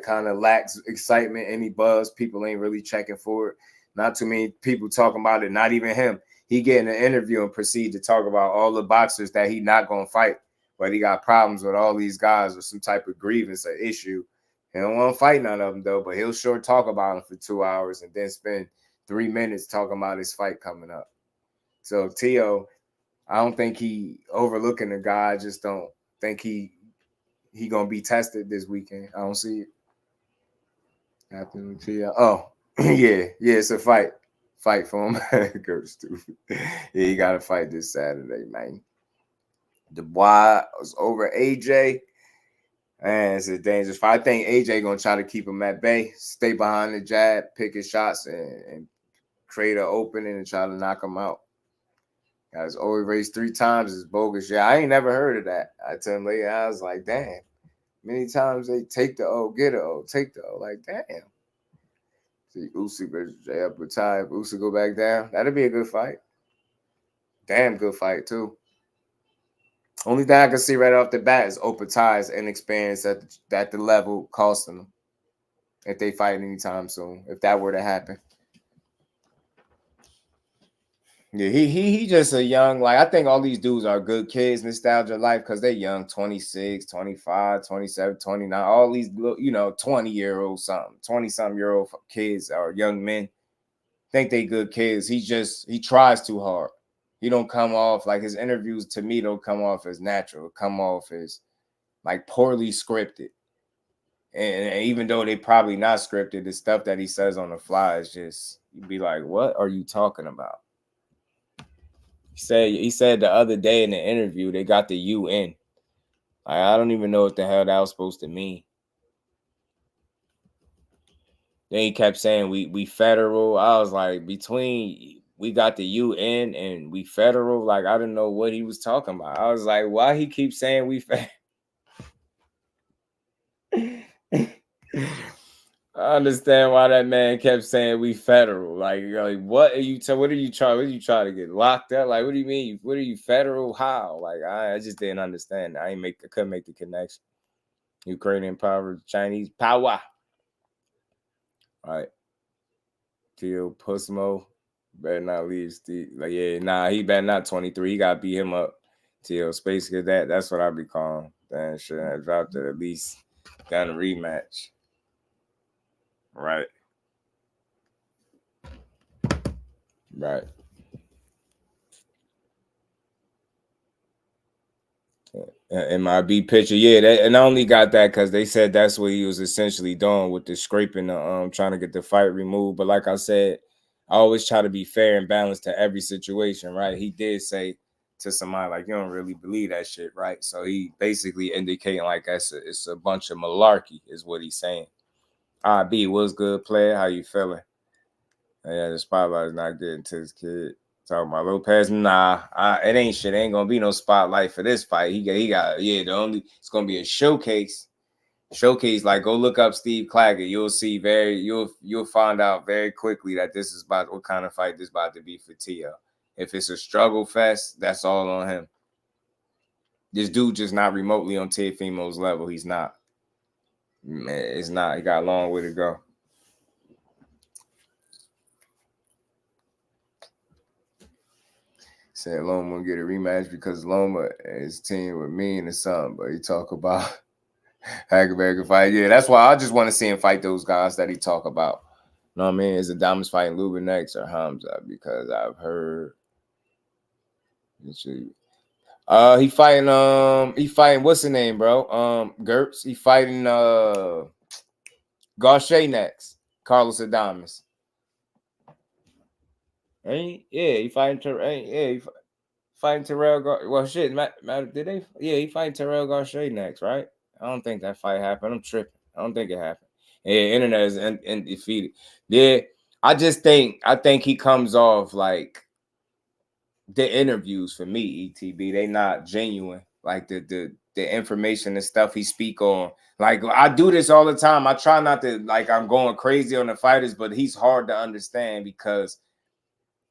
kind of lacks excitement, any buzz. People ain't really checking for it. Not too many people talking about it. Not even him. He getting an interview and proceed to talk about all the boxers that he not gonna fight, but he got problems with all these guys or some type of grievance or issue. He don't want to fight none of them though, but he'll sure talk about them for 2 hours and then spend 3 minutes talking about his fight coming up. So Tio, I don't think he overlooking the guy. I just don't think he gonna be tested this weekend. I don't see it. Happening to you. Oh, yeah, it's a fight for him. Go stupid. Yeah, he got to fight this Saturday, man. Dubois was over AJ. Man, it's a dangerous fight. I think AJ gonna try to keep him at bay, stay behind the jab, pick his shots, and create an opening and try to knock him out. Guys, always raised 3 times is bogus. Yeah, I ain't never heard of that. I tell him later, I was like, damn. Many times they take the O, get a O, take the O. Like, damn. See, Usyk versus Jay Butai. If Usyk go back down, that'd be a good fight. Damn good fight, too. Only thing I can see right off the bat is Opatai's inexperience at the level costing them if they fight anytime soon, if that were to happen. Yeah, he just a young, like, I think all these dudes are good kids, nostalgia life, because they're young, 26, 25, 27, 29, all these, 20-year-old something, 20-something-year-old kids or young men think they good kids. He tries too hard. He don't come off, like, his interviews to me don't come off as natural. Come off as, like, poorly scripted. And even though they probably not scripted, the stuff that he says on the fly is just, you'd be like, what are you talking about? He said the other day in the interview they got the UN. I don't even know what the hell that was supposed to mean. Then he kept saying we federal. I was like, between we got the UN and we federal, like I didn't know what he was talking about. I was like, why he keep saying we federal? I understand why that man kept saying we federal. Like what are you? What are you trying? What are you trying to get locked up? Like, what do you mean? What are you federal? How? Like, I just didn't understand. I couldn't make the connection. Ukrainian power, Chinese power. All right. Teofimo better not leave Steve. Like, yeah, nah, he better not 23. He got to beat him up. Teo Space get that. That's what I be calling. Damn sure I dropped it at least. Got a rematch. Right. Right. MIB picture, yeah, and I only got that because they said that's what he was essentially doing with the scraping, trying to get the fight removed. But like I said, I always try to be fair and balanced to every situation, right? He did say to somebody like, "You don't really believe that shit, right?" So he basically indicating like it's a bunch of malarkey, is what he's saying. B, what's good, player? How you feeling? Yeah, the spotlight is not getting to this kid. Talking about Lopez, nah, it ain't shit. Ain't gonna be no spotlight for this fight. He got it's gonna be a showcase. Like, go look up Steve Claggett. You'll see you'll find out very quickly that this is about what kind of fight this is about to be for Teo. If it's a struggle fest, that's all on him. This dude just not remotely on Teofimo's level. He's not. Man, it's not. He got a long way to go. Said Loma will get a rematch because Loma is team with me and the son, but he talk about Hagerberg fight. Yeah, that's why I just want to see him fight those guys that he talk about. You know what I mean? Is Adamas fighting Lubin next or Hamza? Because I've heard he fighting what's his name, bro? Gertz. He fighting Gaucher next. Carlos Adamas. He fighting Terrell. Fighting Terrell. Well, shit, did they? Yeah, he fighting Terrell Gaucher next, right? I don't think that fight happened. I'm tripping. I don't think it happened. Yeah, internet is undefeated. Yeah, I think he comes off like the interviews for me, ETB. They not genuine. Like the information and stuff he speak on. Like, I do this all the time. I try not to, like, I'm going crazy on the fighters, but he's hard to understand because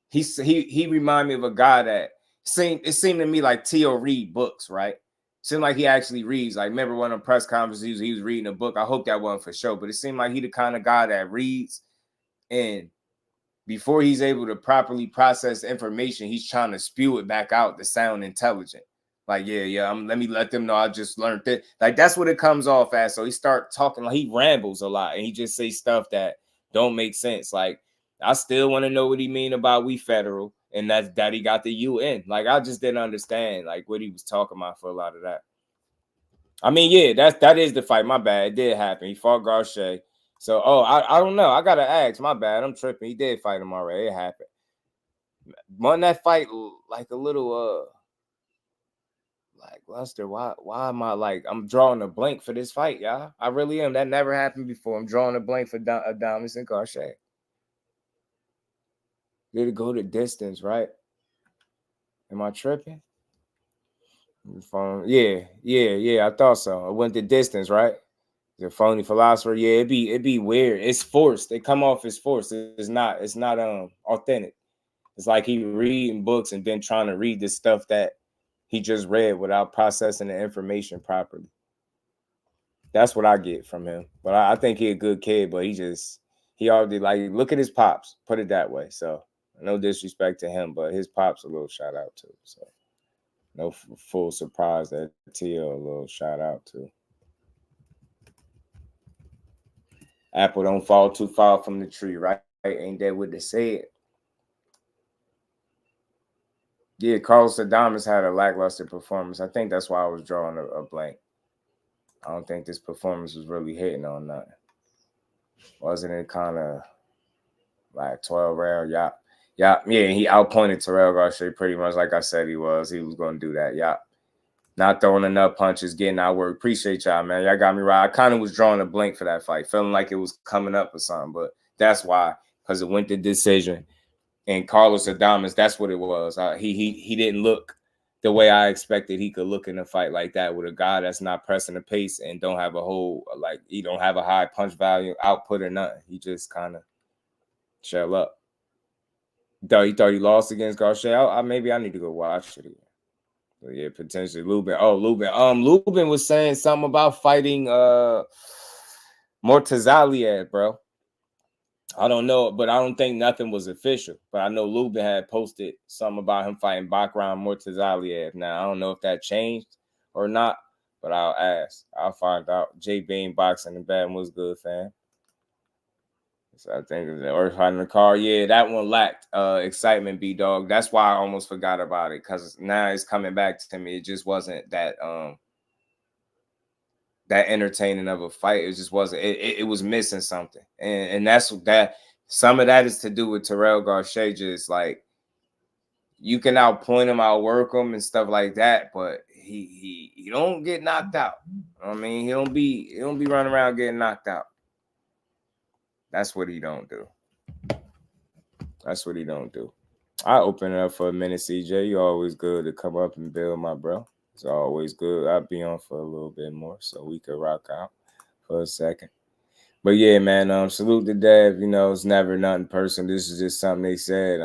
he remind me of a guy that seemed to me like Teo read books, right? Seemed like he actually reads. Like, remember one of the press conferences, he was reading a book. I hope that wasn't for show, but it seemed like he the kind of guy that reads, and before he's able to properly process information, he's trying to spew it back out to sound intelligent. Like, let me let them know I just learned that. Like, that's what it comes off as. So he start talking, like, he rambles a lot, and he just say stuff that don't make sense. Like, I still want to know what he mean about we federal, and that he got the UN. Like, I just didn't understand like what he was talking about for a lot of that. I mean, yeah, that is the fight. My bad. It did happen. He fought Gaucher. So, I don't know. I gotta ask. My bad. I'm tripping. He did fight him already. It happened. Won that fight like a little like, Luster, why am I like, I'm drawing a blank for this fight, y'all? I really am. That never happened before. I'm drawing a blank for Adamas and Gaucher. Did it go the distance, right? Am I tripping? Yeah. I thought so. It went the distance, right? The phony philosopher. Yeah, it'd be weird. It's forced. They come off as forced. It's not authentic. It's like he reading books and then trying to read the stuff that he just read without processing the information properly. That's what I get from him. But I think he a good kid, but he already, like, look at his pops. Put it that way. So no disrespect to him, but his pops a little shout out to. So no full surprise that Teo a little shout out to. Apple don't fall too far from the tree, right? Ain't that what they said? Yeah, Carlos Adamas had a lackluster performance. I think that's why I was drawing a blank. I don't think this performance was really hitting on nothing. Wasn't it kind of like 12 round? Yeah, he outpointed Terrell Gaucher pretty much, like I said he was. He was going to do that, yeah. Not throwing enough punches, getting out work. Appreciate y'all, man. Y'all got me right. I kind of was drawing a blank for that fight, feeling like it was coming up or something, but that's why, because it went to decision. And Carlos Adamas, that's what it was. He didn't look the way I expected he could look in a fight like that with a guy that's not pressing the pace and don't have a whole, like, he don't have a high punch value output or nothing. He just kind of shell up. He thought he lost against Garcia. Maybe I need to go watch it again. But yeah, potentially Lubin. Oh, Lubin. Lubin was saying something about fighting Mortazaliev, bro. I don't know, but I don't think nothing was official. But I know Lubin had posted something about him fighting Bakram Mortazaliev. Now, I don't know if that changed or not, but I'll ask. I'll find out. J Bean Boxing and Bad was good, fam. So I think or fighting the car. Yeah, that one lacked excitement, B-Dog. That's why I almost forgot about it, because now it's coming back to me. It just wasn't that that entertaining of a fight. It just wasn't. It was missing something, and that's that. Some of that is to do with Terrell Garcia. Just like, you can outpoint him, outwork him, and stuff like that, but he don't get knocked out. I mean, he don't be running around getting knocked out. That's what he don't do. That's what he don't do. I open it up for a minute, CJ. You're always good to come up and build, my bro. It's always good. I'll be on for a little bit more so we could rock out for a second. But yeah, man, salute to Dev. You know, it's never nothing personal. This is just something they said.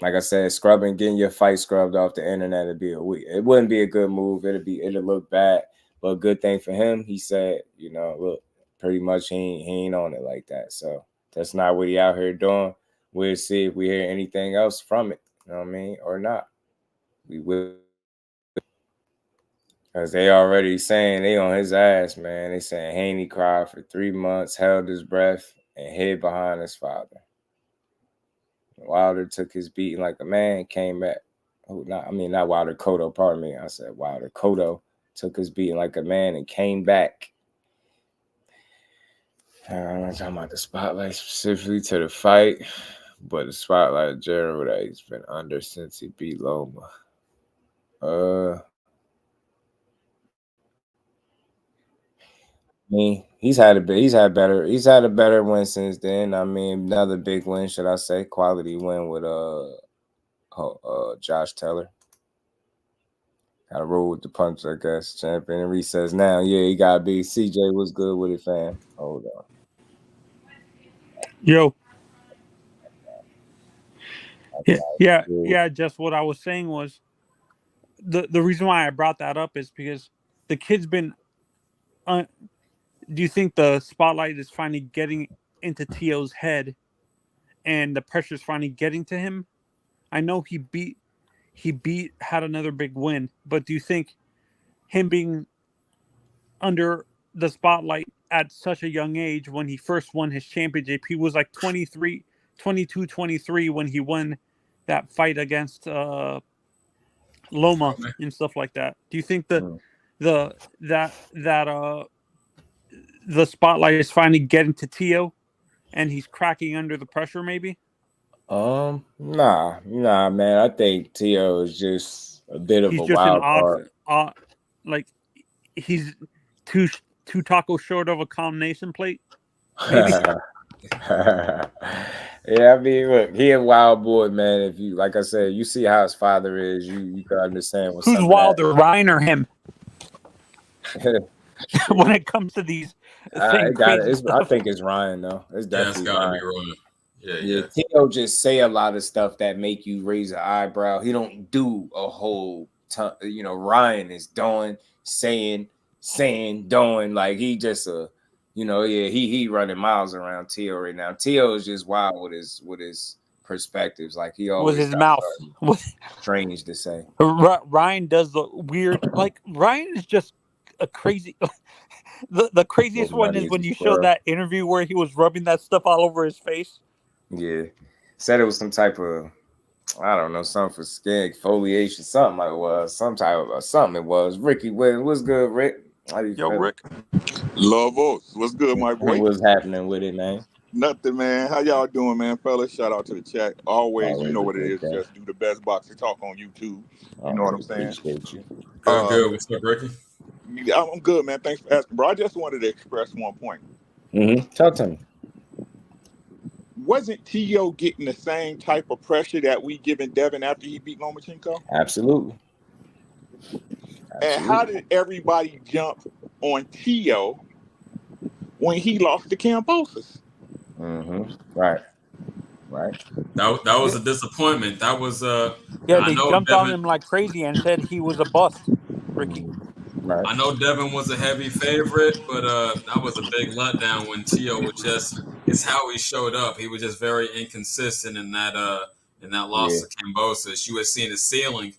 Like I said, getting your fight scrubbed off the internet it wouldn't be a good move. It'll look bad. But a good thing for him, he said, you know, look, pretty much he ain't on it like that. So that's not what he out here doing. We'll see if we hear anything else from it. You know what I mean? Or not. We will. Because they already saying they on his ass, man. They saying Haney cried for 3 months, held his breath, and hid behind his father. Wilder took his beating like a man, came back. Not Wilder, Cotto, pardon me. I said Wilder. Cotto took his beating like a man and came back. I'm not talking about the spotlight specifically to the fight, but the spotlight in general that he's been under since he beat Loma. I mean, he's had a better win since then. I mean, another big win, should I say, quality win with Josh Taylor. Gotta roll with the punch, I guess. Champion and says now, yeah, he gotta be. CJ was good with it, fam. Hold on. Yo. Yeah. Just what I was saying was the reason why I brought that up is because the kid's been. Do you think the spotlight is finally getting into Tio's head, and the pressure's finally getting to him? I know he had another big win, but do you think him being under the spotlight at such a young age, when he first won his championship, he was like 23 when he won that fight against Loma and stuff like that. Do you think that the spotlight is finally getting to Tio and he's cracking under the pressure maybe? Nah, man. I think Tio is just a bit of a wild card. Like he's two tacos short of a combination plate. Maybe. Yeah, I mean, look, he a wild boy, man. If you, like I said, you see how his father is, you can understand what's who's wilder, Ryan or him? When it comes to these I think it's Ryan though. It's definitely Ryan. Yeah. Tio just say a lot of stuff that make you raise an eyebrow. He don't do a whole ton. You know, Ryan is doing, saying, doing. Like he just he running miles around Tio right now. Tio is just wild with his perspectives. Like he always with his mouth. Strange to say. Ryan does the weird. Like Ryan is just a crazy. The craziest one is when you showed that interview where he was rubbing that stuff all over his face. Yeah, said it was some type of, I don't know, something for skin exfoliation, something it was, something it was. Ricky, what's good, Rick? How you feel? Rick. Lovos, what's good, my boy? What's happening with it, man? Nothing, man. How y'all doing, man, fellas? Shout out to the chat. Always you know what it is. Just do the best boxing talk on YouTube. You know what I'm saying? Appreciate you. Good. What's up, Ricky? I'm good, man. Thanks for asking, bro. I just wanted to express one point. Talk to me. Wasn't Tio getting the same type of pressure that we giving Devin after he beat Lomachenko? Absolutely. And how did everybody jump on Tio when he lost to Kambosos? Right. That was a disappointment. That was Yeah, I they know jumped on Devin. him like crazy and said he was a bust, Ricky. Right. I know Devin was a heavy favorite, but that was a big letdown when Tio was just. It's how he showed up. He was just very inconsistent in that loss to Kambosos. You had seen his ceiling,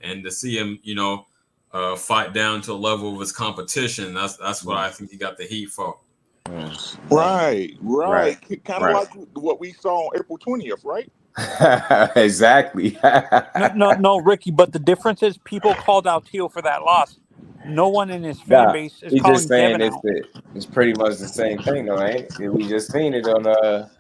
and to see him, fight down to a level of his competition. That's what I think he got the heat for. Right. Kind of Right. like what we saw on April 20th, right? Exactly. No, Ricky. But the difference is people called out Tio for that loss. No one in his fan Nah, base is he's just calling saying Devin out. it's pretty much the same thing, though, ain't it? We just seen it on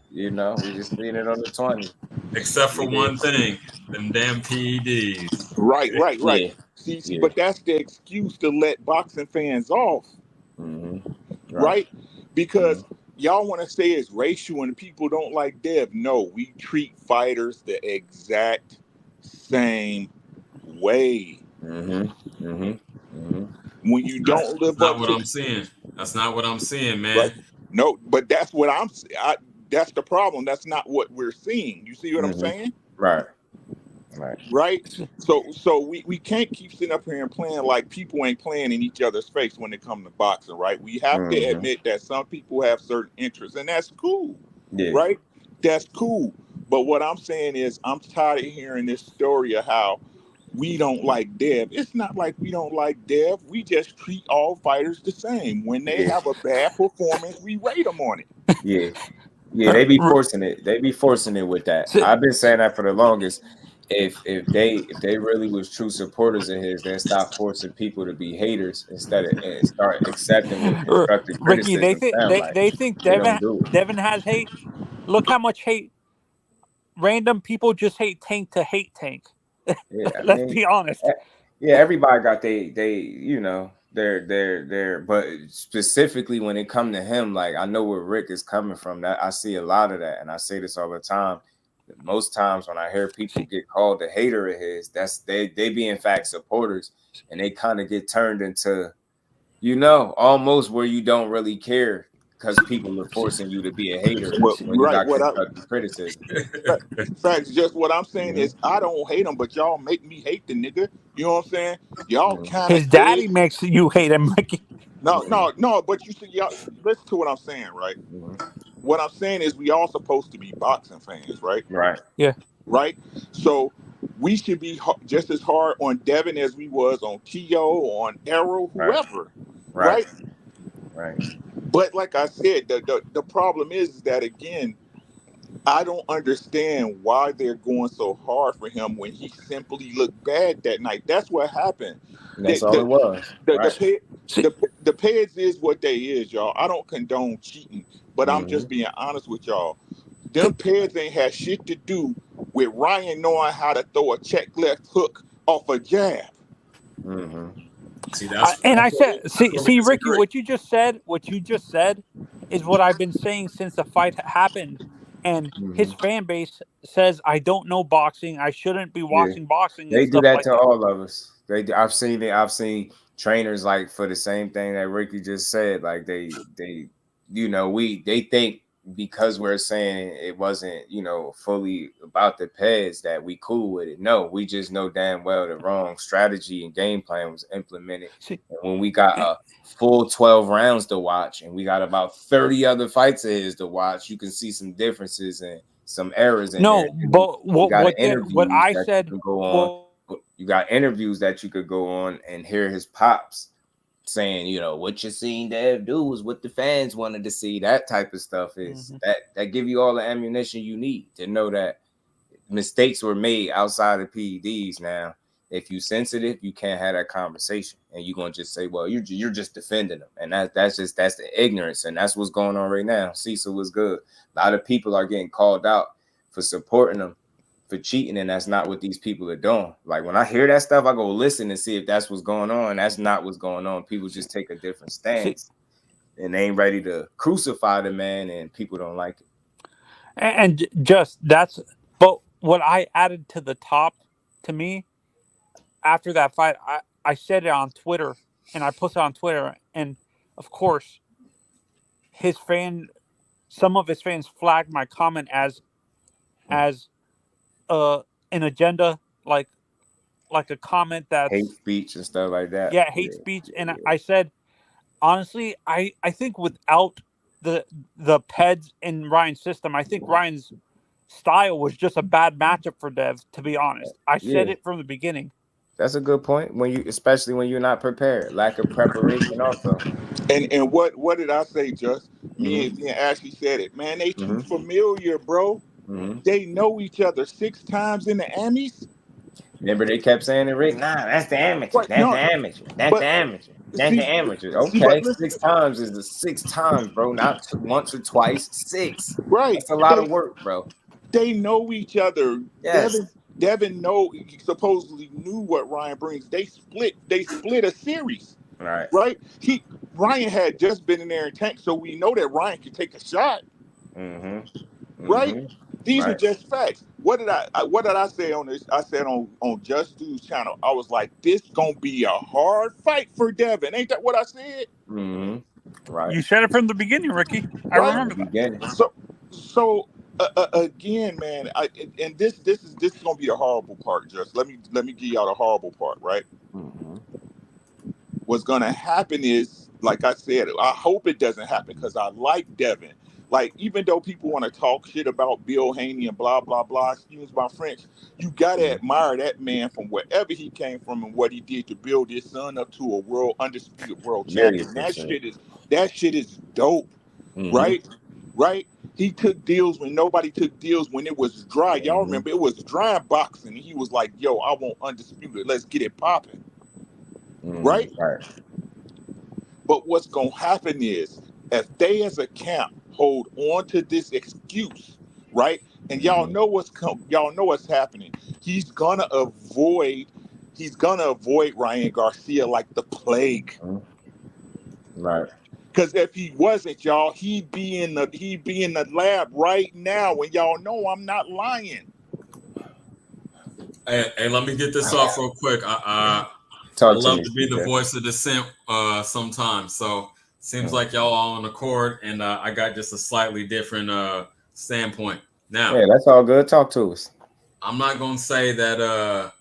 we just seen it on the 20. Except for one thing, them damn PEDs. Right. Yeah. See, but that's the excuse to let boxing fans off, right? Because y'all want to say it's racial and people don't like Dev. No, we treat fighters the exact same way. When you don't live That's up not what to, I'm seeing. That's not what I'm seeing, man. right? No, but that's what that's the problem. That's not what we're seeing. You see what I'm saying? Right. So we can't keep sitting up here and playing like people ain't playing in each other's face when it comes to boxing, right? We have to admit that some people have certain interests, and that's cool, right? That's cool. But what I'm saying is, I'm tired of hearing this story of how we don't like Dev. It's not like we don't like Dev. We just treat all fighters the same. When they have a bad performance, we rate them on it. Yeah, they be forcing it. They be forcing it with that. I've been saying that for the longest. If they really was true supporters of his, they'd stop forcing people to be haters instead of and start accepting what constructive Ricky, criticism sound like. they think They don't do it. Devin has hate. Look how much hate. Random people just hate Tank to hate Tank. Yeah, Let's be honest. Yeah, everybody got their but specifically when it come to him, like I know where Rick is coming from. That I see a lot of that, and I say this all the time. Most times when I hear people get called a hater of his, that's they be in fact supporters, and they kind of get turned into, almost where you don't really care because people are forcing you to be a hater when you got constructive criticism. Facts. Just what I'm saying is, I don't hate him, but y'all make me hate the nigga. You know what I'm saying? Y'all kind of his daddy makes you hate him, Ricky. No. But you see, y'all listen to what I'm saying, right? What I'm saying is, we all supposed to be boxing fans, right? Right. Yeah. Right. So we should be just as hard on Devin as we was on Tio, on Errol, whoever. Right. But like I said, the problem is that, again, I don't understand why they're going so hard for him when he simply looked bad that night. That's what happened. That's all it was. The Peds is what they is, y'all. I don't condone cheating, but I'm just being honest with y'all. Them Peds ain't had shit to do with Ryan knowing how to throw a check left hook off a jab. See, see, Ricky, what you just said is what I've been saying since the fight happened. And his fan base says, I don't know boxing. I shouldn't be watching boxing. They and do stuff that like to all of us. I've seen it. I've seen trainers like for the same thing that Ricky just said. Like they think because we're saying it wasn't, fully about the Peds that we cool with it. No, we just know damn well the wrong strategy and game plan was implemented. And when we got a full 12 rounds to watch and we got about 30 other fights of his to watch, you can see some differences and some errors in there. But what I said, you got interviews that you could go on and hear his pops saying, what you seen Dev do was what the fans wanted to see. That type of stuff is that give you all the ammunition you need to know that mistakes were made outside of PEDs. Now, if you sensitive, you can't have that conversation, and you're gonna just say, "Well, you're just defending them," and that's the ignorance, and that's what's going on right now. Cecil was good. A lot of people are getting called out for supporting them for cheating, and that's not what these people are doing. Like when I hear that stuff, I go listen and see if that's what's going on. That's not what's going on. People just take a different stance, and they ain't ready to crucify the man, and people don't like it. And just that's, but what I added to the top, to me, after that fight, I said it on Twitter, and I posted on Twitter, and of course, some of his fans flagged my comment as an agenda, like a comment Hate that's speech and stuff like that. hate speech. And I said, honestly, I think without the Peds in Ryan's system, I think Ryan's style was just a bad matchup for Dev, to be honest. I said it from the beginning. That's a good point. Especially when you're not prepared, lack of preparation also. And what did I say, Just? Me and Ashley said it. Man, they too familiar, bro. They know each other 6 times in the Emmys. Remember they kept saying it, Rick? Nah, that's the amateur. That's the amateur. That's the amateur. That's the amateur. Okay, 6 times is the 6 times, bro. Not once or twice. 6. Right. That's a lot of work, bro. They know each other. Yes. Devin supposedly knew what Ryan brings. They split a series. Right. Right? Ryan had just been in there in tank, so we know that Ryan can take a shot. Right? These are just facts. What did I say on this? I said on Just Dude's channel, I was like, this gonna be a hard fight for Devin. Ain't that what I said? Right. You said it from the beginning, Ricky. I remember that. So again, man, this is gonna be a horrible part. Just let me give y'all the horrible part, right? What's gonna happen is, like I said, I hope it doesn't happen because I like Devin. Like, even though people want to talk shit about Bill Haney and blah blah blah, excuse my French, you gotta admire that man from wherever he came from and what he did to build his son up to a undisputed world champion. That shit is dope, right? Right? He took deals when nobody took deals when it was dry. Y'all remember it was dry in boxing. And he was like, yo, I want undisputed. Let's get it popping. Right? But what's going to happen is, if they as a camp hold on to this excuse, right? And y'all know what's happening. He's gonna avoid Ryan Garcia like the plague. Right. Because if he wasn't, y'all, he'd be in the lab right now, and y'all know I'm not lying. Hey, let me get this off real quick. I love to be the voice of dissent sometimes. So seems like y'all all on accord, and I got just a slightly different standpoint. Now, that's all good. Talk to us. I'm not gonna say that.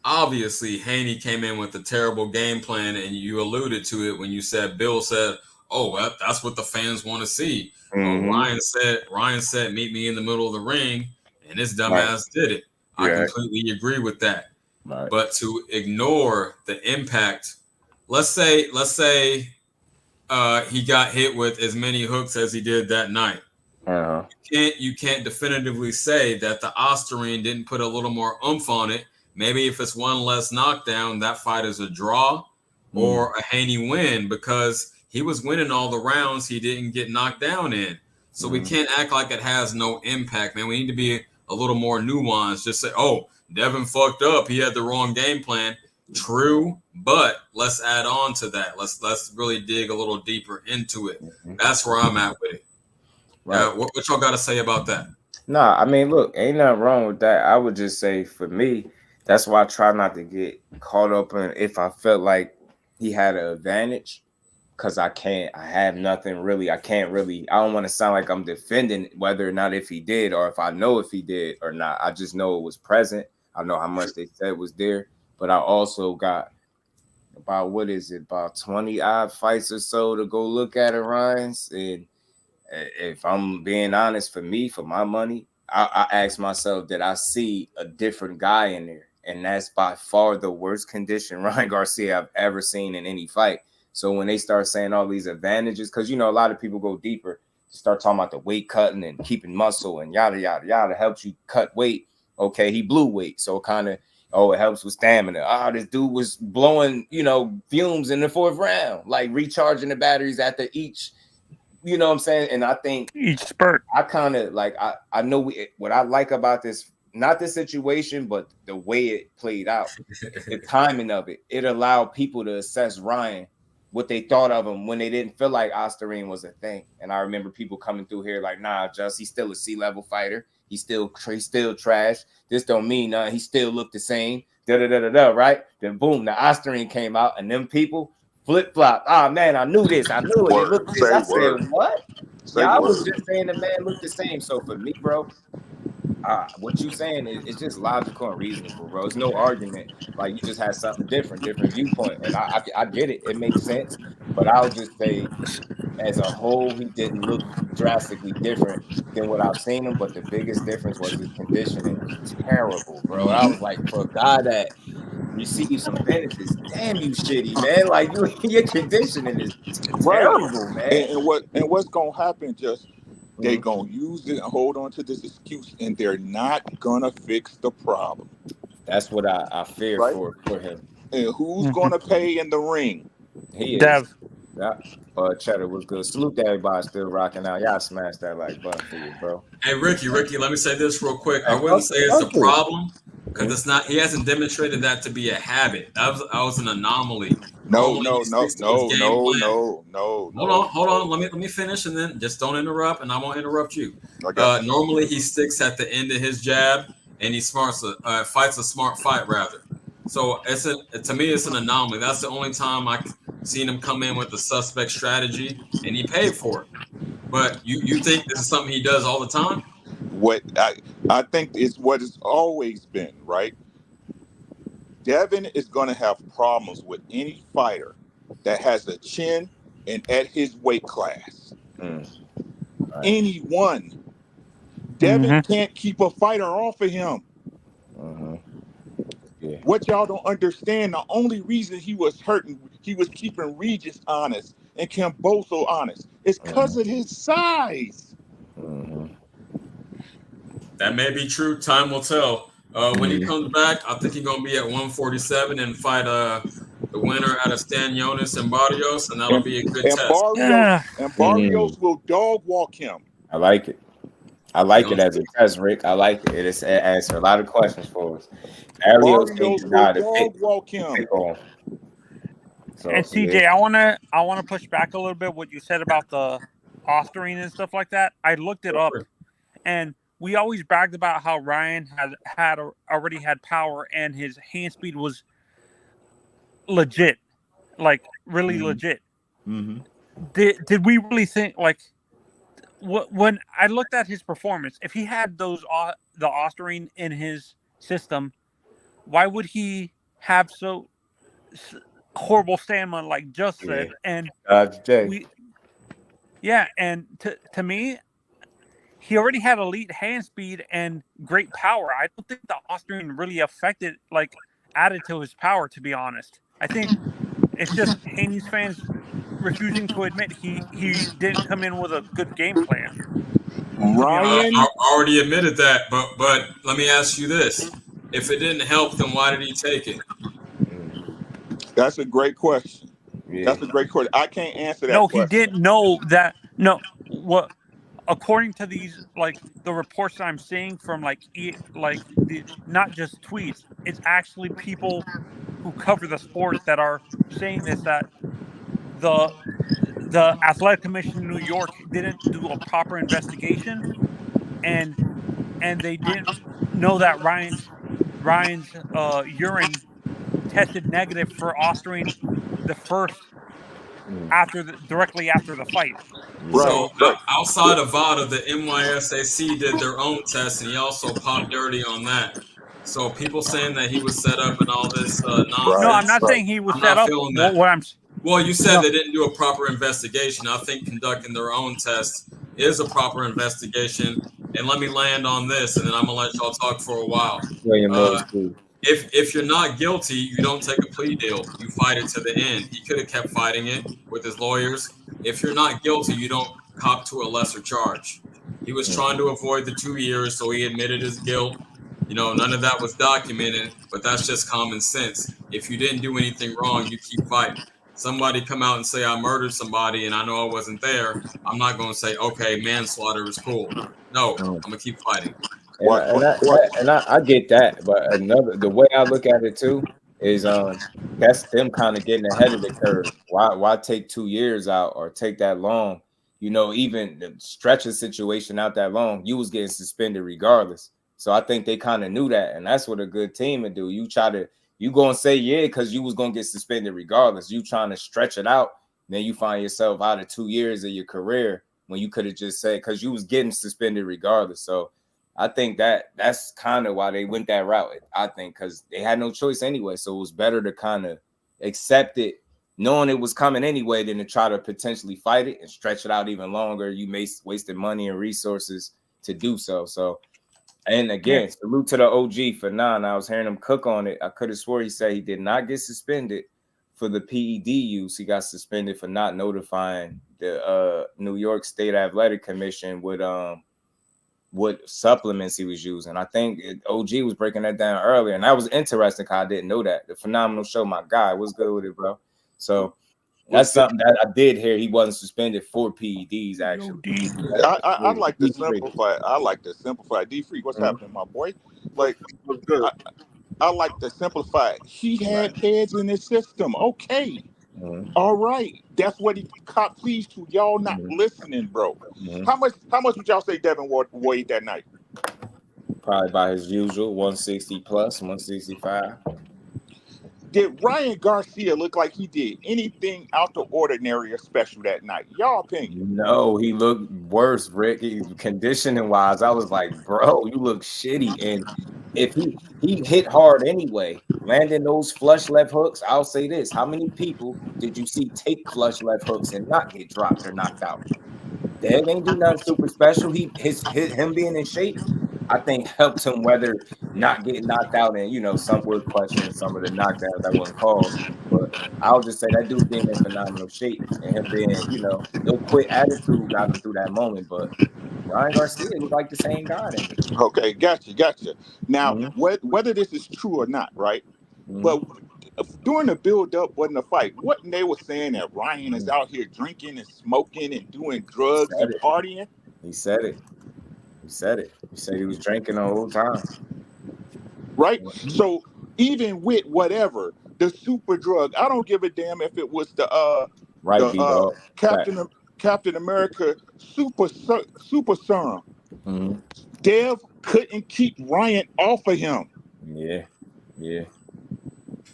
Obviously, Haney came in with a terrible game plan, and you alluded to it when you said Bill said, "Oh, well, that's what the fans want to see." Ryan said, "Meet me in the middle of the ring," and this dumbass did it. I completely agree with that. But to ignore the impact, let's say he got hit with as many hooks as he did that night. You can't definitively say that the Osterine didn't put a little more oomph on it. Maybe if it's one less knockdown, that fight is a draw or a Haney win, because he was winning all the rounds he didn't get knocked down in. So we can't act like it has no impact, man. We need to be a little more nuanced. Just say, oh, Devin fucked up. He had the wrong game plan. True, but let's add on to that. Let's really dig a little deeper into it. That's where I'm at with it. What y'all got to say about that? Nah, I mean, look, ain't nothing wrong with that. I would just say, for me, that's why I try not to get caught up in if I felt like he had an advantage, because I have nothing really. I don't want to sound like I'm defending whether or not if he did, or if I know if he did or not. I just know it was present. I know how much they said was there, but I also got about 20 odd fights or so to go look at Ryan's. And if I'm being honest, for my money, I ask myself, did I see a different guy in there? And that's by far the worst condition Ryan Garcia I've ever seen in any fight. So when they start saying all these advantages, because, a lot of people go deeper, start talking about the weight cutting and keeping muscle and yada, yada, yada, helps you cut weight. Okay, he blew weight. So kind of, it helps with stamina. This dude was blowing, fumes in the 4th round, like recharging the batteries after each, you know what I'm saying? And I think each spurt, I kind of like, I know what I like about this, not the situation, but the way it played out, the timing of it. It allowed people to assess Ryan, what they thought of him when they didn't feel like Osterine was a thing. And I remember people coming through here like, nah, he's still a C-level fighter. He's still trash. This don't mean nothing. He still looked the same. right? Then boom, the Osterine came out, and them people flip-flop. Oh man, I knew this. I knew it. It looked this. I said, what? Y'all was just saying the man looked the same. So for me, bro, what you saying is it's just logical and reasonable, bro. It's no argument. Like you just had something different viewpoint, and I get it. It makes sense. But I'll just say, as a whole, he didn't look drastically different than what I've seen him. But the biggest difference was his conditioning was terrible, bro. I was like, for a guy that receive some benefits, damn you shitty, man. Like your conditioning is terrible, man. And what's gonna happen? Just they gonna use it and hold on to this excuse, and they're not gonna fix the problem. That's what I fear for him. And who's gonna pay in the ring? He is. Dev. Yeah. Cheddar was good. Salute to everybody still rocking out. Y'all smash that like button for you, bro. Hey Ricky, let me say this real quick. I wouldn't say it's a problem because it's not. He hasn't demonstrated that to be a habit. That was an anomaly. No. Hold on. Let me finish, and then just don't interrupt, and I won't interrupt you. Normally he sticks at the end of his jab, and he fights a smart fight rather. So to me it's an anomaly. That's the only time I've seen him come in with a suspect strategy, and he paid for it. But you think this is something he does all the time? What I think is what it's always been, right? Devin is going to have problems with any fighter that has a chin and at his weight class. Right. Anyone. Devin can't keep a fighter off of him. Yeah. What y'all don't understand, the only reason he was hurting, he was keeping Regis honest and Camboso honest. It's because of his size. That may be true. Time will tell. When he comes back, I think he's going to be at 147 and fight the winner out of Stanionis and Barrios, and that'll be a good test. Barrios will dog walk him. I like it. I like it as a test, Rick. I like it. It's answer a lot of questions for us. Barrios will dog walk him. So, and CJ, I wanna push back a little bit what you said about the Osterine and stuff like that. I looked it up, and we always bragged about how Ryan already had power and his hand speed was legit, like really legit. Did we really think like when I looked at his performance, if he had the Osterine in his system, why would he have so horrible stamina like Just said? And and to me, he already had elite hand speed and great power. I don't think the Osterine really added to his power, to be honest. I think it's just Haney's fans refusing to admit he didn't come in with a good game plan. Ryan I already admitted that, but let me ask you this. If it didn't help, then why did he take it? That's a great question. That's a great question. I can't answer that question. No, he didn't know that. No, what? According to these, the reports that I'm seeing from not just tweets, it's actually people who cover the sport that are saying this, that the Athletic Commission in New York didn't do a proper investigation, and they didn't know that Ryan's urine tested negative for Osterine directly after the fight. So outside of VADA, the NYSAC did their own test, and he also popped dirty on that. So people saying that he was set up and all this nonsense. No, I'm not saying he was set up. Well, you said they didn't do a proper investigation. I think conducting their own test is a proper investigation. And let me land on this, and then I'm gonna let y'all talk for a while. If you're not guilty, you don't take a plea deal. You fight it to the end. He could have kept fighting it with his lawyers. If you're not guilty, you don't cop to a lesser charge. He was trying to avoid the 2 years, so he admitted his guilt. None of that was documented, but that's just common sense. If you didn't do anything wrong, you keep fighting. Somebody come out and say I murdered somebody and I know I wasn't there, I'm not going to say, okay, manslaughter is cool. No, I'm going to keep fighting. And I get that, but the way I look at it too is that's them kind of getting ahead of the curve. Why take 2 years out or take that long? Even stretch a situation out that long, you was getting suspended regardless. So I think they kind of knew that, and that's what a good team would do. You gonna say yeah because you was gonna get suspended regardless. You trying to stretch it out, then you find yourself out of 2 years of your career when you could have just said because you was getting suspended regardless. So I think that's kind of why they went that route. I think because they had no choice anyway. So it was better to kind of accept it, knowing it was coming anyway, than to try to potentially fight it and stretch it out even longer. You may wasted money and resources to do so. So, and again, salute to the OG for none. I was hearing him cook on it. I could have swore he said he did not get suspended for the PED use. He got suspended for not notifying the New York State Athletic Commission with what supplements he was using. I think OG was breaking that down earlier, and that was interesting because I didn't know that. The Phenomenal Show, my guy, what's good with it, bro? So that's something that I did hear. He wasn't suspended for PEDs, actually. I like to simplify. I like to simplify. D-Free, what's happening, my boy? Like, I like to simplify. He had heads in his system. Okay. All right. That's what he caught pleased to. Y'all not listening, bro. How much would y'all say Devin weighed that night? Probably by his usual 160 plus, 165. Did Ryan Garcia look like he did anything out the ordinary or special that night? Y'all opinion? No, he looked worse, Rick. Conditioning wise, I was like, bro, you look shitty. And if he hit hard anyway, landing those flush left hooks, I'll say this. How many people did you see take flush left hooks and not get dropped or knocked out? Dev ain't do nothing super special. Him being in shape, I think helped him weather not getting knocked out. And some would question some of the knockdowns that wasn't called. But I'll just say that dude being in phenomenal shape and him being, no quit attitude got him through that moment. But Ryan Garcia looked like the same guy to me. Okay, gotcha. Now, whether this is true or not, right? But during the build-up wasn't a fight. What they were saying that Ryan is out here drinking and smoking and doing drugs and partying. He said it. He said he was drinking the whole time. Right? So even with whatever, the super drug, I don't give a damn if it was the Captain America super serum. Dev couldn't keep Ryan off of him. Yeah.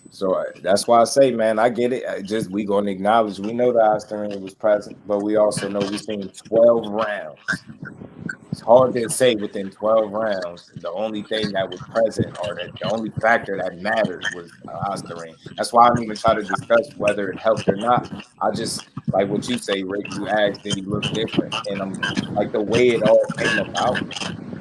So that's why I say, man, I get it. We gonna acknowledge we know the Oscar was present, but we also know we've seen 12 rounds. It's hard to say within 12 rounds. The only thing that was present, or the only factor that mattered, was Oscar. That's why I don't even try to discuss whether it helped or not. I just like what you say, Rick. You asked, did he look different? And I'm like the way it all came about.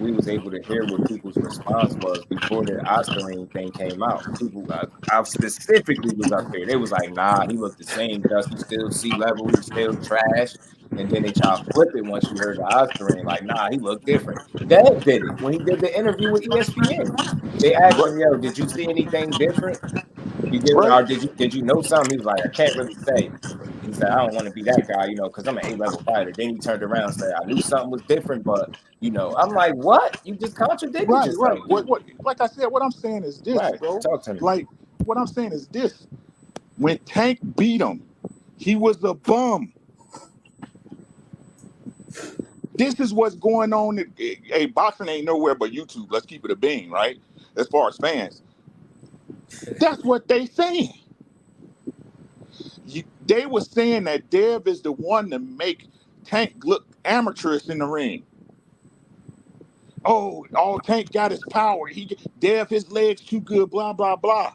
We was able to hear what people's response was before the Oscar thing came out. People, I specifically was up there. They was like, nah, he looked the same. Dust, he still sea level, he still trash. And then they try to flip it once you heard the Oscar like, nah, he looked different. Dev did it when he did the interview with ESPN. They asked him, yo, did you see anything different? You get or did you know something? He was like, I can't really say. He said, I don't want to be that guy, because I'm an A-level fighter. Then he turned around and said, I knew something was different, but I'm like, what? You just contradicted yourself. What, like I said, what I'm saying is this, bro. Talk to me. Like, what I'm saying is this. When Tank beat him, he was a bum. This is what's going on. Hey, boxing ain't nowhere but YouTube. Let's keep it a bean, right? As far as fans. That's what they saying. They were saying that Dev is the one to make Tank look amateurish in the ring. Oh, all Tank got is power. Dev, his legs too good, blah, blah, blah.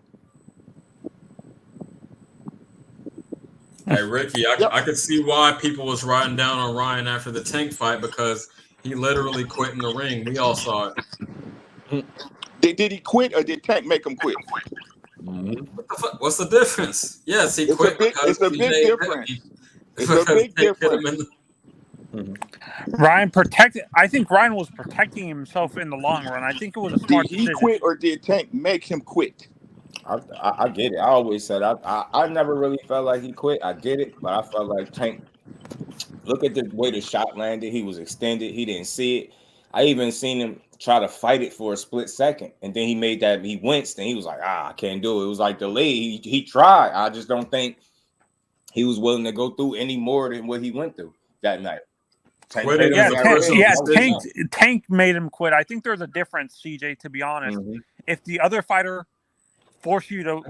Hey, Ricky, I could see why people was riding down on Ryan after the Tank fight because he literally quit in the ring. We all saw it. Did he quit or did Tank make him quit? What's the difference? Yes, he quit. It's a big difference. It's a big difference. Ryan protected. I think Ryan was protecting himself in the long run. I think it was a smart decision. Did he quit or did Tank make him quit? I get it. I always said I never really felt like he quit. I get it, but I felt like Tank. Look at the way the shot landed. He was extended. He didn't see it. I even seen him try to fight it for a split second, and then he winced and he was like, I can't do it. It was like delayed. He tried. I just don't think he was willing to go through any more than what he went through that night. Quitting is a personal decision. Tank made him quit. I think there's a difference, CJ, to be honest. If the other fighter forced you to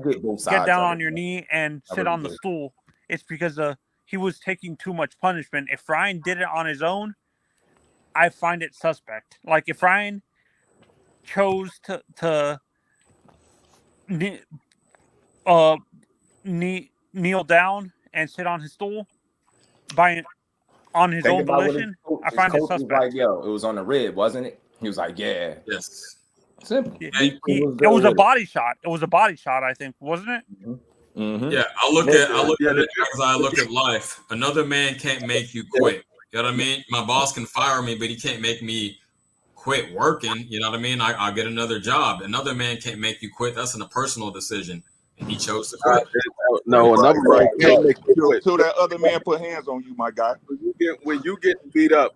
get down on your knee and sit on the stool, it's because he was taking too much punishment. If Ryan did it on his own, I find it suspect. Like if Ryan chose to kneel down and sit on his stool on his own volition, I find it suspect. Like, yo, it was on the rib, wasn't it? He was like, yeah. Yes. Simple. It was a body shot. It was a body shot, I think, wasn't it? Yeah, I look at it as I look at life. Another man can't make you quit. You know what I mean? My boss can fire me, but he can't make me quit working. You know what I mean? I'll get another job. Another man can't make you quit. That's a personal decision. And he chose to quit. No, another man can't make you quit. Till that other man put hands on you, my guy. When you get beat up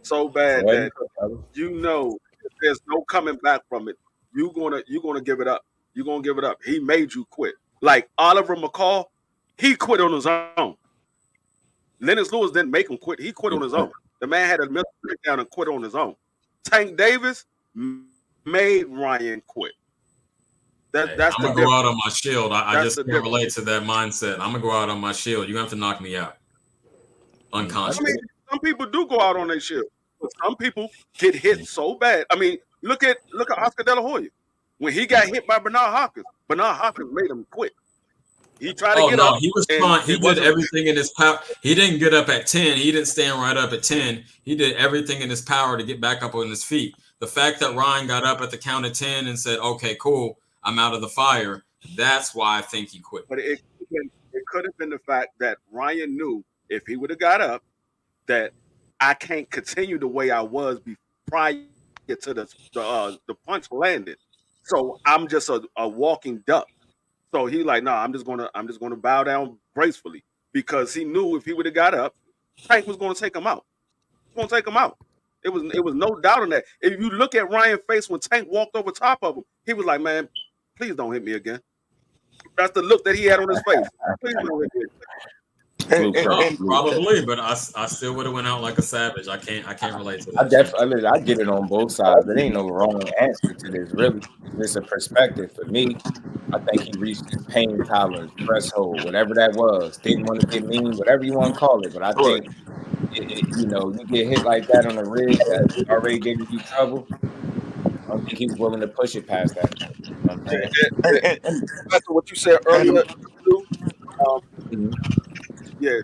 so bad that you know there's no coming back from it, you're gonna give it up. You're gonna give it up. He made you quit. Like Oliver McCall, he quit on his own. Lennox Lewis didn't make him quit. He quit on his own. The man had a mental breakdown and quit on his own. Tank Davis made Ryan quit. That's I'm gonna go out on my shield. I just can't relate to that mindset. I'm gonna go out on my shield. You have to knock me out. Unconscious. I mean, some people do go out on their shield, but some people get hit so bad. I mean, look at Oscar De La Hoya. When he got hit by Bernard Hopkins made him quit. He tried to get up. He was trying. He did everything in his power. He didn't get up at 10. He didn't stand right up at 10. He did everything in his power to get back up on his feet. The fact that Ryan got up at the count of 10 and said, "Okay, cool, I'm out of the fire," that's why I think he quit. But it could have been the fact that Ryan knew if he would have got up, that I can't continue the way I was prior to the punch landed. So I'm just a walking duck. So he like, no, I'm just gonna bow down gracefully, because he knew if he would have got up, Tank was gonna take him out. He was gonna take him out. It was no doubt on that. If you look at Ryan's face when Tank walked over top of him, he was like, man, please don't hit me again. That's the look that he had on his face. Please don't hit me again. Probably, but I still would have went out like a savage. I can't relate to that. I get it on both sides. There ain't no wrong answer to this, really. It's a perspective. For me, I think he reached his pain tolerance threshold, whatever that was. Didn't want to get mean, whatever you want to call it. But I think, you get hit like that on the rib that's already giving you trouble. I don't think he's willing to push it past that. You know what I'm saying? And back to what you said earlier, yeah,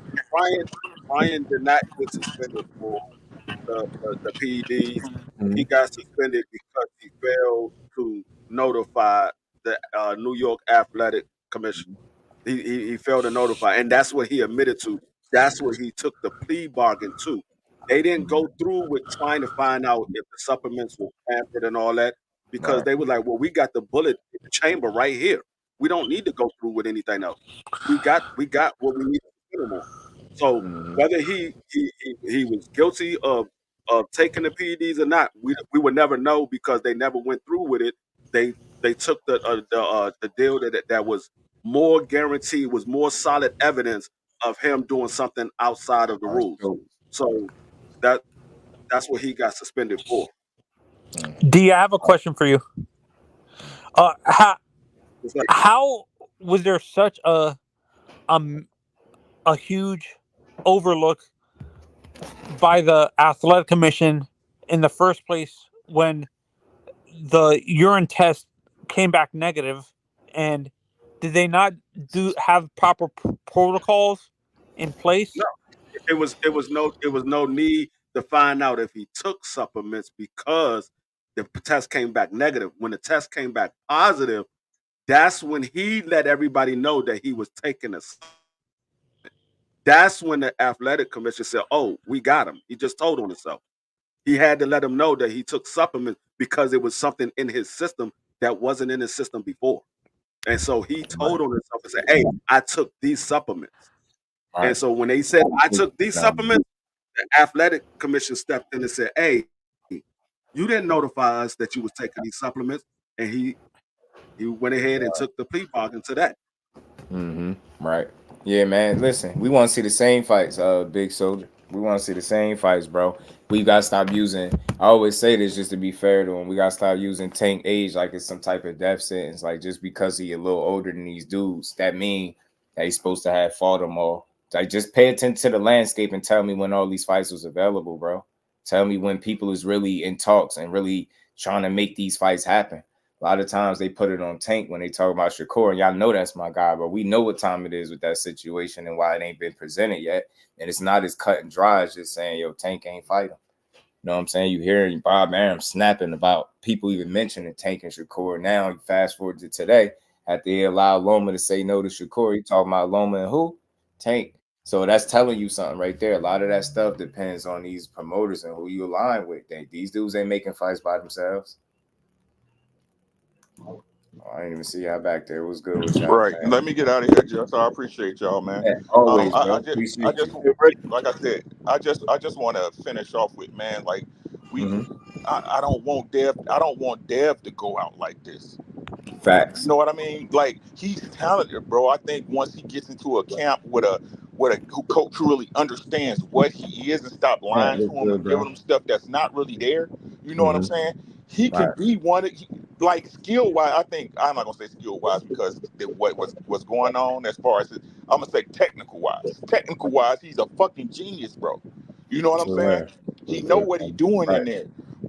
Ryan did not get suspended for the PEDs. He got suspended because he failed to notify the New York Athletic Commission. He failed to notify, and that's what he admitted to. That's what he took the plea bargain to. They didn't go through with trying to find out if the supplements were pampered and all that, because they were like, well, we got the bullet in the chamber right here. We don't need to go through with anything else. We got what we need to put him on. So whether he was guilty of taking the PEDs or not, we would never know, because they never went through with it. They took the deal that was more guaranteed, was more solid evidence of him doing something outside of the rules. So that's what he got suspended for. D, I have a question for you. How was there such a huge overlook by the athletic commission in the first place when the urine test came back negative? And did they not have proper protocols in place? No, it was no need to find out if he took supplements, because the test came back negative. When the test came back positive, that's when he let everybody know that he was taking a supplement. That's when the athletic commission said, oh, we got him. He just told on himself. He had to let him know that he took supplements, because it was something in his system that wasn't in his system before. And so he told on himself and said, hey, I took these supplements. And so when they said, I took these supplements, the athletic commission stepped in and said, hey, you didn't notify us that you was taking these supplements. And he went ahead and took the plea bargain to that. Right. Yeah, man. Listen, we want to see the same fights, Big Soldier. We want to see the same fights, bro. We got to stop using, I always say this just to be fair to him, we got to stop using Tank age like it's some type of death sentence. Like, just because he a little older than these dudes, that mean that he's supposed to have fought them all. Like, just pay attention to the landscape and tell me when all these fights was available, bro. Tell me when people is really in talks and really trying to make these fights happen. A lot of times they put it on Tank when they talk about Shakur, and y'all know that's my guy, but we know what time it is with that situation and why it ain't been presented yet. And it's not as cut and dry as just saying, yo, Tank ain't fighting. You know what I'm saying? You hearing Bob Arum snapping about people even mentioning Tank and Shakur. Now, you fast forward to today, after he allowed Loma to say no to Shakur, he talking about Loma and who? Tank. So that's telling you something right there. A lot of that stuff depends on these promoters and who you align with. These dudes ain't making fights by themselves. I didn't even see y'all back there. It was good with y'all. Right. Man. Let me get out of here, Just. I appreciate y'all, man. Yeah, always, bro. I just, like I said, I just want to finish off with, man. Like I don't want Dev to go out like this. Facts. You know what I mean? Like, he's talented, bro. I think once he gets into a camp with a coach who really understands what he is and stop lying to him and giving him stuff that's not really there. You know what I'm saying? He can be one of, like, skill wise. I think I'm not gonna say skill wise because what's going on as far as I'm gonna say technical wise. Technical wise, he's a fucking genius, bro. You know what I'm saying? He know what he's doing in there,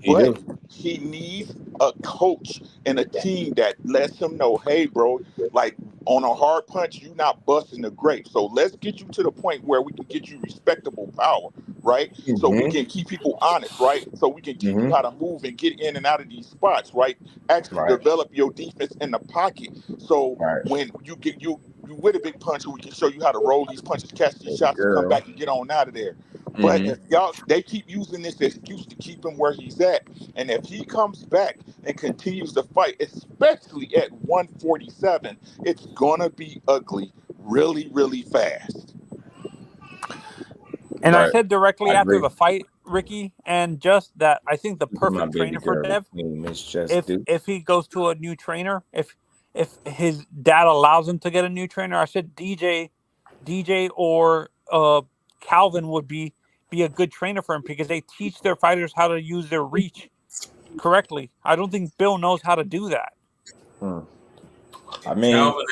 but he needs a coach and a team that lets him know, hey, bro, like, on a hard punch, you not busting the grape. So let's get you to the point where we can get you respectable power, right? So we can keep people honest, right? So we can teach you how to move and get in and out of these spots, right? Actually develop your defense in the pocket. So when you get you with a big puncher, we can show you how to roll these punches, catch these shots, and come back and get on out of there. But if they keep using this excuse to keep him where he's at, and if he comes back and continues to fight, especially at 147, it's gonna be ugly really, really fast. And I said directly after the fight, Ricky, and just that I think the perfect trainer for Dev, if he goes to a new trainer, if his dad allows him to get a new trainer, I said DJ or Calvin would be a good trainer for him because they teach their fighters how to use their reach correctly. I don't think Bill knows how to do that. I mean, Calvin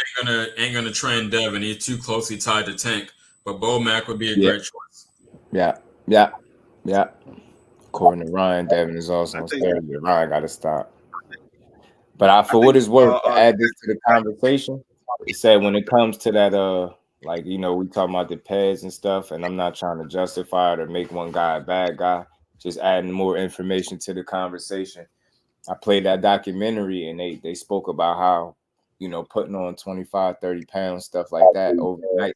ain't gonna train Devin. He's too closely tied to Tank. But Bo Mac would be a great choice. Yeah. According to Ryan, Devin is also on Saturday. Ryan got to stop. But for what it's worth, to add this to the conversation, he said when it comes to that, like, you know, we talking about the pads and stuff, and I'm not trying to justify it or make one guy a bad guy, just adding more information to the conversation. I played that documentary, and they spoke about how, you know, putting on 25, 30 pounds, stuff like that overnight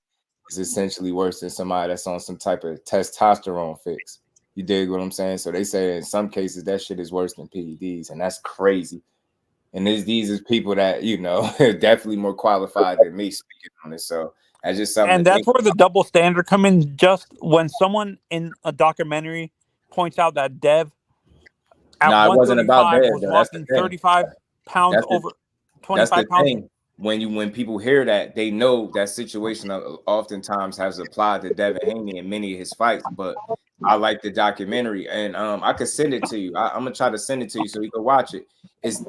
is essentially worse than somebody that's on some type of testosterone fix. You dig what I'm saying? So they say in some cases that shit is worse than PEDs, and that's crazy. And these is people that, you know, definitely more qualified than me speaking on this. So that's just something. And that's where the double standard come in. Just when someone in a documentary points out that Dev at 135 was walking 35 pounds over 25 pounds. When people hear that, they know that situation oftentimes has applied to Devin Haney in many of his fights. But I like the documentary, and I could send it to you. I'm gonna try to send it to you so you can watch it.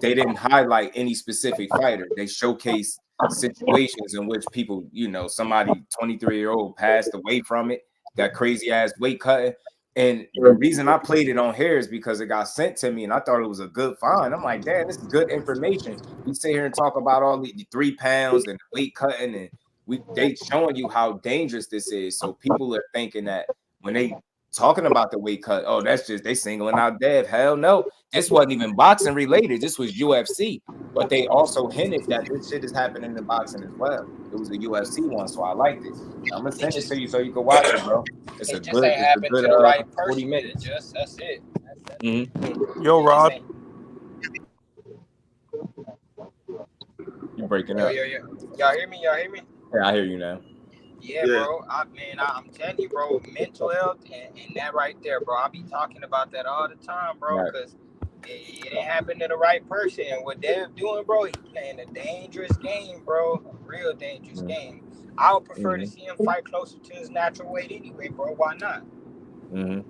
They didn't highlight any specific fighter. They showcase situations in which people, you know, somebody 23-year-old passed away from it, that crazy ass weight cutting. And the reason I played it on here is because it got sent to me and I thought it was a good find. I'm like, damn, this is good information. We sit here and talk about all the 3 pounds and weight cutting, and they showing you how dangerous this is. So people are thinking that when they talking about the weight cut, oh, that's just they singling out Dev. Hell no, this wasn't even boxing related. This was UFC. But they also hinted that this shit is happening in boxing as well. It was a UFC one, so I liked it. I'm gonna send it to you so you can watch it, bro. It's a good, to the right person. 40 minutes. That's it. Yo, Rod. You breaking up? Yo. Y'all hear me? Yeah, I hear you now. Yeah, bro. I'm telling you, bro. Mental health and that right there, bro. I be talking about that all the time, bro. Because it ain't happened to the right person. And what they're doing, bro, he playing a dangerous game, bro. A real dangerous game. I would prefer to see him fight closer to his natural weight anyway, bro. Why not? All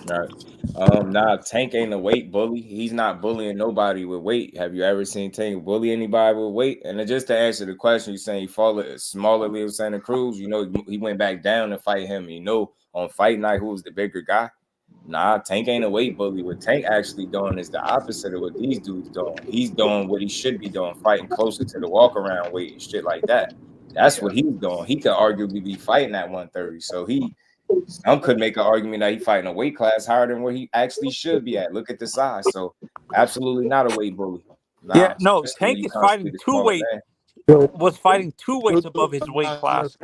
right. Nah, Tank ain't a weight bully. He's not bullying nobody with weight. Have you ever seen Tank bully anybody with weight? And then just to answer the question, you're saying he fought smaller Leo Santa Cruz. You know, he went back down to fight him. You know, on fight night, who was the bigger guy? Nah, Tank ain't a weight bully. What Tank actually doing is the opposite of what these dudes doing. He's doing what he should be doing, fighting closer to the walk around weight and shit like that. That's what he's doing. He could arguably be fighting at 130. So some could make an argument that he's fighting a weight class higher than where he actually should be at. Look at the size. So absolutely not a weight bully. Nah, yeah, no, Tank is fighting two weight. Was fighting 2 weights above his weight class.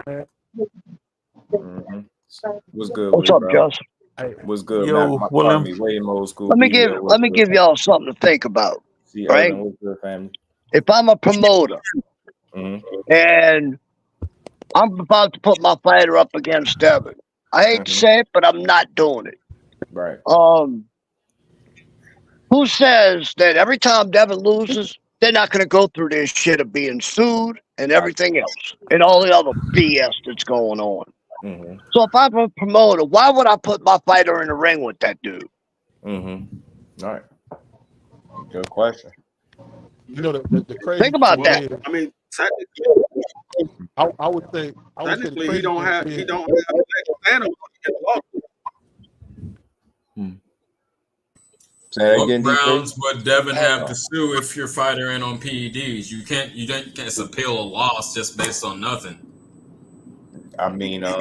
What's good? What's up, Josh? What's good, Yo, man? William. Way old school. Let me give y'all something to think about. See, right? What's good, family? If I'm a promoter and I'm about to put my fighter up against Devin, I hate to say it, but I'm not doing it. Right. Who says that every time Devin loses, they're not going to go through this shit of being sued and everything else and all the other BS that's going on? So if I'm a promoter, why would I put my fighter in the ring with that dude? All right. Good question. You know the crazy. Think about that. I mean, technically, I would say technically he don't have a leg stand against Lawson. What grounds would Devin have to sue if your fighter in on PEDs? You can't appeal a loss just based on nothing. I mean, he's not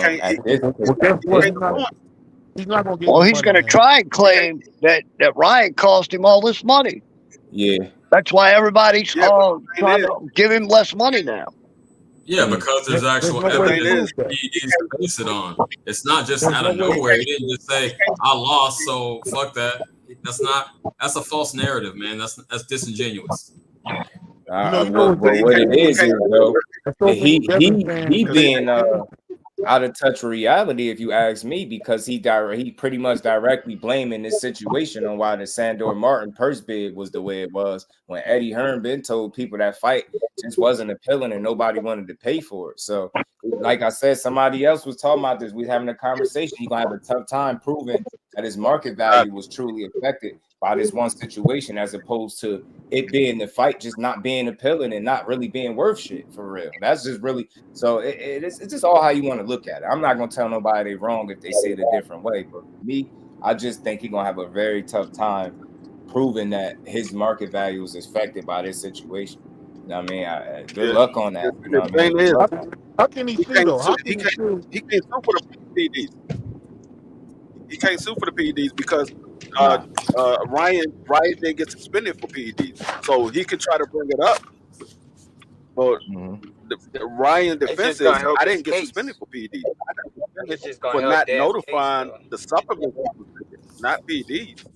gonna get. Well, he's going to try and claim that Ryan cost him all this money. Yeah, that's why everybody's trying to give him less money now. Yeah, because there's actual evidence PEDs to base it on. It's not just out of nowhere. He didn't just say I lost, so fuck that. That's a false narrative, man. That's disingenuous. What it is though, he being out of touch with reality, if you ask me, because he pretty much directly blaming this situation on why the Sandor Martin purse bid was the way it was, when Eddie Hearn been told people that fight just wasn't appealing and nobody wanted to pay for it. So like I said, somebody else was talking about this. We having a conversation. He's gonna have a tough time proving that his market value was truly affected by this one situation, as opposed to it being the fight just not being appealing and not really being worth shit for real. That's just really so it's just all how you want to look at it. I'm not gonna tell nobody they're wrong if they say it a different way, but for me, I just think he's gonna have a very tough time proving that his market value is affected by this situation. You know what I mean? Good luck on that. You know what I mean? How can he sue though? He can't sue for the PEDs. He can't sue for the PEDs because Ryan didn't get suspended for PEDs, so he could try to bring it up. But the Ryan defense is, I didn't get suspended for PEDs. For not notifying the supplement, not PEDs.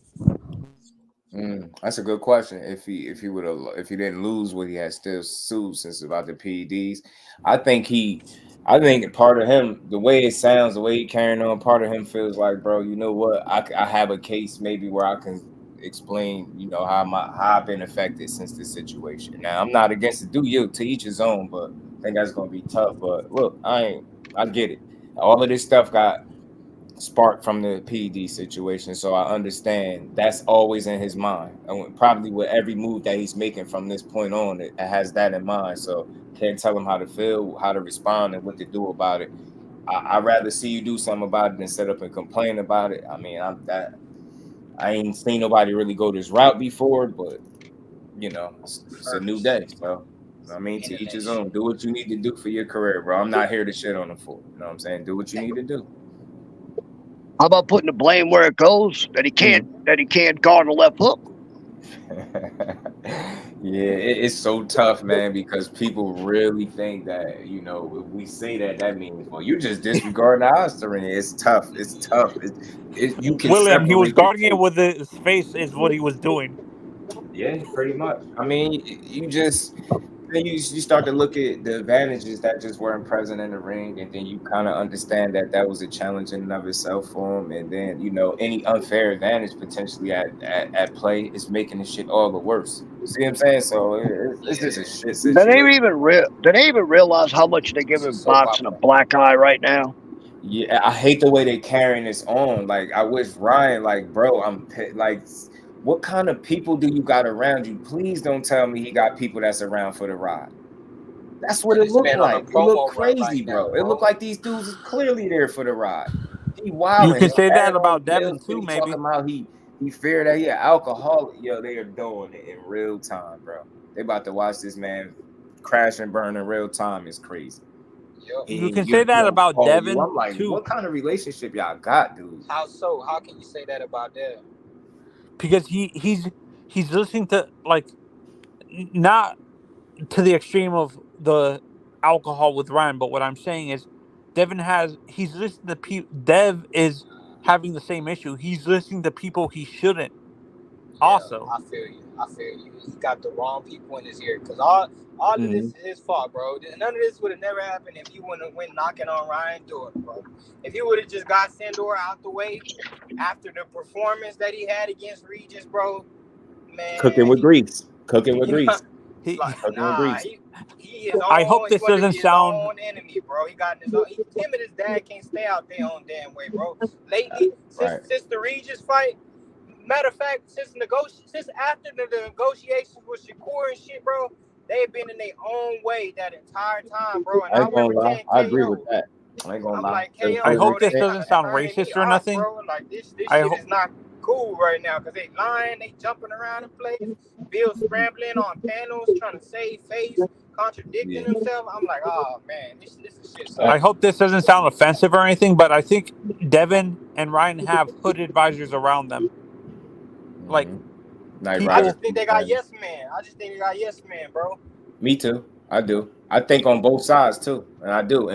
That's a good question. If he didn't lose, would he have still sued since it's about the PEDs? I think part of him, the way it sounds, the way he carrying on, part of him feels like, bro, you know what? I have a case maybe where I can explain, you know, how I've been affected since this situation. Now, I'm not against it. To each his own, but I think that's gonna be tough. But look, I get it. All of this stuff got sparked from the PED situation, so I understand that's always in his mind. And probably with every move that he's making from this point on, it has that in mind. So can't tell him how to feel, how to respond, and what to do about it. I'd rather see you do something about it than sit up and complain about it. I mean, I ain't seen nobody really go this route before, but you know, it's a new day. So I mean, to each his own. Do what you need to do for your career, bro. I'm not here to shit on the floor. You know what I'm saying? Do what you need to do. How about putting the blame where it goes? That he can't guard a left hook. Yeah, it's so tough, man, because people really think that, you know, if we say that means, well, you just disregard the odds to ring. It's tough. It's tough. You can William, he was guarding it with his face is what he was doing. Yeah, pretty much. I mean, you just then you start to look at the advantages that just weren't present in the ring, and then you kind of understand that was a challenge in and of itself for him. And then any unfair advantage potentially at play is making the shit all the worse. You see what I'm saying? So it's just a shit situation. Do they even realize how much they're giving boxing a black eye right now? Yeah, I hate the way they carrying this on. Like, I wish Ryan, like, bro, what kind of people do you got around you? Please don't tell me he got people that's around for the ride. That's what it looked like. It looked crazy, bro. It looked like these dudes is clearly there for the ride. He wilding. You can say that about Devin too, maybe. Talking about he feared that he an alcoholic. Yo, they are doing it in real time, bro. They about to watch this man crash and burn in real time. It's crazy. You can say that about Devin I'm like, too. What kind of relationship y'all got, dude? How so? How can you say that about Devin? Because he's listening to, like, not to the extreme of the alcohol with Ryan, but what I'm saying is he's listening to people. Dev is having the same issue. He's listening to people he shouldn't. Also, I feel you. He got the wrong people in his ear, because all of this is his fault, bro. None of this would have never happened if he wouldn't have went knocking on Ryan's door, bro. If he would have just got Fundora out the way after the performance that he had against Regis, bro, man. Cooking with grease. I hope this doesn't sound. His own enemy, bro. He got his own. Him and his dad can't stay out their own damn way, bro. Lately, since the Regis fight. Matter of fact, since after the negotiations with Shakur and shit, bro, they've been in their own way that entire time, bro. And I ain't gonna lie. I agree with that. I ain't gonna lie. Like, KO, I hope bro, this doesn't sound racist or nothing. Bro. Like, this shit is not cool right now, because they lying, they jumping around the place, Bill scrambling on panels, trying to save face, contradicting himself. I'm like, oh man, this is shit. I hope this doesn't sound offensive or anything, but I think Devin and Ryan have hood advisors around them. Like, I just think they got yes man. Bro. Me too. I do. I think on both sides too, and I do.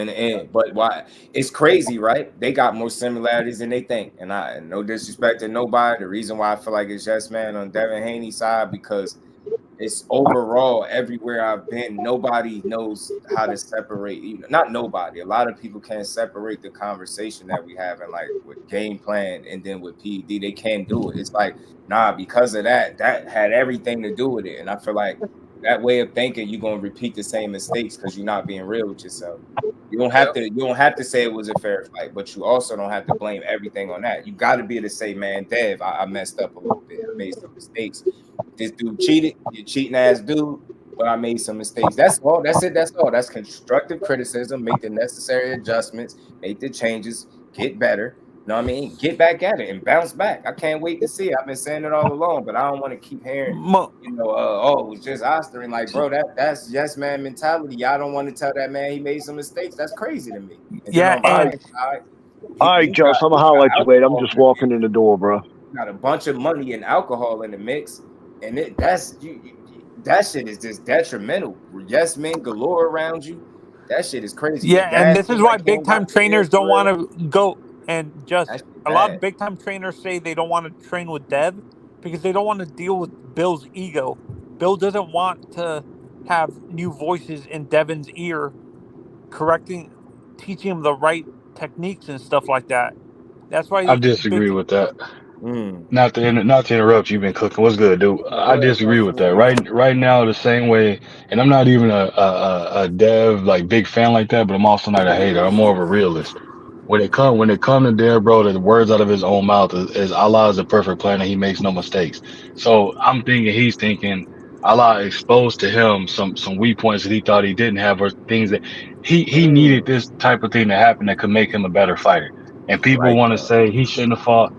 But why? It's crazy, right? They got more similarities than they think, and no disrespect to nobody. The reason why I feel like it's yes man on Devin Haney's side, because it's overall everywhere I've been, nobody knows how to separate. Not nobody. A lot of people can't separate the conversation that we have in, like, with game plan and then with PED. They can't do it. It's like, nah, because of that had everything to do with it. And I feel like that way of thinking, you're gonna repeat the same mistakes because you're not being real with yourself. You don't have to say it was a fair fight, but you also don't have to blame everything on that. You got to be able to say, man, Dev, I messed up a little bit. I made some mistakes. This dude cheated. You're cheating ass dude, but I made some mistakes. That's all. That's it. That's all. That's constructive criticism. Make the necessary adjustments. Make the changes. Get better. You know what I mean? Get back at it and bounce back. I can't wait to see it. I've been saying it all along, but I don't want to keep hearing, it was just Oster. And like, bro, that's yes man mentality. Y'all don't want to tell that man he made some mistakes. That's crazy to me. All right, Joe. I'm gonna holler at you, wait. I'm just walking in the door, bro. Got a bunch of money and alcohol in the mix, and that shit is just detrimental. Yes men galore around you. That shit is crazy. Yeah, and this is why big time trainers don't want to go. And just a lot of big time trainers say they don't want to train with Dev because they don't want to deal with Bill's ego. Bill doesn't want to have new voices in Devin's ear teaching him the right techniques and stuff like that. That's why I disagree with that. Not to interrupt, you've been cooking. What's good, dude? I disagree with that. Right now, the same way, and I'm not even a Dev like big fan like that, but I'm also not a hater. I'm more of a realist. When it come to Dev, bro, the words out of his own mouth is Allah is the perfect plan and he makes no mistakes. So I'm thinking he's thinking Allah exposed to him some weak points that he thought he didn't have, or things that he needed this type of thing to happen that could make him a better fighter. And people want to say he shouldn't have fought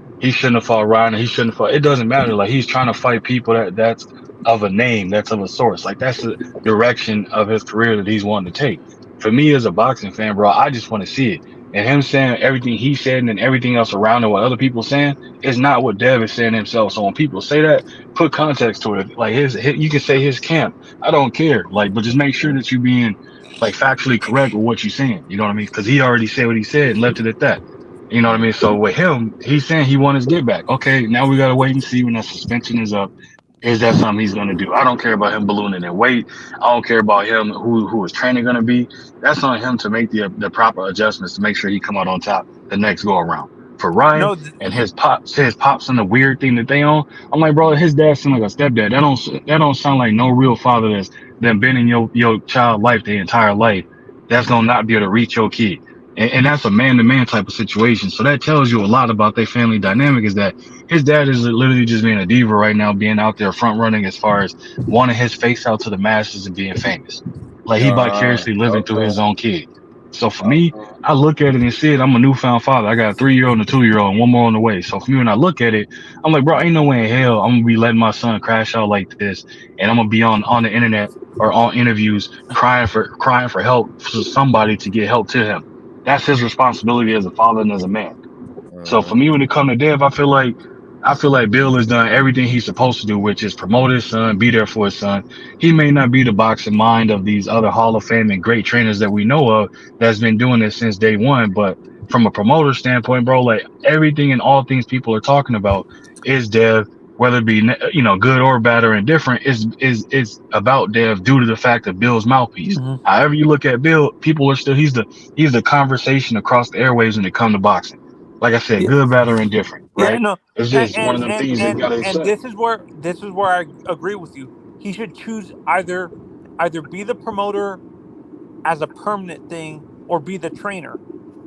Ryan, he shouldn't have fought. It doesn't matter. Like, he's trying to fight people that's of a name, that's of a source. Like, that's the direction of his career that he's wanting to take. For me as a boxing fan, bro, I just want to see it. And him saying everything he said and then everything else around it, what other people saying, is not what Dev is saying himself. So when people say that, put context to it. Like, you can say his camp. I don't care. Like, but just make sure that you're being, like, factually correct with what you're saying. You know what I mean? Because he already said what he said and left it at that. You know what I mean? So with him, he's saying he won his get back. Okay, now we got to wait and see when that suspension is up. Is that something he's going to do? I don't care about him ballooning in weight. I don't care about him who his training going to be. That's on him to make the proper adjustments to make sure he come out on top the next go around. For Ryan No, and his pops and the weird thing that they own, I'm like, bro, his dad seems like a stepdad. That don't sound like no real father that's been in your child life the entire life. That's gonna not be able to reach your kid. And that's a man-to-man type of situation. So that tells you a lot about their family dynamic, is that his dad is literally just being a diva right now, being out there front running as far as wanting his face out to the masses and being famous. Like he vicariously living through his own kid. So for me, I look at it and see it. I'm a newfound father. I got a 3-year-old and a 2-year-old and one more on the way. So for me, when I look at it, I'm like, bro, ain't no way in hell I'm gonna be letting my son crash out like this, and I'm gonna be on the internet or on interviews crying for help for somebody to get help to him. That's his responsibility as a father and as a man. So for me, when it comes to Dev, I feel like Bill has done everything he's supposed to do, which is promote his son, be there for his son. He may not be the boxing mind of these other Hall of Fame and great trainers that we know of that's been doing this since day one. But from a promoter standpoint, bro, like everything and all things people are talking about is Dev, whether it be, good or bad or indifferent, is about Dev due to the fact of Bill's mouthpiece. Mm-hmm. However you look at Bill, people are still, he's the conversation across the airwaves when it comes to boxing. Like I said, good, bad, or indifferent, right? Yeah, no, It's just one of them things that gotta and accept. this is where I agree with you. He should choose either be the promoter as a permanent thing or be the trainer,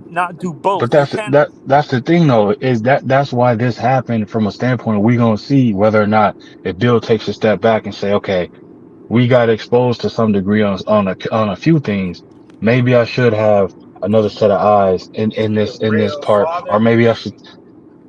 not do both. But that's the thing though, is that's why this happened from a standpoint of we gonna see whether or not if Bill takes a step back and say, okay, we got exposed to some degree on a few things. Maybe I should have another set of eyes in this part, or maybe I should.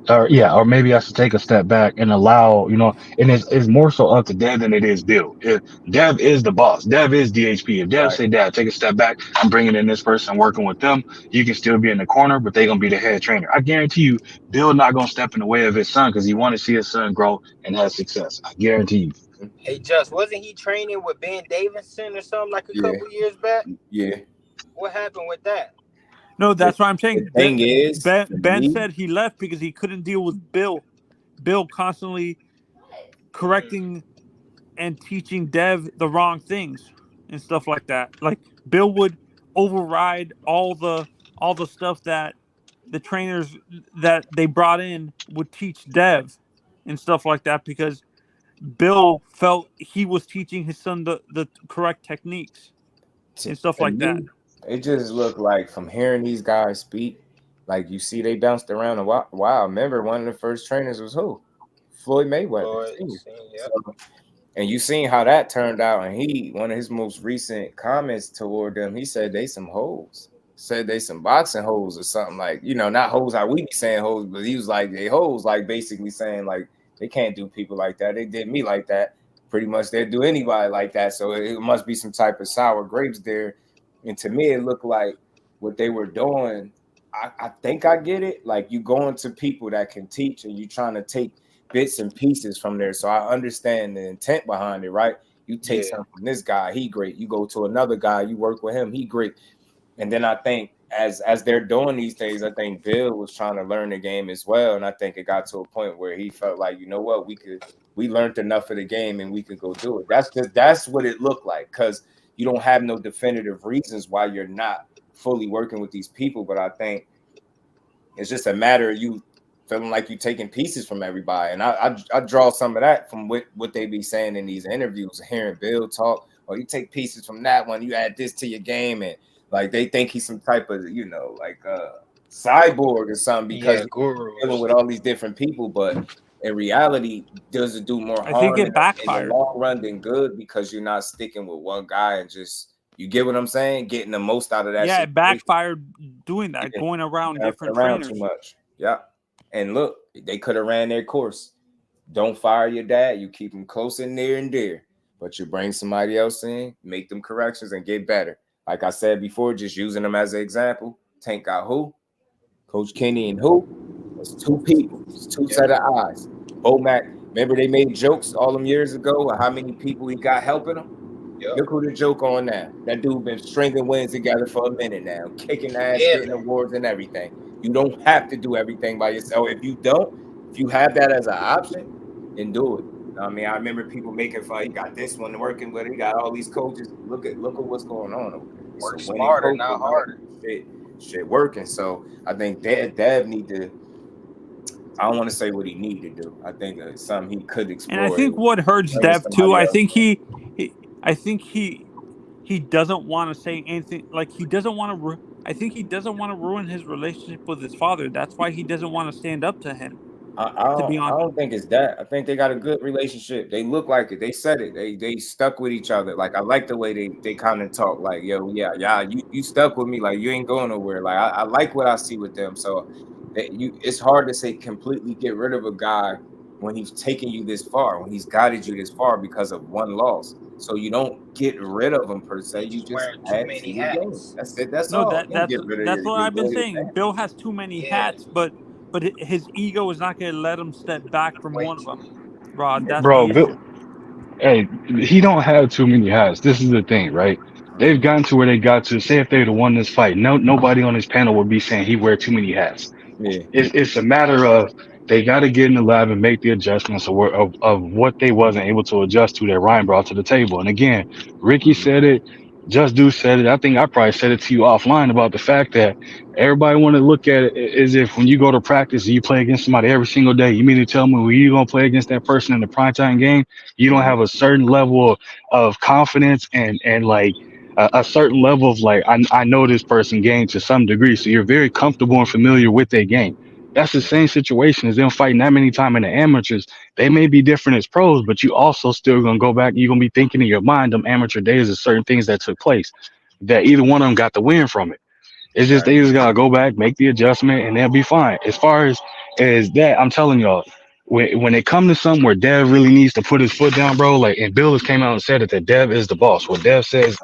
Or maybe I should take a step back and allow, and it's more so up to Dev than it is Bill. If Dev is the boss, Dev is DHP. If Dev say, Dad, take a step back, I'm bringing in this person, working with them, you can still be in the corner, but they're going to be the head trainer. I guarantee you, Bill not going to step in the way of his son because he want to see his son grow and have success. I guarantee you. Hey, wasn't he training with Ben Davidson or something like a couple years back? Yeah. What happened with that? No, that's what I'm saying. The thing is, Ben said he left because he couldn't deal with Bill. Bill constantly correcting and teaching Dev the wrong things and stuff like that. Like Bill would override all the stuff that the trainers that they brought in would teach Dev and stuff like that because Bill felt he was teaching his son the correct techniques and stuff like that. It just looked like from hearing these guys speak, like you see they bounced around a while. Wow, remember one of the first trainers was who? Floyd Mayweather. So, and you seen how that turned out. And one of his most recent comments toward them, he said they some hoes. Said they some boxing hoes or something like, not hoes how we be saying hoes, but he was like, they hoes, like basically saying like they can't do people like that. They did me like that. Pretty much they'd do anybody like that. So it must be some type of sour grapes there. And to me, it looked like what they were doing. I think I get it. Like you going to people that can teach and you trying to take bits and pieces from there. So I understand the intent behind it, right? You take something from this guy, he great. You go to another guy, you work with him, he great. And then I think as they're doing these things, I think Bill was trying to learn the game as well. And I think it got to a point where he felt like, you know what, we learned enough of the game and we could go do it. That's what it looked like, because you don't have no definitive reasons why you're not fully working with these people. But I think it's just a matter of you feeling like you're taking pieces from everybody. And I draw some of that from what they be saying in these interviews, hearing Bill talk, or you take pieces from that one, you add this to your game, and like they think he's some type of, like cyborg or something because he's dealing with all these different people. But in reality, does it do more harm I think it backfired in the long run than good, because you're not sticking with one guy and just, you get what I'm saying, getting the most out of that. Yeah, it backfired doing that, going around different trainers. Too much. Yeah. And look, they could have ran their course. Don't fire your dad. You keep him close and near and dear. But you bring somebody else in, make them corrections, and get better. Like I said before, just using them as an example. Tank got who? Coach Kenny and who? It's two people. It's two set of eyes. Mac, remember they made jokes all them years ago of how many people he got helping him? Yep. Look who the joke on now. That dude been stringing wins together for a minute now, kicking ass, getting awards and everything. You don't have to do everything by yourself. If you have that as an option, then do it. I mean, I remember people making fun. He got this one working, but he got all these coaches. Look at what's going on over there. It's Work a winning smarter, coach, not harder. Shit working. So I think Dev need to. I don't want to say what he need to do. I think it's something he could explore. And I think what hurts Dev too. I think he doesn't want to say anything. Like he doesn't want to. I think he doesn't want to ruin his relationship with his father. That's why he doesn't want to stand up to him. I don't think it's that. I think they got a good relationship. They look like it. They said it. They stuck with each other. Like I like the way they kind of talk. Like, yo, yeah, you stuck with me. Like you ain't going nowhere. Like I like what I see with them. So it's hard to say completely get rid of a guy when he's taken you this far, when he's guided you this far because of one loss. So you don't get rid of him per se. You just add to your game. That's it. That's all. That's what I've been saying. Bill has too many hats, but his ego is not going to let him step back from one of them. Rod, that's Bro, the Bill, issue. hey, he don't have too many hats. This is the thing, right? They've gotten to where they got to. Say if they'd have won this fight, nobody on this panel would be saying he wear too many hats. Yeah. It's a matter of they got to get in the lab and make the adjustments of what they wasn't able to adjust to that Ryan brought to the table. And again, Ricky said it, JusDueBoxing said it. I think I probably said it to you offline about the fact that everybody want to look at it as if when you go to practice and you play against somebody every single day, you mean to tell me when you're going to play against that person in the primetime game, you don't have a certain level of confidence and like a certain level of like, I know this person game to some degree. So you're very comfortable and familiar with their game. That's the same situation as them fighting that many times in the amateurs. They may be different as pros, but you also still gonna go back. You're gonna be thinking in your mind them amateur days of certain things that took place. That either one of them got the win from it. It's just they just gotta go back, make the adjustment, and they'll be fine. As far as that, I'm telling y'all, when it comes to something where Dev really needs to put his foot down, bro. Like, and Bill has came out and said it that Dev is the boss. What Dev says,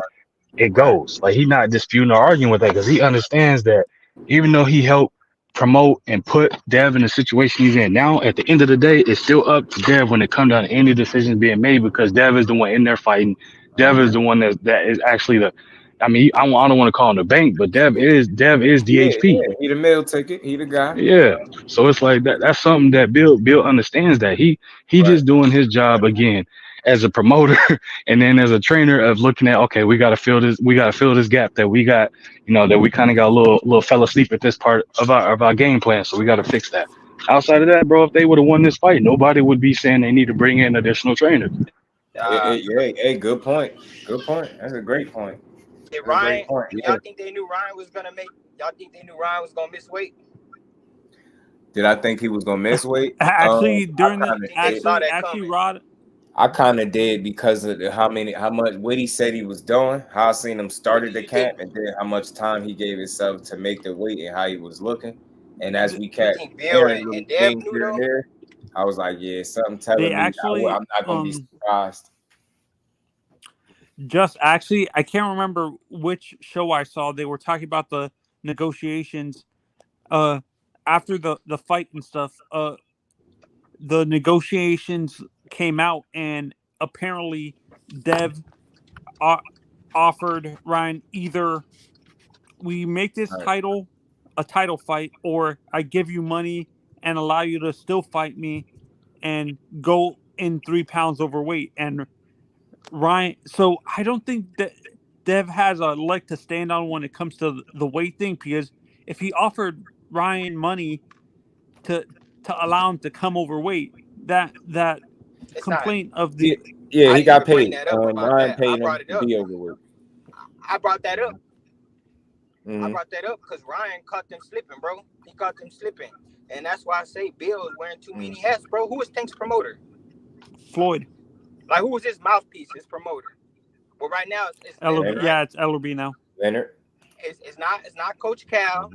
it goes. Like he's not disputing or arguing with that because he understands that even though he helped promote and put Dev in the situation he's in now, at the end of the day, it's still up to Dev when it comes down to any decisions being made because Dev is the one in there fighting. Dev is the one that is actually the. I mean, I don't want to call him the bank, but Dev is DHP. Yeah. He the meal ticket. He the guy. Yeah. So it's like that. That's something that Bill understands that he just doing his job again as a promoter and then as a trainer of looking at, okay, we got to fill this gap that we got, that we kind of got a little fell asleep at this part of our game plan. So we got to fix that. Outside of that, bro, if they would have won this fight, nobody would be saying they need to bring in additional trainers. Hey, good point. Good point. That's a great point. Did Ryan? Y'all think they knew Ryan was gonna miss weight? Did I think he was gonna miss weight? Actually, Rod. I kind of did because of how much what he said he was doing, how I seen him started the camp, and then how much time he gave himself to make the weight and how he was looking. And as we kept hearing little things here and there, I was like, yeah, something telling me I'm not gonna be surprised. I can't remember which show I saw. They were talking about the negotiations after the fight and stuff. The negotiations came out, and apparently Dev offered Ryan either we make this title a title fight, or I give you money and allow you to still fight me and go in 3 pounds overweight. And Ryan, so I don't think that Dev has a leg to stand on when it comes to the weight thing, because if he offered Ryan money to allow him to come overweight, that complaint of the he got paid. Ryan paid him to be overweight. I brought that up. I brought that up because Ryan caught them slipping, bro. He caught them slipping, and that's why I say Bill is wearing too many hats, bro. Who is Tank's promoter? Floyd. Like, who was his mouthpiece, his promoter? Well, right now it's Leonard, right? Yeah, it's LB now. Leonard. It's not Coach Cal.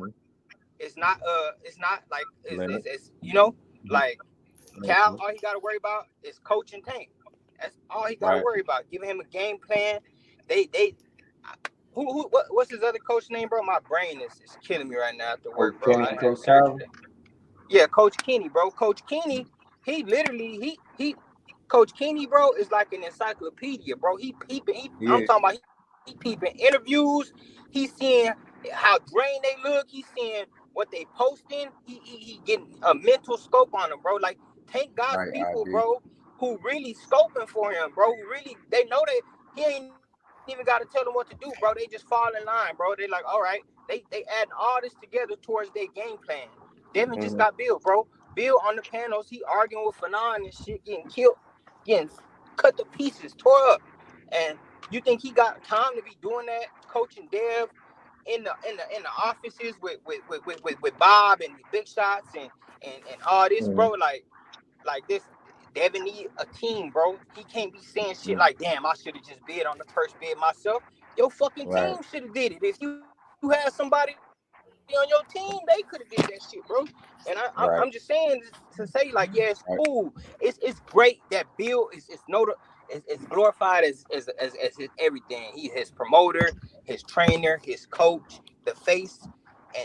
It's not like it's like Cal. All he got to worry about is Coach and Tank. That's all he got to worry about. Giving him a game plan. What's his other coach name, bro? My brain is killing me right now after work, bro. Coach Cal. Yeah, Coach Kenny, bro. Coach Kenny, he literally Coach Kenny, bro, is like an encyclopedia, bro. I'm talking about he peeping interviews. He's seeing how drained they look. He's seeing what they posting. He getting a mental scope on them, bro. Like, Tank got people, bro. who really scoping for him, bro. Who really, they know that he ain't even got to tell them what to do, bro. They just fall in line, bro. They like, all right, they add all this together towards their game plan. Devin just got Bill, bro. Bill on the panels, he arguing with Fanon and shit, getting killed, getting cut to pieces, tore up. And you think he got time to be doing that, coaching Dev in the offices with Bob and the big shots and all this, bro? Like this. Devin need a team, bro. He can't be saying shit like, damn, I should have just bid on the first bid myself. Your fucking team should have did it. If you had somebody on your team, they could have did that shit, bro. And I'm just saying to say, like, yeah, it's cool. It's great that Bill is glorified as his everything. He his promoter, his trainer, his coach, the face,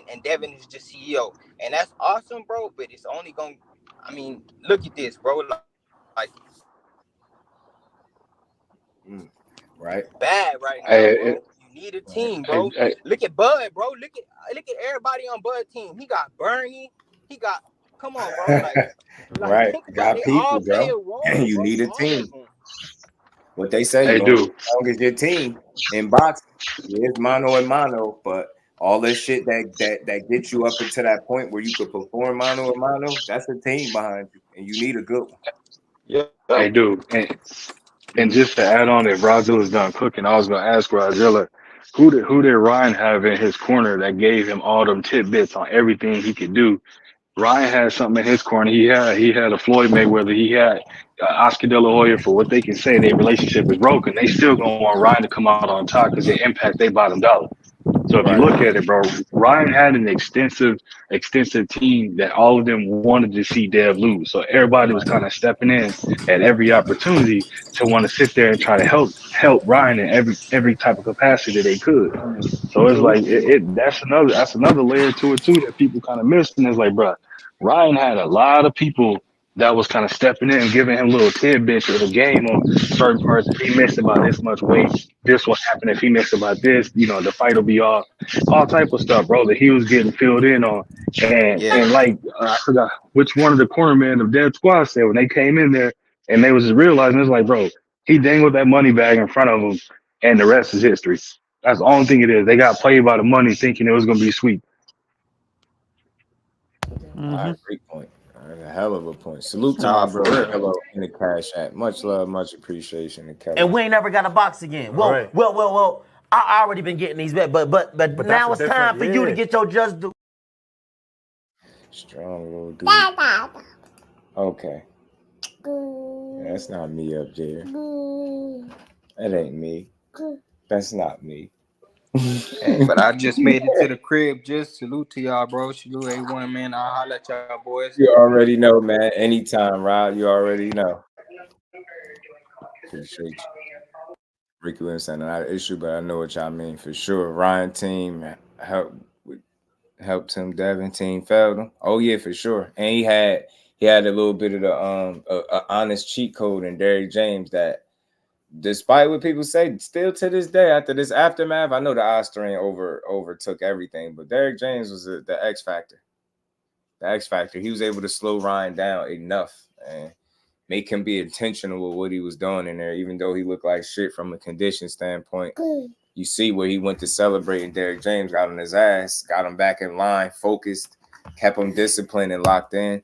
and Devin is just CEO. And that's awesome, bro. But it's only gonna, I mean, look at this, bro. Like bad right now, bro. You need a team, bro. Look at Bud, bro. Look at everybody on Bud team. He got Bernie. He got, come on, bro. Like got people, bro. You need a team. What they say, as long as your team in boxing, it's mano and mano, but all this shit that gets you up into that point where you could perform mano and mano, that's a team behind you, and you need a good one. Yeah, hey, dude, and just to add on, if Razilla's done cooking, I was gonna ask Razilla, who did Ryan have in his corner that gave him all them tidbits on everything he could do? Ryan had something in his corner. He had a Floyd Mayweather. He had Oscar De La Hoya. For what they can say, their relationship is broken. They still gonna want Ryan to come out on top because they impact their bottom dollar. So if you look at it, bro, Ryan had an extensive team that all of them wanted to see Dev lose. So everybody was kind of stepping in at every opportunity to want to sit there and try to help Ryan in every type of capacity they could. So it's like that's another layer to it too that people kind of missed. And it's like, bro, Ryan had a lot of people that was kind of stepping in and giving him little tidbits of the game on certain parts. If he missed about this much weight, this will happen. If he missed about this, the fight will be all type of stuff, bro, that he was getting filled in on. And like, I forgot which one of the cornermen of Dead Squad said when they came in there and they was just realizing, it's like, bro, he dangled that money bag in front of him and the rest is history. That's the only thing it is. They got played by the money thinking it was going to be sweet. Great point. A hell of a point. Salute to my brother Hello in the Cash App. Much love, much appreciation. And we ain't never got a box again. Well. I already been getting these bet, but now it's time for you to get your just do. Strong little dude. Okay. That's not me up there. That ain't me. That's not me. Hey, but I just made it to the crib. Just salute to y'all, bro. Salute A1, man. I'll holler at y'all, boys. You already know, man. Anytime, Rob. You already know. Appreciate you. Ricky Williams saying not an issue, but I know what y'all mean for sure. Ryan team helped him. Devin team failed him. Oh yeah, for sure. And he had a little bit of the honest cheat code in Derrick James that, despite what people say, still to this day, after this aftermath, I know the eye strain overtook everything, but Derrick James was the X factor. The X factor. He was able to slow Ryan down enough and make him be intentional with what he was doing in there, even though he looked like shit from a condition standpoint. You see where he went to celebrate, and Derrick James got on his ass, got him back in line, focused, kept him disciplined and locked in.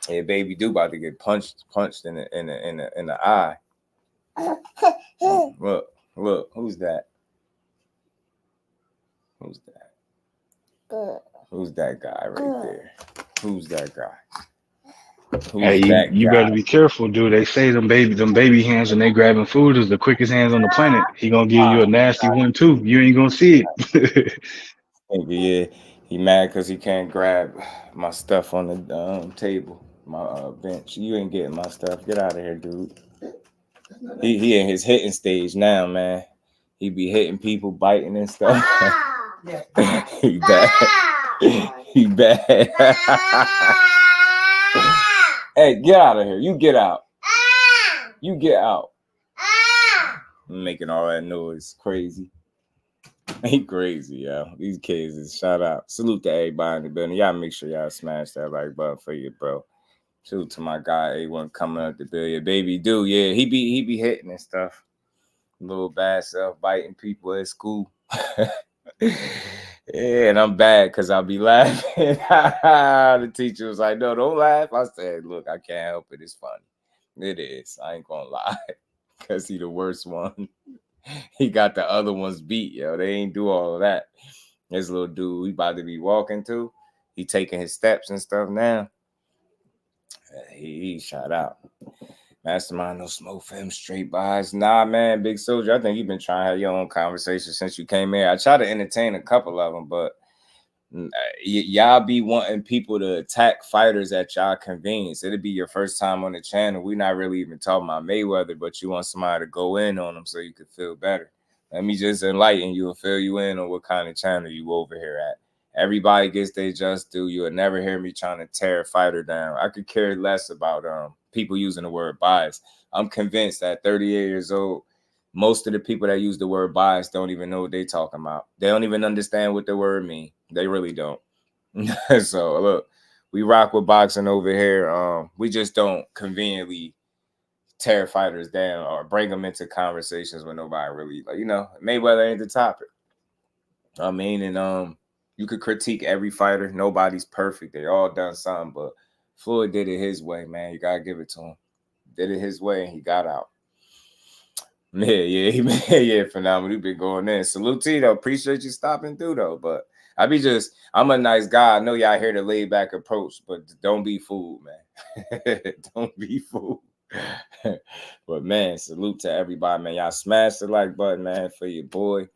Yeah, baby do about to get punched in the eye. Look, who's that? Who's that guy right there? Who's that guy? You better be careful, dude. They say them baby hands when they grabbing food is the quickest hands on the planet. He gonna give you a nasty one too. You ain't gonna see it. Yeah, he mad because he can't grab my stuff on the table, my bench. You ain't getting my stuff. Get out of here, dude. He in his hitting stage now, man. He be hitting people, biting and stuff. He bad. He bad. Hey, get out of here. You get out. You get out. I'm making all that noise. Crazy. He crazy, yo. These kids is shout out. Salute to everybody in the building. Y'all make sure y'all smash that like button for you, bro. Shoot to my guy A1 coming up the bill. Yeah, baby do. Yeah, he be hitting and stuff. Little bad self biting people at school. Yeah, and I'm bad because I'll be laughing. The teacher was like, no, don't laugh. I said, look, I can't help it. It's funny. It is. I ain't gonna lie. Because he the worst one. He got the other ones beat, yo. They ain't do all of that. This little dude, he about to be walking too. He taking his steps and stuff now. He shot out. Mastermind, no smoke for him, straight buys. Nah, man, Big Soldier, I think you've been trying to have your own conversation since you came here. I try to entertain a couple of them, but y'all be wanting people to attack fighters at y'all convenience. It'll be your first time on the channel. We're not really even talking about Mayweather, but you want somebody to go in on them so you can feel better. Let me just enlighten you and fill you in on what kind of channel you over here at. Everybody gets their just due. You'll never hear me trying to tear a fighter down. I could care less about people using the word bias. I'm convinced at 38 years old, most of the people that use the word bias don't even know what they're talking about. They don't even understand what the word means. They really don't. So look, we rock with boxing over here. We just don't conveniently tear fighters down or bring them into conversations when nobody really, like, Mayweather ain't the topic. I mean, and you could critique every fighter. Nobody's perfect. They all done something, but Floyd did it his way, man. You gotta give it to him. Did it his way, and he got out. Yeah, phenomenal. You've been going in. Salute to you, though. Appreciate you stopping through, though. But I'm a nice guy. I know y'all hear the laid back approach, but don't be fooled, man. Don't be fooled. But man, salute to everybody, man. Y'all smash the like button, man, for your boy.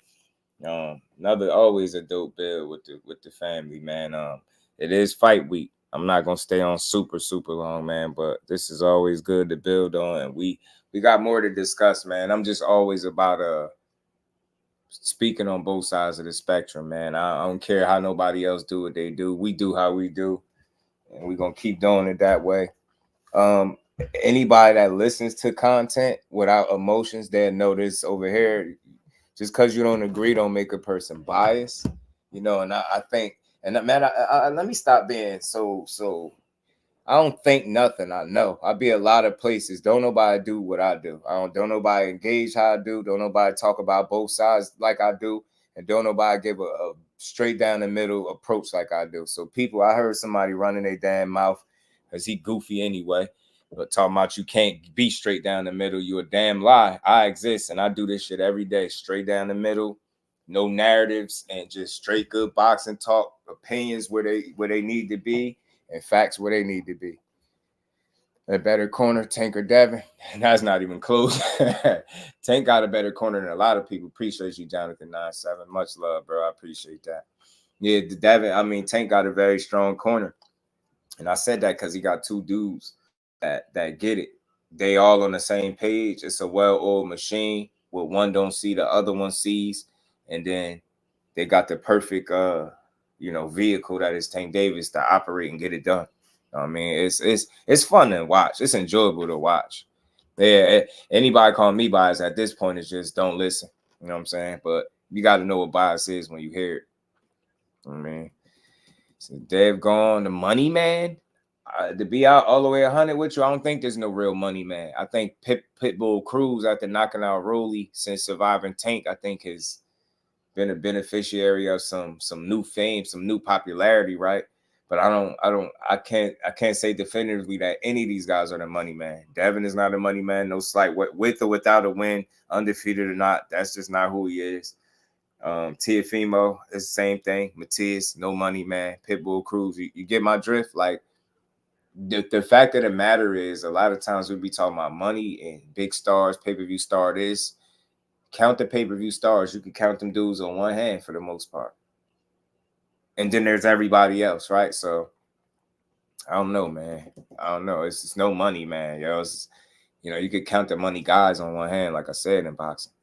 Always a dope build with the family, man. It is fight week. I'm not gonna stay on super long, man, but this is always good to build on, and we got more to discuss, man. I'm just always about speaking on both sides of the spectrum, man. I don't care how nobody else do what they do. We do how we do, and we're gonna keep doing it that way. Anybody that listens to content without emotions, they'll notice over here. Just because you don't agree don't make a person biased, And I think, and man, I let me stop being so. I don't think nothing. I know. I be a lot of places. Don't nobody do what I do. Don't nobody engage how I do. Don't nobody talk about both sides like I do, and don't nobody give a straight down the middle approach like I do. So I heard somebody running their damn mouth because he goofy anyway. But talking about you can't be straight down the middle, you a damn lie. I exist and I do this shit every day, straight down the middle, no narratives, and just straight good boxing talk, opinions where they need to be, and facts where they need to be. A better corner, Tank or Devin? That's not even close. Tank got a better corner than a lot of people. Appreciate you, Jonathan 97. Much love, bro. I appreciate that. Yeah, Devin. Tank got a very strong corner, and I said that because he got two dudes that get it. They all on the same page. It's a well-oiled machine where one don't see, the other one sees, and then they got the perfect vehicle that is Tank Davis to operate and get it done. It's fun to watch. It's enjoyable to watch. Yeah, anybody calling me bias at this point is just don't listen. You know what I'm saying? But you got to know what bias is when you hear it. So Dave gone, the money man. To be out all the way 100 with you, I don't think there's no real money, man. I think Pitbull Cruz, after knocking out Rolly since surviving Tank, I think has been a beneficiary of some new fame, some new popularity, right? But I can't say definitively that any of these guys are the money man. Devin is not a money man, no slight with or without a win, undefeated or not. That's just not who he is. Teofimo is the same thing. Matias, no money man. Pitbull Cruz, you get my drift, like. The fact of the matter is, a lot of times we be talking about money and big stars, pay-per-view star this. Count the pay-per-view stars. You can count them dudes on one hand for the most part. And then there's everybody else, right? So, I don't know, man. I don't know. It's just no money, man. You could count the money guys on one hand, like I said, in boxing.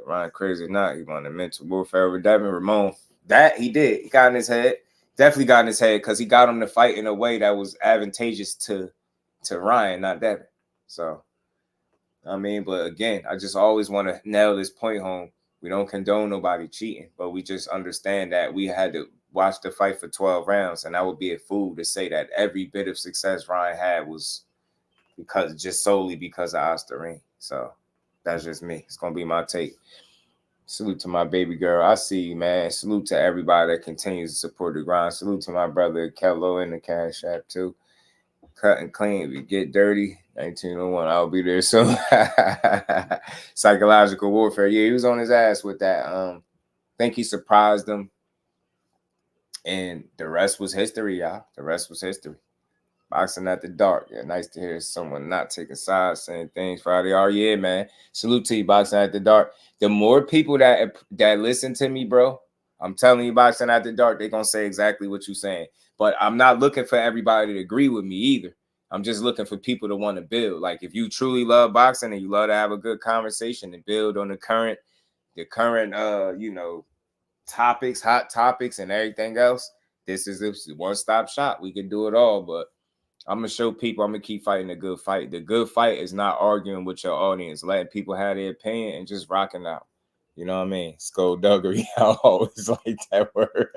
Ryan crazy or not, he won the mental warfare with Devin. Ramon. That he did. He got in his head. Definitely got in his head because he got him to fight in a way that was advantageous to Ryan, not Devin. So, but again, I just always want to nail this point home. We don't condone nobody cheating, but we just understand that we had to watched the fight for 12 rounds, and I would be a fool to say that every bit of success Ryan had was solely because of Osterine. So that's just me. It's gonna be my take. Salute to my baby girl. I see you, man. Salute to everybody that continues to support the grind. Salute to my brother Kello in the Cash App too. Cut and clean. If you get dirty, 1901, I'll be there soon. Psychological warfare. Yeah, he was on his ass with that. I think he surprised him. And the rest was history, y'all. The rest was history. Boxing at the dark. Yeah, nice to hear someone not taking sides, saying things Friday. Oh, yeah, man. Salute to you, Boxing at the Dark. The more people that listen to me, bro, I'm telling you, Boxing at the Dark, they're going to say exactly what you're saying. But I'm not looking for everybody to agree with me either. I'm just looking for people to want to build. Like, if you truly love boxing and you love to have a good conversation and build on the current, topics, hot topics, and everything else, this is a one-stop shop. We can do it all, but I'm going to show people I'm going to keep fighting the good fight. The good fight is not arguing with your audience, letting people have their opinion and just rocking out. You know what I mean? Skullduggery. I always like that word.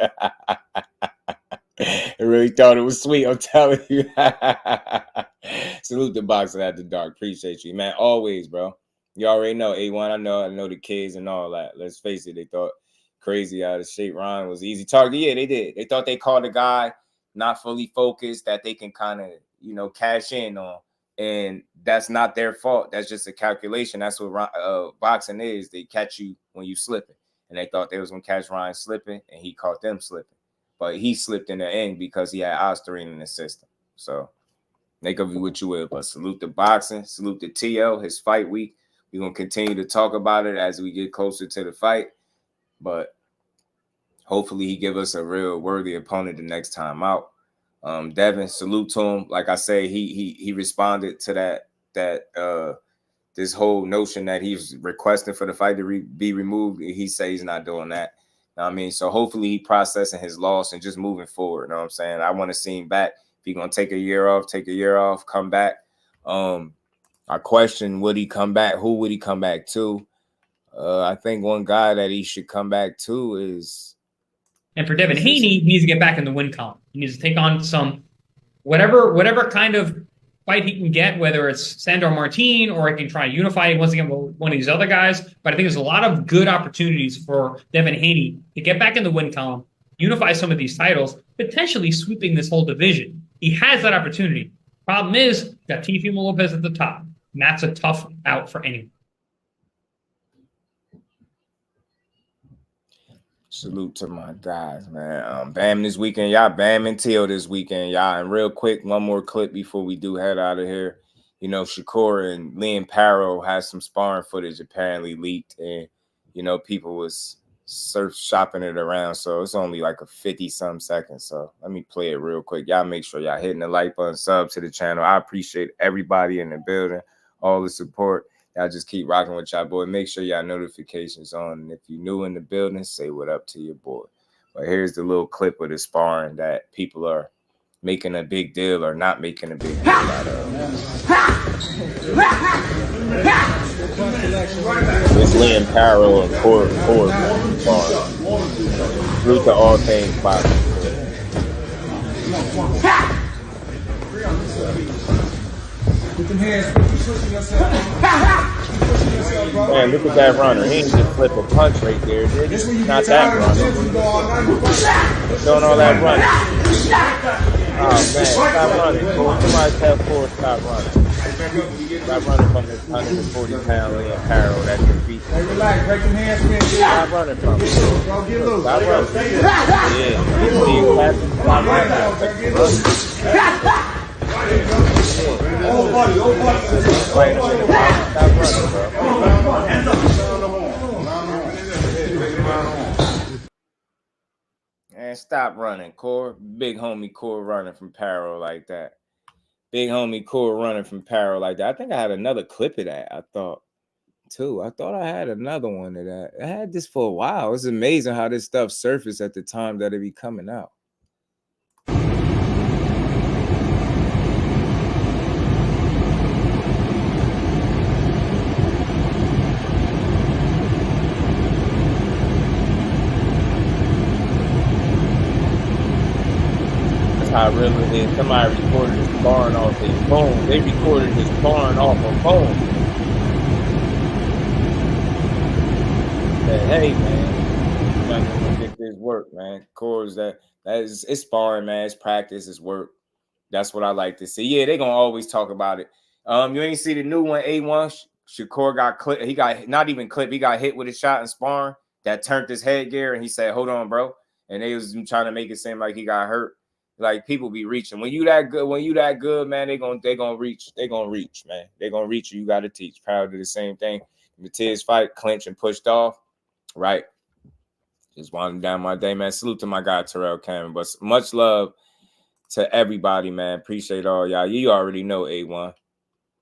I really thought it was sweet. I'm telling you. Salute the Boxing at the Dark. Appreciate you, man. Always, bro. You already know, A1. I know the kids and all that. Let's face it. They thought crazy out of shape Ryan was easy target. Yeah, they did. They thought they called a guy not fully focused that they can kind of, cash in on. And that's not their fault. That's just a calculation. That's what boxing is. They catch you when you slipping. And they thought they was going to catch Ryan slipping, and he caught them slipping. But he slipped in the end because he had Osterine in the system. So make of it what you will. But salute the boxing. Salute the TL, his fight week. We're going to continue to talk about it as we get closer to the fight. But hopefully he give us a real worthy opponent the next time out. Devin, salute to him. Like I say, he responded to that this whole notion that he's requesting for the fight to be removed. He says he's not doing that. You know what I mean? So hopefully he processing his loss and just moving forward. You know what I'm saying? I want to see him back. If he's gonna take a year off, come back. I question, would he come back? Who would he come back to? I think one guy that he should come back to is. And for Devin Haney, he needs to get back in the win column. He needs to take on some whatever kind of fight he can get, whether it's Sandor Martin or he can try to unify once again with one of these other guys. But I think there's a lot of good opportunities for Devin Haney to get back in the win column, unify some of these titles, potentially sweeping this whole division. He has that opportunity. Problem is, you got Teofimo Lopez at the top. And that's a tough out for anyone. Salute to my guys, man. Bam this weekend, y'all. Bam and Teal this weekend, y'all. And real quick, one more clip before we do head out of here. Shakur and Liam Paro has some sparring footage apparently leaked, and people was surf shopping it around. So it's only like a 50-some seconds. So let me play it real quick. Y'all make sure y'all hitting the like button, sub to the channel. I appreciate everybody in the building, all the support. Y'all just keep rocking with y'all boy. Make sure y'all notifications on. And if you're new in the building, say what up to your boy. But here's the little clip of the sparring that people are making a big deal or not making a big deal out of. It's Liam Paro and KUR sparring. Salute to all things boxing. With them hands, keep pushing yourself. Man, look at that runner. He ain't just flip a punch right there. Not that runner. He's doing all that running. Oh, man. Stop running. Somebody tell KUR stop running. Stop running from this 140-pound Liam Paro that can beat him. Relax. Break them hands. Stop running from him. Stop running. Yeah. Stop running. Old buddy. And stop running, KUR. Big homie KUR running from Paro like that. Big homie KUR running from Paro like that. I think I had another clip of that. I thought I had another one of that. I had this for a while. It's amazing how this stuff surfaced at the time that it be coming out. I really did. Somebody recorded his sparring off his phone. They recorded his sparring off a phone. Said, hey man, I'm gonna get this work, man. KUR's it's sparring, man. It's practice, it's work. That's what I like to see. Yeah, they gonna always talk about it. You ain't see the new one, A1. Shakur got clipped. He got not even clipped. He got hit with a shot in sparring that turned his headgear, and he said, "Hold on, bro." And they was trying to make it seem like he got hurt. Like people be reaching. When you that good, man, they gonna reach. They gonna reach, man. They gonna reach you. You gotta teach. Proud to the same thing. Matias fight, clinch and pushed off. Right. Just winding down my day, man. Salute to my guy Terrell Cameron. But much love to everybody, man. Appreciate all y'all. You already know A1.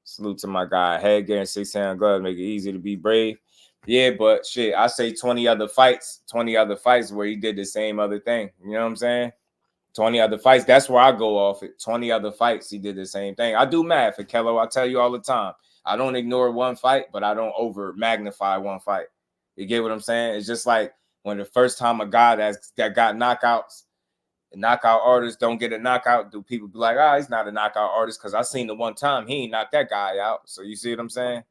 Salute to my guy. Headgear and 6-hand gloves make it easy to be brave. Yeah, but shit, I say 20 other fights where he did the same other thing. You know what I'm saying? 20 other fights. That's where I go off it. 20 other fights, he did the same thing. I do math for Kello. I tell you all the time. I don't ignore one fight, but I don't over magnify one fight. You get what I'm saying? It's just like when the first time a guy that got knockouts, knockout artists don't get a knockout, do people be like, he's not a knockout artist because I seen the one time he ain't knocked that guy out. So you see what I'm saying?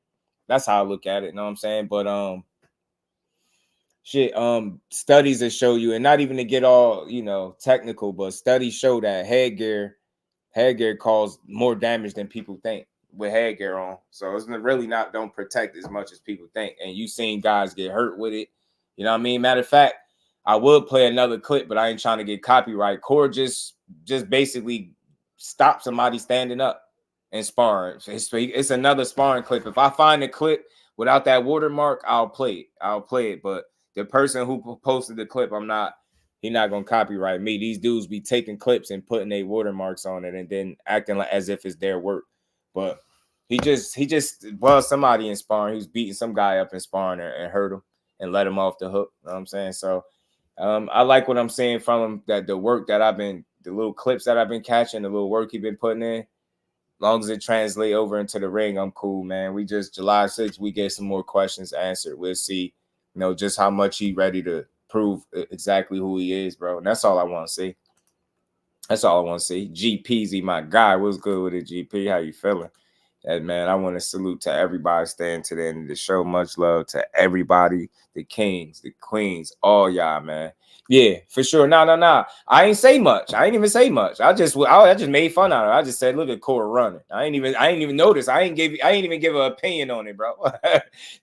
That's how I look at it, you know what I'm saying? But studies that show you, and not even to get all, technical, but studies show that headgear causes more damage than people think with headgear on. So it's really don't protect as much as people think. And you seen guys get hurt with it. You know what I mean? Matter of fact, I would play another clip, but I ain't trying to get copyright. KUR just basically stopped somebody standing up and sparring. It's another sparring clip. If I find a clip without that watermark, I'll play it. But the person who posted the clip, he's not gonna copyright me. These dudes be taking clips and putting their watermarks on it and then acting like as if it's their work. But he just was somebody in sparring. He was beating some guy up in sparring and hurt him and let him off the hook. You know what I'm saying? So I like what I'm saying from him, that the work that the little clips that I've been catching, the little work he's been putting in, as long as it translate over into the ring, I'm cool, man. We just July 6th, we get some more questions answered. We'll see, just how much he ready to prove exactly who he is, bro. And that's all I want to see. That's all I want to see. GPZ, my guy. What's good with it, GP? How you feeling? And man, I want to salute to everybody staying to the end of the show. Much love to everybody, the kings, the queens, all y'all, man. Yeah, for sure. No. I ain't say much. I ain't even say much. I just made fun out of it. I just said, look at KUR running. I ain't even notice. I ain't even give an opinion on it, bro.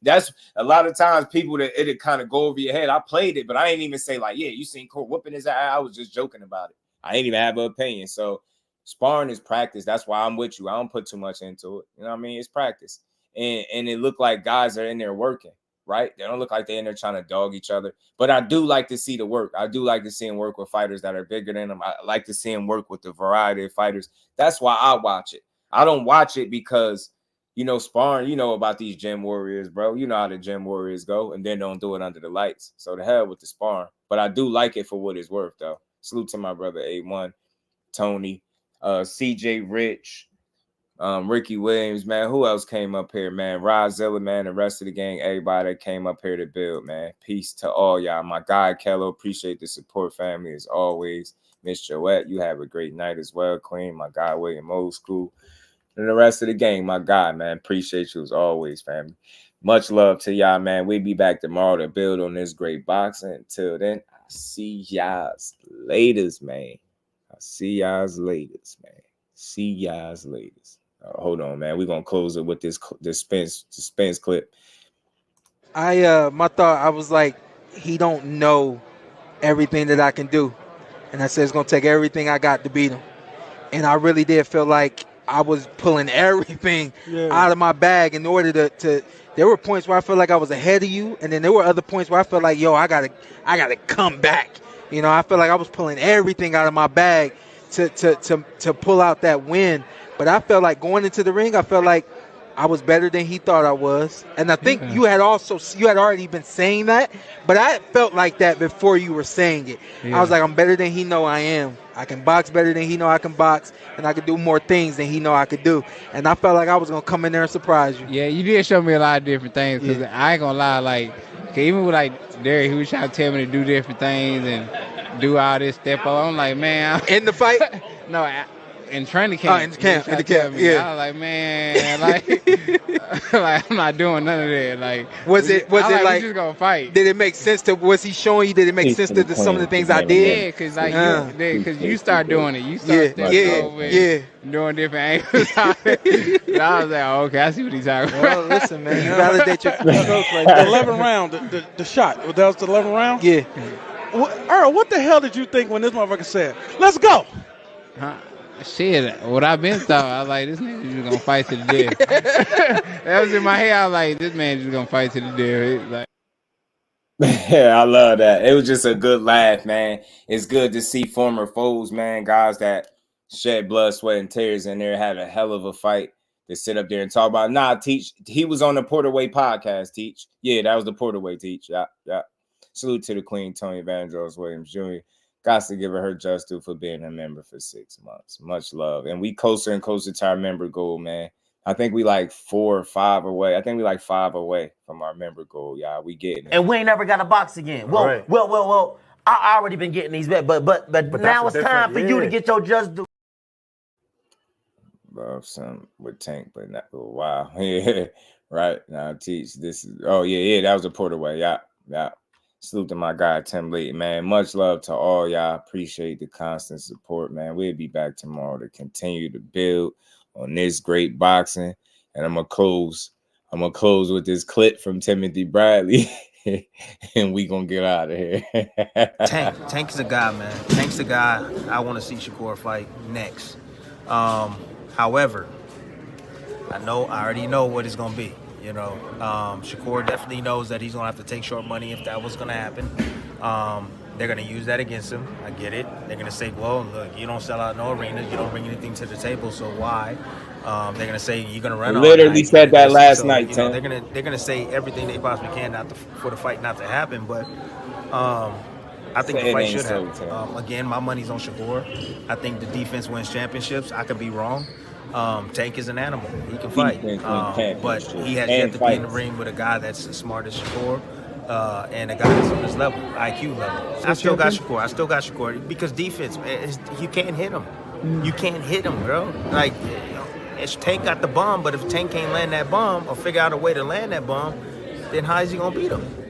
That's a lot of times people that it'll kind of go over your head. I played it, but I ain't even say like, yeah, you seen KUR whooping his ass. I was just joking about it. I ain't even have an opinion. So sparring is practice. That's why I'm with you. I don't put too much into it. You know what I mean? It's practice. And it looked like guys are in there working, right? They don't look like they're in there trying to dog each other. But I do like to see the work. I do like to see him work with fighters that are bigger than him. I like to see him work with the variety of fighters. That's why I watch it. I don't watch it because, sparring, about these gym warriors, bro. You know how the gym warriors go, and then don't do it under the lights. So the hell with the sparring. But I do like it for what it's worth, though. Salute to my brother A1, Tony, CJ Rich, Ricky Williams, man. Who else came up here, man? Rozilla, man, the rest of the gang, everybody that came up here to build, man. Peace to all y'all. My guy Kello, appreciate the support, family, as always. Miss Joette, you have a great night as well, Queen. My guy William Old School. And the rest of the gang, my guy, man. Appreciate you as always, family. Much love to y'all, man. We'll be back tomorrow to build on this great boxing. Until then, I see y'all's latest, man. See y'all's latest, man. See y'all's latest. Hold on, man. We're gonna close it with this Spence clip. My thought, I was like, he don't know everything that I can do. And I said it's gonna take everything I got to beat him. And I really did feel like I was pulling everything out of my bag in order to there were points where I felt like I was ahead of you, and then there were other points where I felt like, I gotta come back. I felt like I was pulling everything out of my bag to pull out that win. But I felt like going into the ring, I felt like I was better than he thought I was. And I think you had already been saying that, but I felt like that before you were saying it. I was like, I'm better than he know I am. I can box better than he know I can box, and I can do more things than he know I could do. And I felt like I was going to come in there and surprise you. Yeah, you did show me a lot of different things, because I ain't going to lie, like, even with Derek, he was trying to tell me to do different things and do all this step up. I'm like, man. In the fight? No, in training camp. In the camp, yeah. I was like, man, like I'm not doing none of that. Like, was it we like just gonna fight? Did it make sense to? Was he showing you? Did it make sense to some of the things I did? Yeah, cause like because you start doing it, you start stepping over it, doing different angles. And I was like, oh, okay, I see what he's talking about. Well, listen, man, you validate your coach right The there. 11th round, the shot. That was the 11th round. Yeah. Errol, what the hell did you think when this motherfucker said, "Let's go"? Shit, what I've been thought, I was like, this nigga just gonna fight to the death. That was in my head. I was like, this man just gonna fight to the death. Like, Yeah, I love that. It was just a good laugh, man. It's good to see former foes, man, guys that shed blood, sweat, and tears in there, had a hell of a fight to sit up there and talk about. Nah, Teach, he was on the Porterway podcast, Teach. Yeah, that was the Porterway, Teach. Yeah. Salute to the Queen, Tony Vandross Williams Jr. Got to give her just due for being a member for 6 months. Much love. And we closer and closer to our member goal, man. I think we like 4 or 5 away. I think we like 5 away from our member goal, y'all. We getting it. And we ain't never got a box again. Well, right. well. I already been getting these bet, but now it's time for you to get your just due. Love some with Tank, but not wow. Yeah, right. Now Teach. This is that was a Porterway. Yeah. Salute to my guy Tim Layton, man. Much love to all y'all. Appreciate the constant support, man. We'll be back tomorrow to continue to build on this great boxing. And I'm gonna close with this clip from Timothy Bradley. And we gonna get out of here. Tank is a guy, man. Tank's the guy I want to see Shakur fight next. However, I already know what it's gonna be. You know, Shakur definitely knows that he's gonna have to take short money if that was gonna happen. They're gonna use that against him. I get it. They're gonna say, well, look, you don't sell out no arenas, you don't bring anything to the table, so why? They're gonna say you're gonna run. Literally said that last night, Tim. They're gonna say everything they possibly can for the fight not to happen, but I think the fight should happen. Again, my money's on Shakur. I think the defense wins championships. I could be wrong. Tank is an animal. He can fight. But he has yet to be in the ring with a guy that's as smart as Shakur and a guy that's on his level, IQ level. I still got Shakur because defense, man, you can't hit him. You can't hit him, bro. Like, Tank got the bomb, but if Tank can't land that bomb or figure out a way to land that bomb, then how is he going to beat him?